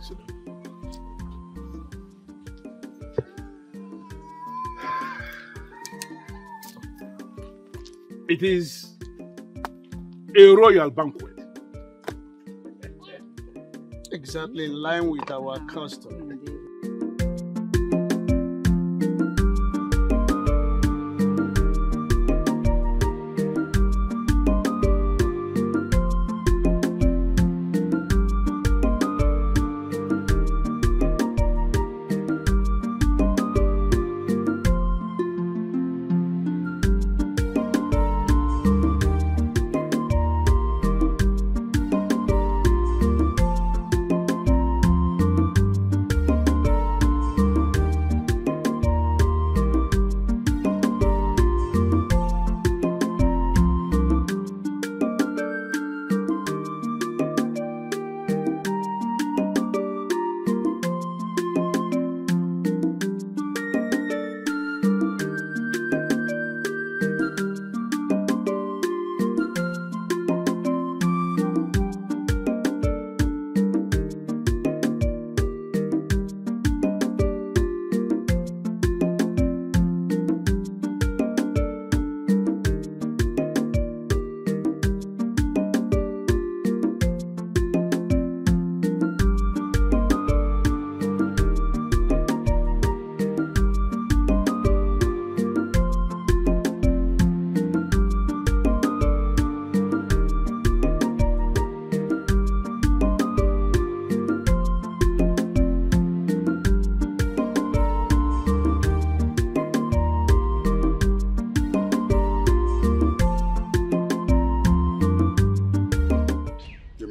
Sit down. It is a royal banquet. Exactly in line with our custom.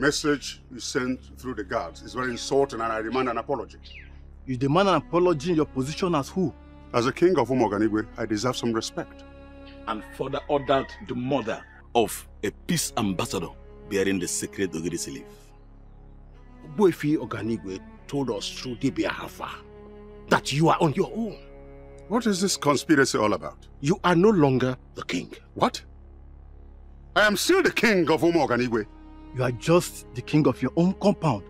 message you sent through the guards is very insulting and I demand an apology. You demand an apology in your position as who? As a king of Umuoganigwe, I deserve some respect. And further ordered the murder of a peace ambassador bearing the sacred Ogirisi leaf. Boifi Oganigwe told us through Dibia Hafa that you are on your own. What is this conspiracy all about? You are no longer the king. What? I am still the king of Umuoganigwe. You are just the king of your own compound.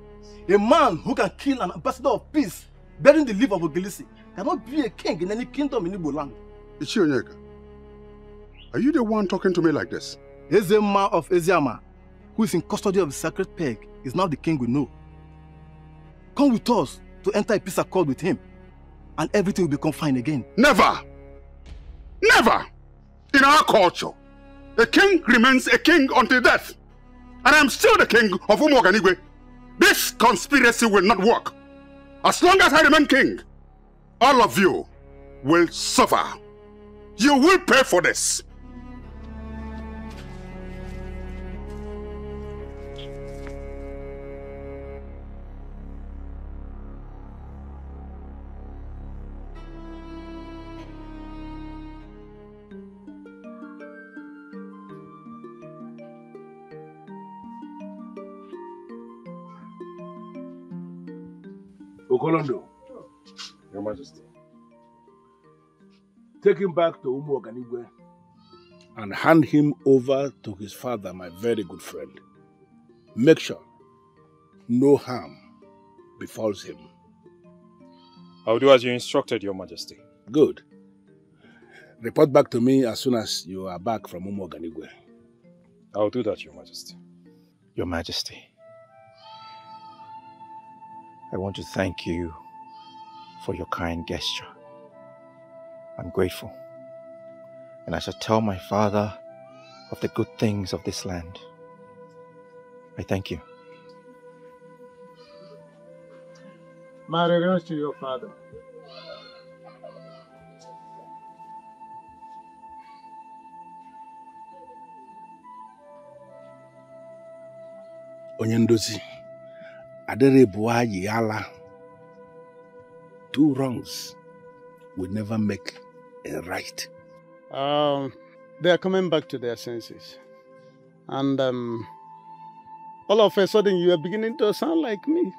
A man who can kill an ambassador of peace bearing the leaf of Ogilisi cannot be a king in any kingdom in Igbo land. Ichionyeka, are you the one talking to me like this? Ezema of Eziama, who is in custody of the sacred peg, is now the king we know. Come with us to enter a peace accord with him, and everything will become fine again. Never! Never! In our culture, a king remains a king until death. And I am still the king of Umuoganigwe. This conspiracy will not work. As long as I remain king, all of you will suffer. You will pay for this. Okolondo, Your Majesty, take him back to Umuoganigwe and hand him over to his father, my very good friend. Make sure no harm befalls him. I'll do as you instructed, Your Majesty. Good. Report back to me as soon as you are back from Umuoganigwe. I'll do that, Your Majesty. Your Majesty, I want to thank you for your kind gesture. I'm grateful, and I shall tell my father of the good things of this land. I thank you. My regards to your father. Onyendozi, Aderebuwa Yala. 2 wrongs will never make a right. They are coming back to their senses. And all of a sudden you are beginning to sound like me.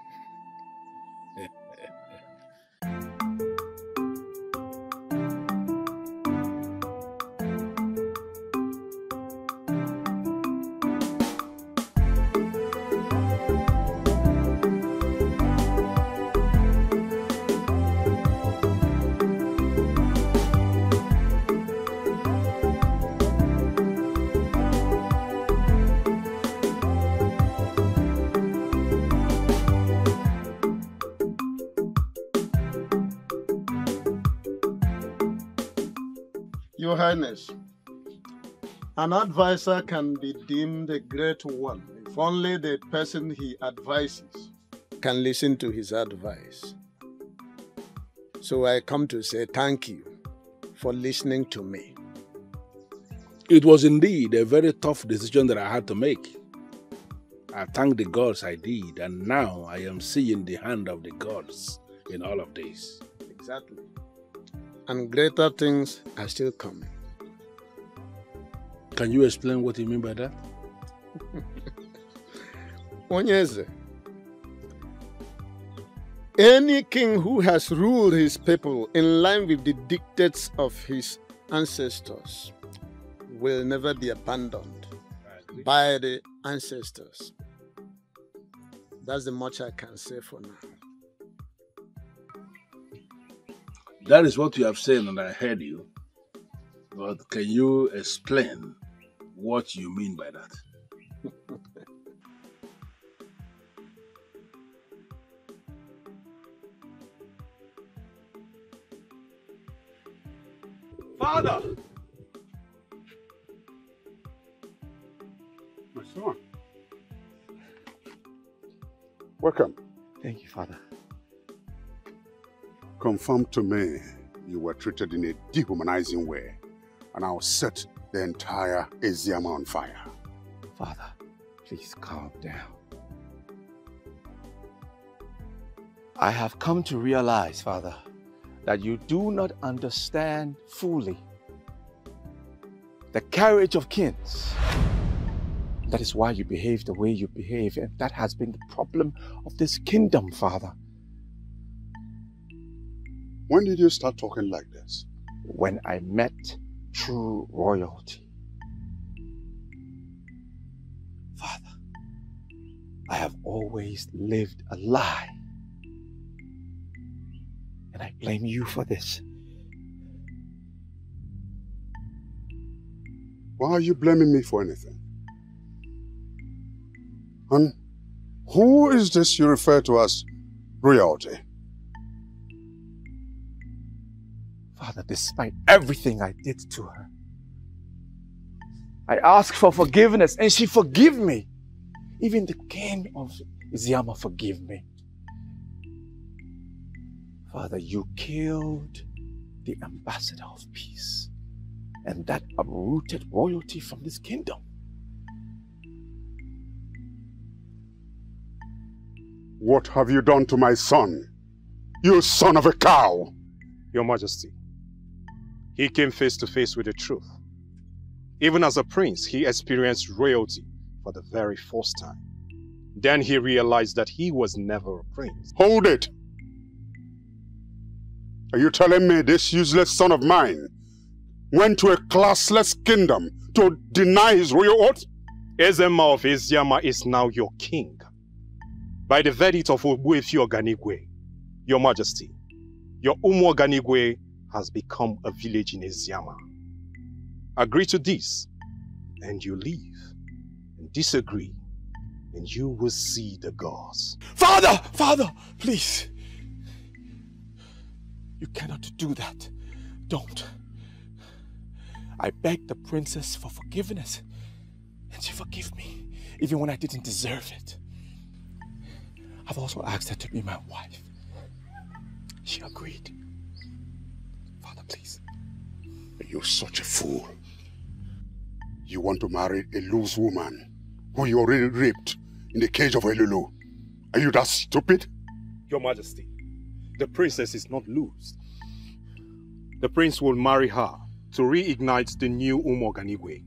Your Highness, an advisor can be deemed a great one if only the person he advises can listen to his advice. So I come to say thank you for listening to me. It was indeed a very tough decision that I had to make. I thank the gods I did, and now I am seeing the hand of the gods in all of this. Exactly. And greater things are still coming. Can you explain what you mean by that? Onyeze, any king who has ruled his people in line with the dictates of his ancestors will never be abandoned by the ancestors. That's the much I can say for now. That is what you have said, and I heard you. But can you explain what you mean by that? Father! My son. Welcome. Thank you, Father. Confirm to me you were treated in a dehumanizing way, and I'll set the entire Eziama on fire. Father, please calm down. I have come to realize, Father, that you do not understand fully the carriage of kings. That is why you behave the way you behave, and that has been the problem of this kingdom, Father. When did you start talking like this? When I met true royalty. Father, I have always lived a lie. And I blame you for this. Why are you blaming me for anything? And who is this you refer to as royalty? Father, despite everything I did to her, I asked for forgiveness and she forgave me. Even the king of Iziama forgave me. Father, you killed the ambassador of peace, and that uprooted royalty from this kingdom. What have you done to my son? You son of a cow! Your Majesty, he came face to face with the truth. Even as a prince, he experienced royalty for the very first time. Then he realized that he was never a prince. Hold it! Are you telling me this useless son of mine went to a classless kingdom to deny his royal oath? Ezema of Eziama is now your king. By the verdict of Ogbuefi Oganigwe, Your Majesty, your Umu Oganigwe has become a village in Eziama. Agree to this, and you leave. And disagree, and you will see the gods. Father! Father! Please! You cannot do that. Don't. I begged the princess for forgiveness, and she forgave me, even when I didn't deserve it. I've also asked her to be my wife. She agreed. Father, please. You're such a fool. You want to marry a loose woman who you already raped in the cage of Elulu. Are you that stupid? Your Majesty, the princess is not loose. The prince will marry her to reignite the new Umu Oganigwe.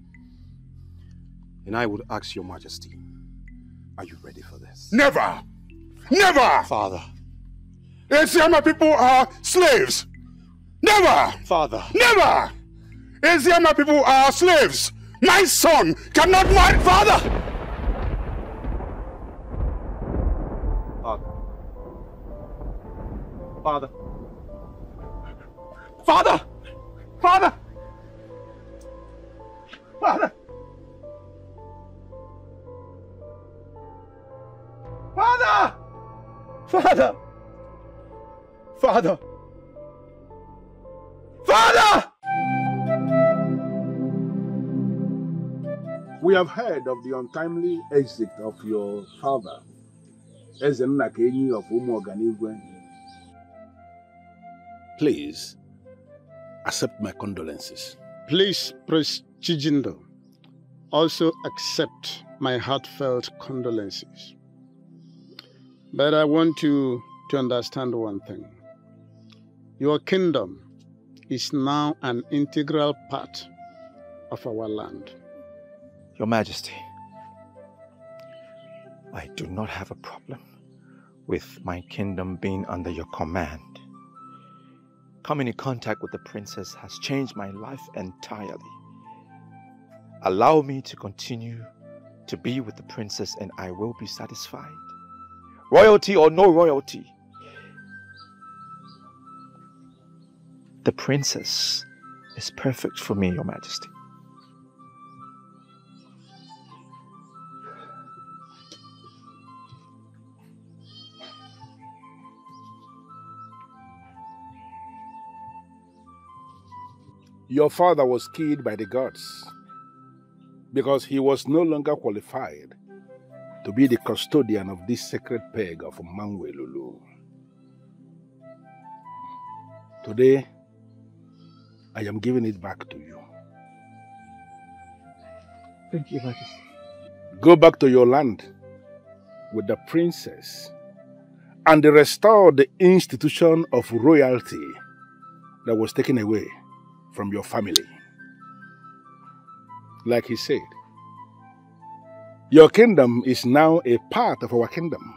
And I would ask Your Majesty, are you ready for this? Never! Never! Father. Eziama people are slaves! Never! Father. Never! Eziama people are slaves! My son cannot marry... Father! Father. Father! Father! Father! Father! Father! Father! Father! We have heard of the untimely exit of your father, Ezennakenyi of Umu Oganigwe. Please, accept my condolences. Please, Prince Chijindo, also accept my heartfelt condolences. But I want you to understand one thing. Your kingdom is now an integral part of our land. Your Majesty, I do not have a problem with my kingdom being under your command. Coming in contact with the princess has changed my life entirely. Allow me to continue to be with the princess and I will be satisfied. Royalty or no royalty, the princess is perfect for me, Your Majesty. Your father was killed by the gods because he was no longer qualified to be the custodian of this sacred peg of Mangwelulu. Today, I am giving it back to you. Thank you, Majesty. Go back to your land with the princess and restore the institution of royalty that was taken away from your family. Like he said, your kingdom is now a part of our kingdom.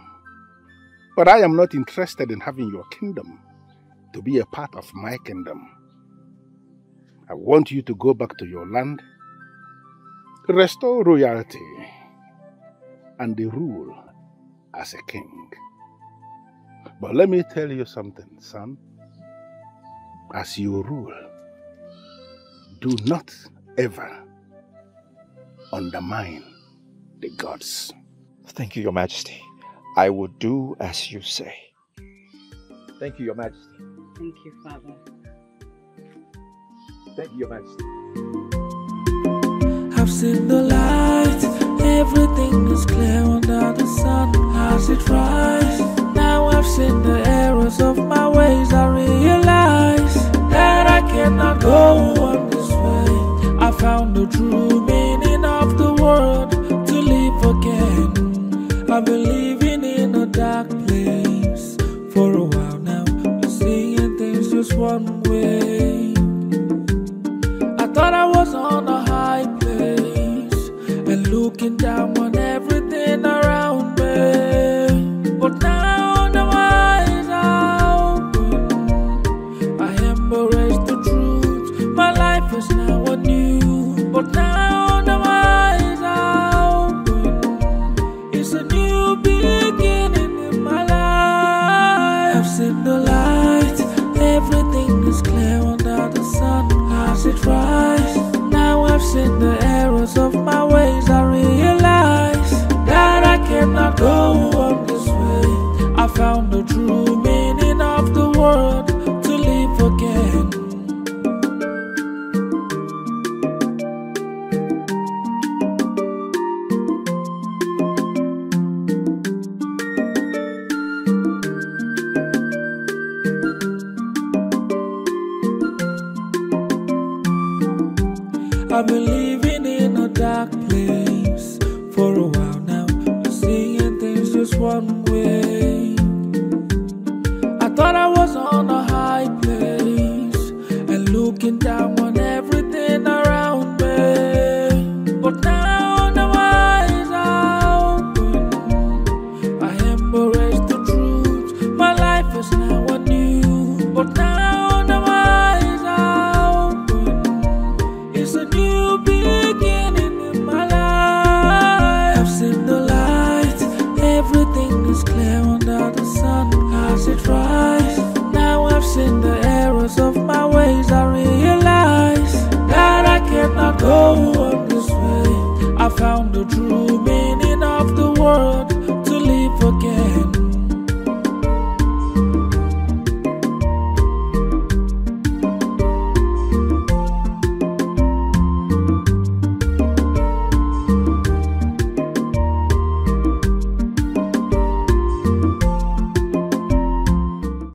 But I am not interested in having your kingdom to be a part of my kingdom. I want you to go back to your land, restore royalty, and rule as a king. But let me tell you something, son. As you rule, do not ever undermine the gods. Thank you, Your Majesty. I will do as you say. Thank you, Your Majesty. Thank you, Father. Thank you, Your Majesty. I've seen the light, everything is clear under the sun as it rises. Now I've seen the errors of my ways. I realize that I cannot go on this way. I found the true meaning of the word, to live again. I've been living in a dark place for a while now, seeing things just one way. I thought I was on a high place and looking down on everything around me. But now the eyes are open. I embrace the truth. My life is now anew. But now the eyes are open. It's a new beginning in my life. I've seen the light. Everything is clear under the sun as it rises. Now I've seen the errors of my ways. I realize that I cannot go on this way. I found the true meaning of the word, to live again. I believe